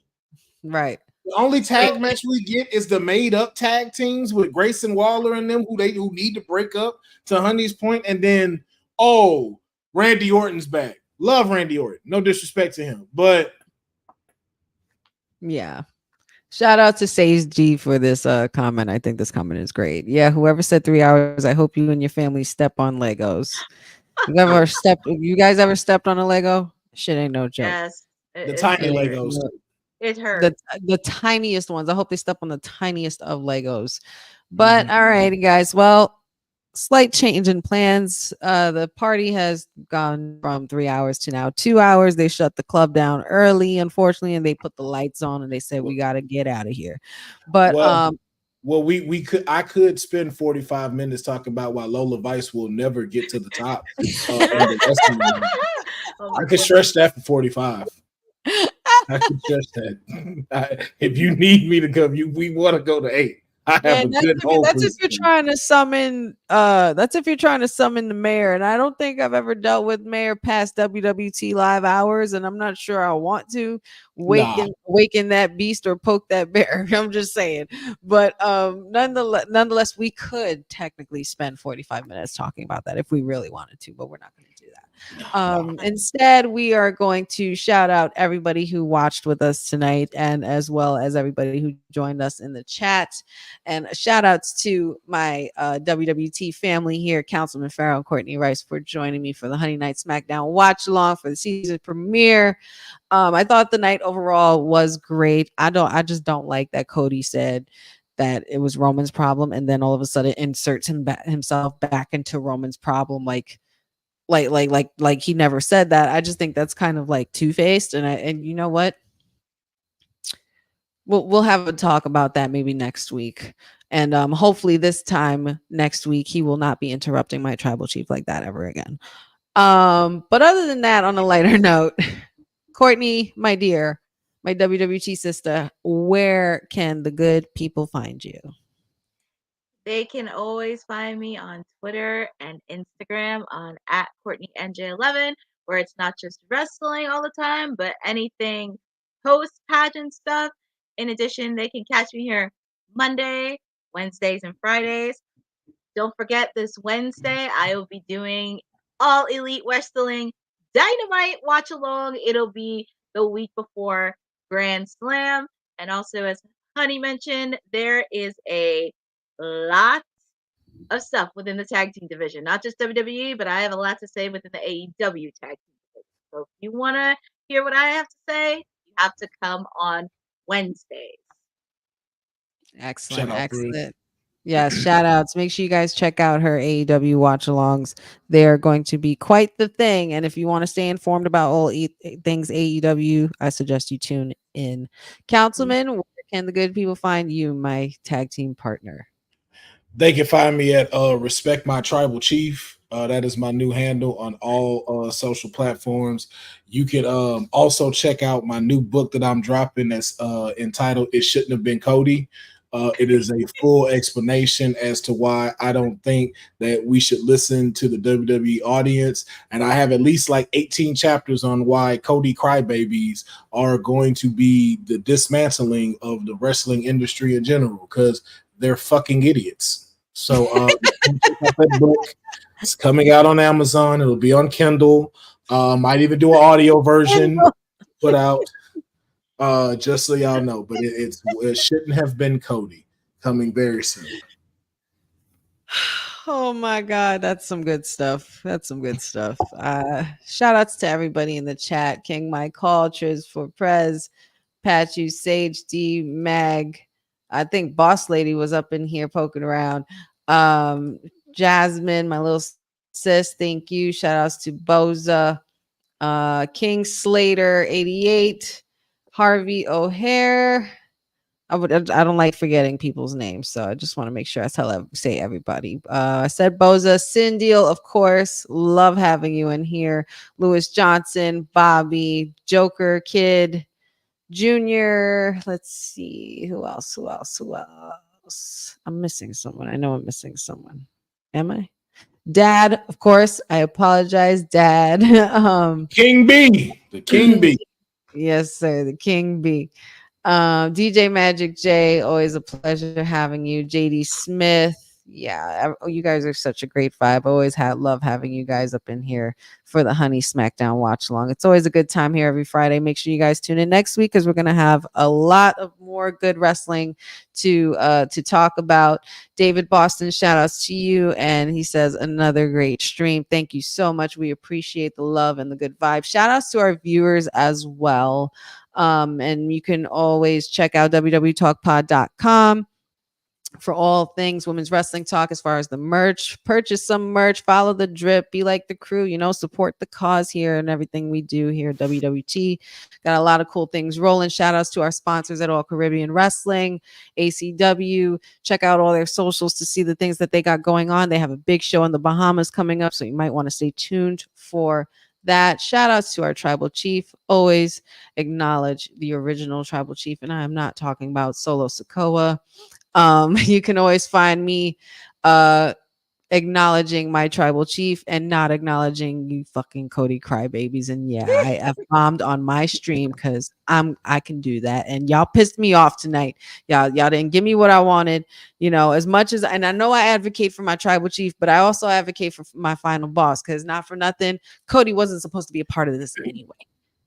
Right. The only tag match we get is the made up tag teams with Grayson Waller and them who need to break up, to Honey's point, and then Randy Orton's back. Love Randy Orton. No disrespect to him, but Yeah. Shout out to Sage G for this comment. I think this comment is great. Yeah, whoever said 3 hours, I hope you and your family step on Legos. You guys ever stepped on a Lego? Shit ain't no joke. Yes. the It's tiny It scary. Legos. It the hurts. the tiniest ones. I hope they step on the tiniest of Legos. But all righty, guys. Well, slight change in plans. The party has gone from 3 hours to now 2 hours. They shut the club down early, unfortunately, and they put the lights on and they said we got to get out of here. But Well, I could spend 45 minutes talking about why Lola Vice will never get to the top in the wrestling world. I could stretch that for 45. I could stretch that. If you need me to come, we want to go to 8. I have man, a good whole that's if you're trying to summon the mayor. And I don't think I've ever dealt with mayor past WWT live hours, and I'm not sure I want to waken that beast or poke that bear. I'm just saying. But nonetheless, we could technically spend 45 minutes talking about that if we really wanted to, but we're not going to do that. Instead, we are going to shout out everybody who watched with us tonight, and as well as everybody who joined us in the chat. And shout outs to my WWT family here, Councilman Pharaoh and Courtney Rice, for joining me for the Honey Night Smackdown watch along for the season premiere. I thought the night overall was great. I just don't like that Cody said that it was Roman's problem, and then all of a sudden inserts himself back into Roman's problem, like he never said that. I just think that's kind of like two-faced, and you know what? We'll have a talk about that maybe next week. And hopefully this time next week he will not be interrupting my tribal chief like that ever again. But other than that, on a lighter note, Courtney, my dear, my WWT sister, where can the good people find you? They can always find me on Twitter and Instagram on @CourtneyNJ11, where it's not just wrestling all the time, but anything post pageant stuff. In addition, they can catch me here Monday, Wednesdays, and Fridays. Don't forget this Wednesday, I will be doing All Elite Wrestling Dynamite watch along. It'll be the week before Grand Slam. And also, as Honey mentioned, there is a lot of stuff within the tag team division, not just WWE, but I have a lot to say within the AEW tag team division. So if you want to hear what I have to say, you have to come on Wednesdays. Excellent. Shout out, Bruce. Excellent. Yes, shout outs. Make sure you guys check out her AEW watch alongs. They're going to be quite the thing. And if you want to stay informed about all things AEW, I suggest you tune in. Councilman, where can the good people find you, my tag team partner? They can find me at Respect My Tribal Chief. That is my new handle on all social platforms. You can also check out my new book that I'm dropping that's entitled It Shouldn't Have Been Cody. It is a full explanation as to why I don't think that we should listen to the WWE audience. And I have at least like 18 chapters on why Cody crybabies are going to be the dismantling of the wrestling industry in general, because they're fucking idiots. So check out that book. It's coming out on Amazon. It'll be on Kindle. Might even do an audio version put out. Just so y'all know, but it shouldn't have been Cody, coming very soon. Oh my God, that's some good stuff. Shout outs to everybody in the chat. King Mike Hall, Triz for Prez, Patchu, Sage D, Mag. I think Boss Lady was up in here poking around. Jasmine, my little sis, thank you. Shout outs to Boza, King Slater 88, Harvey O'Hare, I don't like forgetting people's names, so I just want to make sure I say everybody. I said Boza, Cindeal, of course. Love having you in here. Lewis Johnson, Bobby, Joker, Kid, Junior. Let's see who else. I'm missing someone. I know I'm missing someone. Am I? Dad, of course. I apologize, Dad. King B, the King B. Yes, sir. The King B. DJ Magic J, always a pleasure having you. JD Smith. Yeah, you guys are such a great vibe. I always love having you guys up in here for the Honey Smackdown watch along. It's always a good time here every Friday. Make sure you guys tune in next week because we're gonna have a lot of more good wrestling to talk about. David Boston, shout outs to you, and he says another great stream. Thank you so much. We appreciate the love and the good vibe. Shout outs to our viewers as well. And you can always check out www.talkpod.com for all things women's wrestling talk. As far as the merch, purchase some merch, follow the drip, be like the crew, support the cause here and everything we do here at WWT. Got a lot of cool things rolling. Shout outs to our sponsors at All Caribbean Wrestling, ACW. Check out all their socials to see the things that they got going on. They have a big show in the Bahamas coming up, so you might want to stay tuned for that. Shout outs to our tribal chief. Always acknowledge the original tribal chief, and I am not talking about Solo Sokoa. You can always find me acknowledging my tribal chief and not acknowledging you fucking Cody crybabies. And yeah, I F-bombed on my stream because I can do that. And y'all pissed me off tonight. Y'all didn't give me what I wanted, as much as, and I know I advocate for my tribal chief, but I also advocate for my final boss, because not for nothing, Cody wasn't supposed to be a part of this anyway.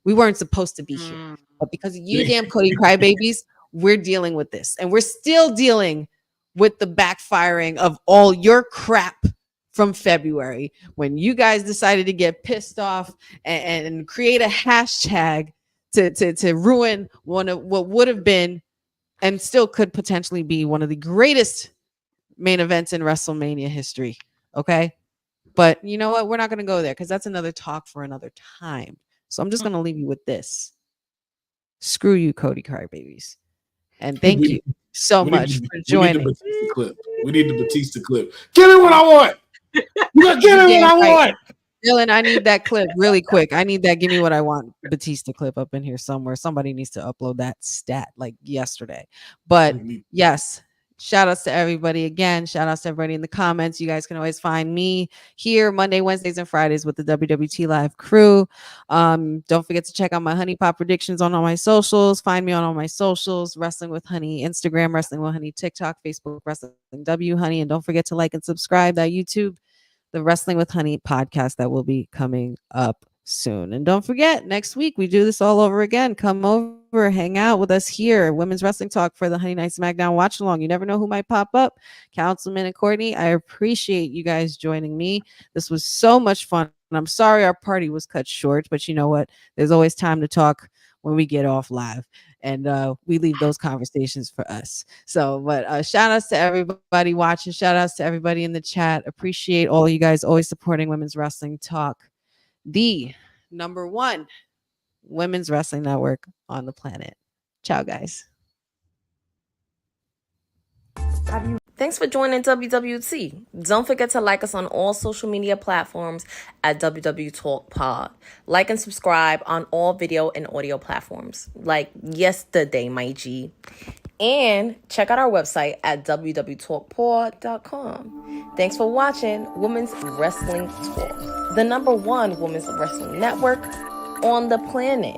We weren't supposed to be here. But because of you damn Cody crybabies, we're dealing with this. And we're still dealing with the backfiring of all your crap from February, when you guys decided to get pissed off and create a hashtag to ruin one of what would have been and still could potentially be one of the greatest main events in WrestleMania history. Okay. But you know what? We're not going to go there because that's another talk for another time. So I'm just going to leave you with this. Screw you, Cody Crybabies. And thank you so much for joining. We need the Batista clip. Give me what I want. Give me what I want. Dylan, I need that clip really quick. I need that give me what I want Batista clip up in here somewhere. Somebody needs to upload that stat like yesterday. But yes, shout outs to everybody again. Shout outs to everybody in the comments. You guys can always find me here Monday, Wednesdays, and Fridays with the WWT Live crew. Don't forget to check out my Honey Pop predictions on all my socials. Find me on all my socials: Wrestling with Honey, Instagram, Wrestling with Honey, TikTok, Facebook, Wrestling W Honey. And don't forget to like and subscribe that YouTube, the Wrestling with Honey podcast that will be coming up soon. And don't forget, next week we do this all over again. Come over, hang out with us here, Women's Wrestling Talk for the Honey Night Smackdown watch along. You never know who might pop up. Councilman and Courtney, I appreciate you guys joining me. This was so much fun. And I'm sorry our party was cut short, but you know what? There's always time to talk when we get off live. And we leave those conversations for us. So, but shout outs to everybody watching. Shout outs to everybody in the chat. Appreciate all of you guys always supporting Women's Wrestling Talk, the #1 women's wrestling network on the planet. Ciao, guys. Thanks for joining WWT. Don't forget to like us on all social media platforms at WW Talk Pod. Like and subscribe on all video and audio platforms like yesterday, my G. And check out our website at www.talkpod.com. Thanks for watching Women's Wrestling Talk, the #1 women's wrestling network on the planet.